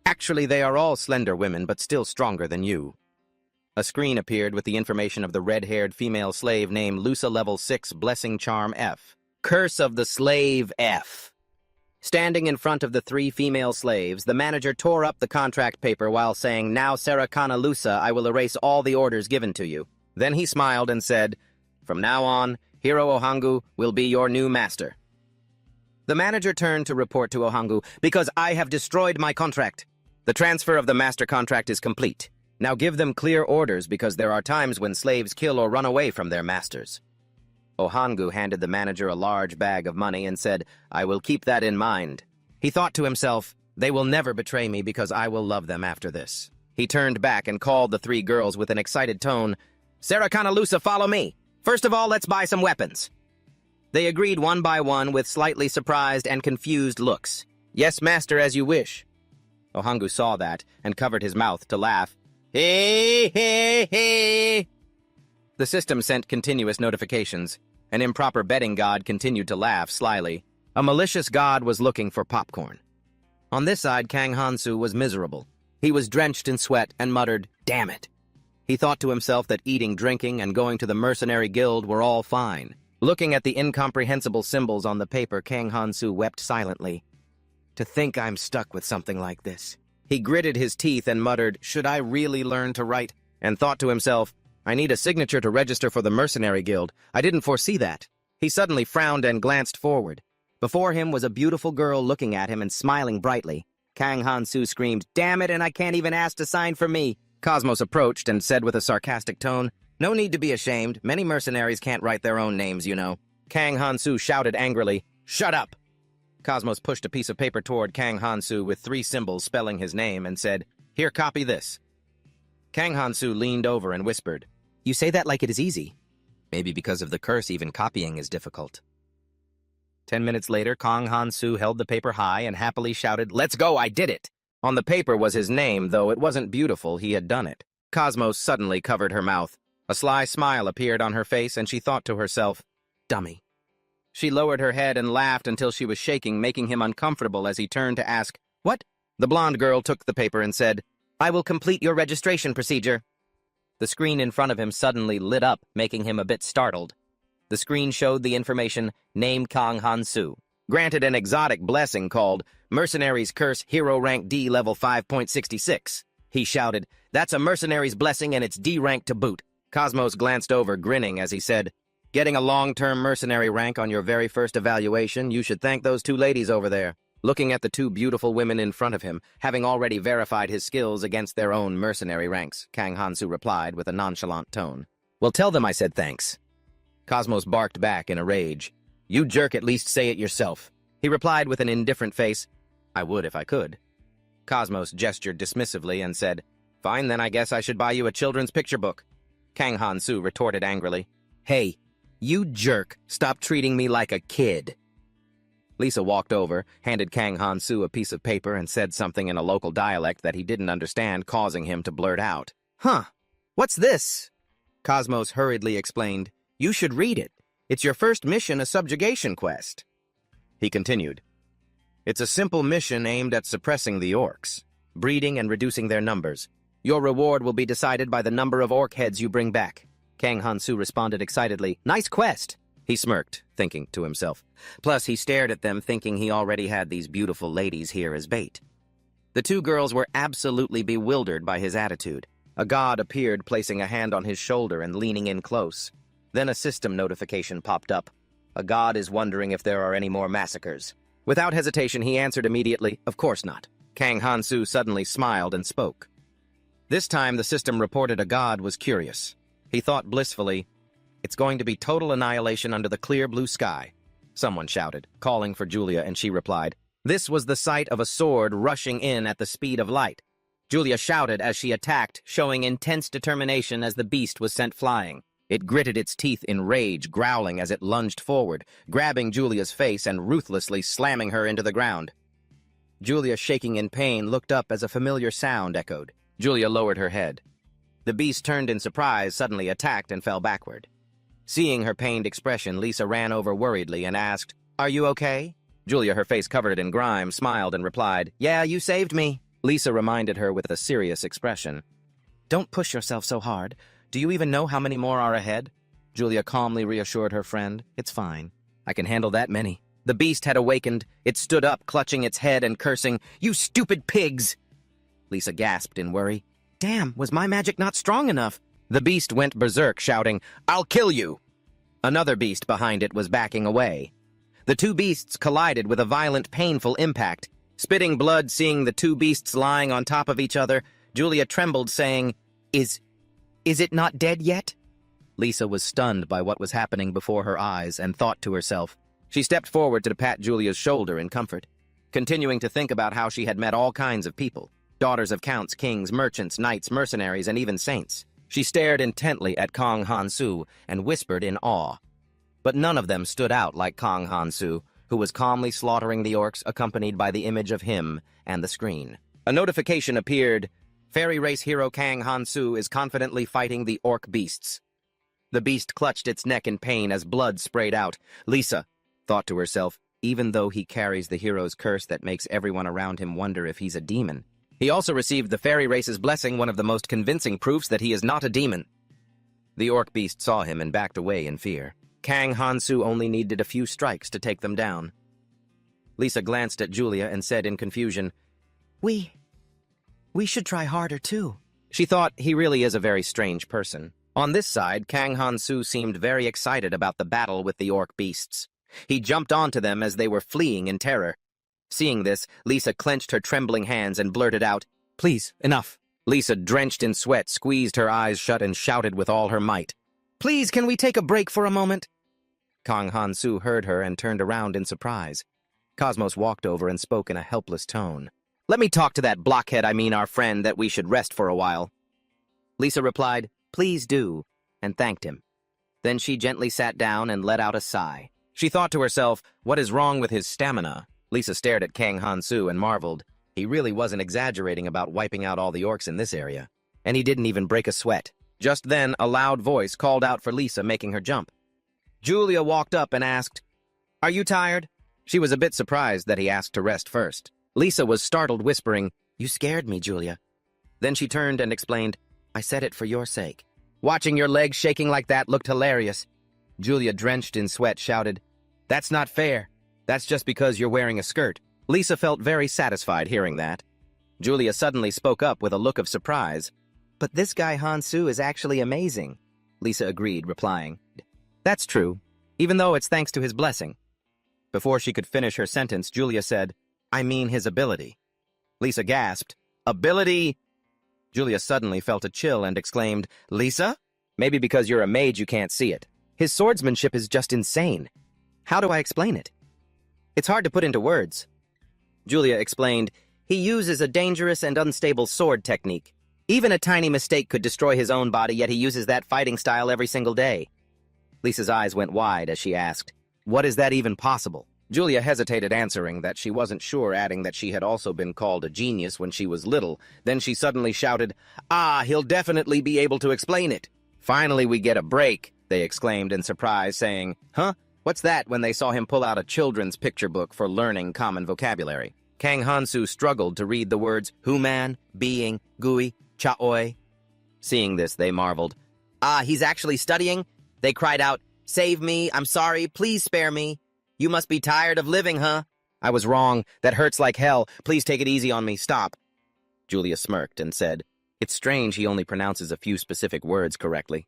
"Actually, they are all slender women, but still stronger than you." A screen appeared with the information of the red-haired female slave named Lusa Level 6 Blessing Charm F. Curse of the Slave F. Standing in front of the 3 female slaves, the manager tore up the contract paper while saying, "Now, Sarakana Lusa, I will erase all the orders given to you." Then he smiled and said, "From now on, Hero Ohangu will be your new master." The manager turned to report to Ohangu, "Because I have destroyed my contract. The transfer of the master contract is complete. Now give them clear orders, because there are times when slaves kill or run away from their masters." Ohangu handed the manager a large bag of money and said, "I will keep that in mind." He thought to himself, "They will never betray me because I will love them after this." He turned back and called the 3 girls with an excited tone, "Sarakana Lusa, follow me. First of all, let's buy some weapons." They agreed one by one with slightly surprised and confused looks. "Yes, master, as you wish." Ohangu saw that and covered his mouth to laugh. "Hey, hey, hey!" The system sent continuous notifications. An improper betting god continued to laugh slyly. A malicious god was looking for popcorn. On this side, Kang Hansu was miserable. He was drenched in sweat and muttered, "Damn it." He thought to himself that eating, drinking, and going to the mercenary guild were all fine. Looking at the incomprehensible symbols on the paper, Kang Hansu wept silently. "To think I'm stuck with something like this." He gritted his teeth and muttered, "Should I really learn to write?" And thought to himself, "I need a signature to register for the mercenary guild. I didn't foresee that." He suddenly frowned and glanced forward. Before him was a beautiful girl looking at him and smiling brightly. Kang Hansu screamed, "Damn it, and I can't even ask to sign for me." Cosmos approached and said with a sarcastic tone, "No need to be ashamed. Many mercenaries can't write their own names, you know." Kang Hansu shouted angrily, "Shut up!" Cosmos pushed a piece of paper toward Kang Hansu with 3 symbols spelling his name and said, "Here, copy this." Kang Hansu leaned over and whispered, "You say that like it is easy." Maybe because of the curse, even copying is difficult. 10 minutes later, Kang Hansu held the paper high and happily shouted, "Let's go, I did it!" On the paper was his name, though it wasn't beautiful, he had done it. Cosmos suddenly covered her mouth. A sly smile appeared on her face, and she thought to herself, "Dummy." She lowered her head and laughed until she was shaking, making him uncomfortable as he turned to ask, "What?" The blonde girl took the paper and said, I will complete your registration procedure. The screen in front of him suddenly lit up, making him a bit startled. The screen showed the information, name Kang Han-soo. Granted an exotic blessing called Mercenary's Curse Hero Rank D Level 5.66. He shouted, "That's a mercenary's blessing and it's D rank to boot." Cosmos glanced over, grinning as he said, "Getting a long-term mercenary rank on your very first evaluation, you should thank those two ladies over there." Looking at the two beautiful women in front of him, having already verified his skills against their own mercenary ranks, Kang Han-soo replied with a nonchalant tone. "Well, tell them I said thanks." Cosmos barked back in a rage. "You jerk, at least say it yourself." He replied with an indifferent face, "I would if I could." Cosmos gestured dismissively and said, "Fine, then I guess I should buy you a children's picture book." Kang Han-soo retorted angrily, "Hey, you jerk, stop treating me like a kid." Lisa walked over, handed Kang Han-soo a piece of paper and said something in a local dialect that he didn't understand, causing him to blurt out, "Huh, what's this?" Cosmos hurriedly explained, "You should read it. It's your first mission, a subjugation quest." He continued, "It's a simple mission aimed at suppressing the orcs, breeding and reducing their numbers. Your reward will be decided by the number of orc heads you bring back." Kang Han-soo responded excitedly, "Nice quest." He smirked, thinking to himself. Plus, he stared at them, thinking he already had these beautiful ladies here as bait. The two girls were absolutely bewildered by his attitude. A god appeared, placing a hand on his shoulder and leaning in close. Then a system notification popped up. A god is wondering if there are any more massacres. Without hesitation, he answered immediately, "Of course not." Kang Han-soo suddenly smiled and spoke. This time, the system reported a god was curious. He thought blissfully, "It's going to be total annihilation under the clear blue sky." Someone shouted, calling for Julia, and she replied. This was the sight of a sword rushing in at the speed of light. Julia shouted as she attacked, showing intense determination as the beast was sent flying. It gritted its teeth in rage, growling as it lunged forward, grabbing Julia's face and ruthlessly slamming her into the ground. Julia, shaking in pain, looked up as a familiar sound echoed. Julia lowered her head. The beast turned in surprise, suddenly attacked, and fell backward. Seeing her pained expression, Lisa ran over worriedly and asked, "Are you okay?" Julia, her face covered in grime, smiled and replied, "Yeah, you saved me." Lisa reminded her with a serious expression, "Don't push yourself so hard. Do you even know how many more are ahead?" Julia calmly reassured her friend, "It's fine. I can handle that many." The beast had awakened. It stood up, clutching its head and cursing, "You stupid pigs!" Lisa gasped in worry. "Damn, was my magic not strong enough?" The beast went berserk, shouting, "I'll kill you!" Another beast behind it was backing away. The two beasts collided with a violent, painful impact. Spitting blood, seeing the two beasts lying on top of each other, Julia trembled, saying, Is it not dead yet?" Lisa was stunned by what was happening before her eyes and thought to herself. She stepped forward to pat Julia's shoulder in comfort, continuing to think about how she had met all kinds of people. Daughters of counts, kings, merchants, knights, mercenaries, and even saints. She stared intently at Kang Han-soo and whispered in awe. But none of them stood out like Kang Han-soo, who was calmly slaughtering the orcs accompanied by the image of him and the screen. A notification appeared. Fairy race hero Kang Han-soo is confidently fighting the orc beasts. The beast clutched its neck in pain as blood sprayed out. Lisa thought to herself, even though he carries the hero's curse that makes everyone around him wonder if he's a demon. He also received the fairy race's blessing, one of the most convincing proofs that he is not a demon. The orc beast saw him and backed away in fear. Kang Han-soo only needed a few strikes to take them down. Lisa glanced at Julia and said in confusion, We should try harder too." She thought he really is a very strange person. On this side, Kang Han-soo seemed very excited about the battle with the orc beasts. He jumped onto them as they were fleeing in terror. Seeing this, Lisa clenched her trembling hands and blurted out, "Please, enough." Lisa, drenched in sweat, squeezed her eyes shut and shouted with all her might, "Please, can we take a break for a moment?" Kang Han-soo heard her and turned around in surprise. Cosmos walked over and spoke in a helpless tone. "Let me talk to that blockhead, our friend, that we should rest for a while." Lisa replied, "Please do," and thanked him. Then she gently sat down and let out a sigh. She thought to herself, what is wrong with his stamina? Lisa stared at Kang Han-soo and marveled. He really wasn't exaggerating about wiping out all the orcs in this area. And he didn't even break a sweat. Just then, a loud voice called out for Lisa, making her jump. Julia walked up and asked, "Are you tired?" She was a bit surprised that he asked to rest first. Lisa was startled, whispering, "You scared me, Julia." Then she turned and explained, I said it for your sake. Watching your legs shaking like that looked hilarious. Julia, drenched in sweat, shouted, That's not fair. That's just because you're wearing a skirt. Lisa felt very satisfied hearing that. Julia suddenly spoke up with a look of surprise. But this guy Hansu is actually amazing. Lisa agreed, replying, That's true, even though it's thanks to his blessing. Before she could finish her sentence, Julia said, I mean his ability. Lisa gasped, Ability? Julia suddenly felt a chill and exclaimed, Lisa? Maybe because you're a mage you can't see it. His swordsmanship is just insane. How do I explain it? It's hard to put into words. Julia explained, He uses a dangerous and unstable sword technique. Even a tiny mistake could destroy his own body, yet he uses that fighting style every single day. Lisa's eyes went wide as she asked, What is that even possible? Julia hesitated, answering that she wasn't sure, adding that she had also been called a genius when she was little. Then she suddenly shouted, He'll definitely be able to explain it. Finally we get a break, they exclaimed in surprise, saying, Huh? What's that, when they saw him pull out a children's picture book for learning common vocabulary. Kang Hansu struggled to read the words human, being, gui, chaoi. Seeing this, they marveled. He's actually studying? They cried out, Save me, I'm sorry, please spare me. You must be tired of living, huh? I was wrong, that hurts like hell, please take it easy on me, stop. Julia smirked and said, It's strange he only pronounces a few specific words correctly.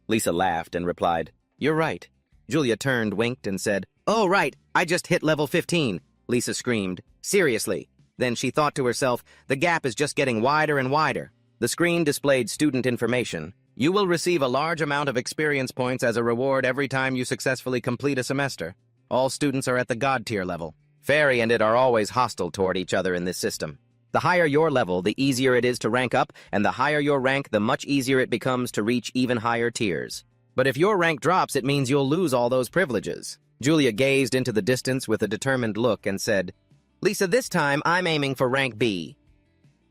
Lisa laughed and replied, You're right. Julia turned, winked, and said, Oh, right, I just hit level 15. Lisa screamed, Seriously? Then she thought to herself, the gap is just getting wider and wider. The screen displayed student information. You will receive a large amount of experience points as a reward every time you successfully complete a semester. All students are at the God tier level. Fairy and it are always hostile toward each other in this system. The higher your level, the easier it is to rank up, and the higher your rank, the much easier it becomes to reach even higher tiers. But if your rank drops, it means you'll lose all those privileges. Julia gazed into the distance with a determined look and said, Lisa, this time I'm aiming for rank B.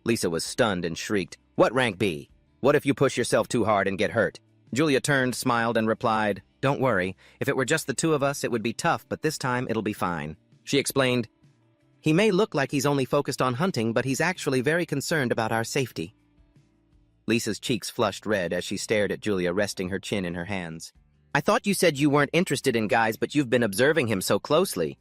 Lisa was stunned and shrieked, What rank B? What if you push yourself too hard and get hurt? Julia turned, smiled, and replied, Don't worry. If it were just the two of us, it would be tough, but this time it'll be fine. She explained, He may look like he's only focused on hunting, but he's actually very concerned about our safety. Lisa's cheeks flushed red as she stared at Julia, resting her chin in her hands. I thought you said you weren't interested in guys, but you've been observing him so closely.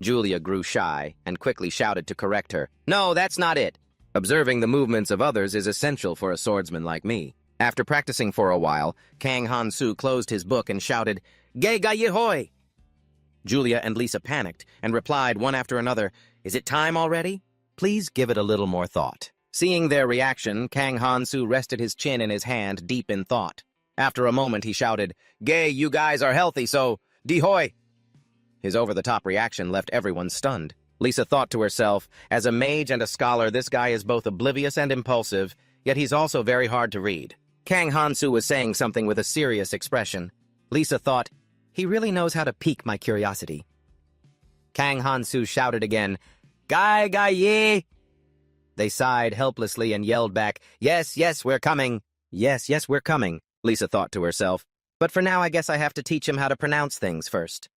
Julia grew shy and quickly shouted to correct her. No, that's not it. Observing the movements of others is essential for a swordsman like me. After practicing for a while, Kang Hansu closed his book and shouted, Ge ga yihoi! Julia and Lisa panicked and replied one after another, Is it time already? Please give it a little more thought. Seeing their reaction, Kang Hansu rested his chin in his hand, deep in thought. After a moment, he shouted, Gay, you guys are healthy, so dihoi! His over-the-top reaction left everyone stunned. Lisa thought to herself, as a mage and a scholar, this guy is both oblivious and impulsive, yet he's also very hard to read. Kang Hansu was saying something with a serious expression. Lisa thought, he really knows how to pique my curiosity. Kang Hansu shouted again, Gai gai ye! They sighed helplessly and yelled back, Yes, yes, we're coming. Yes, yes, we're coming, Lisa thought to herself. But for now, I guess I have to teach him how to pronounce things first.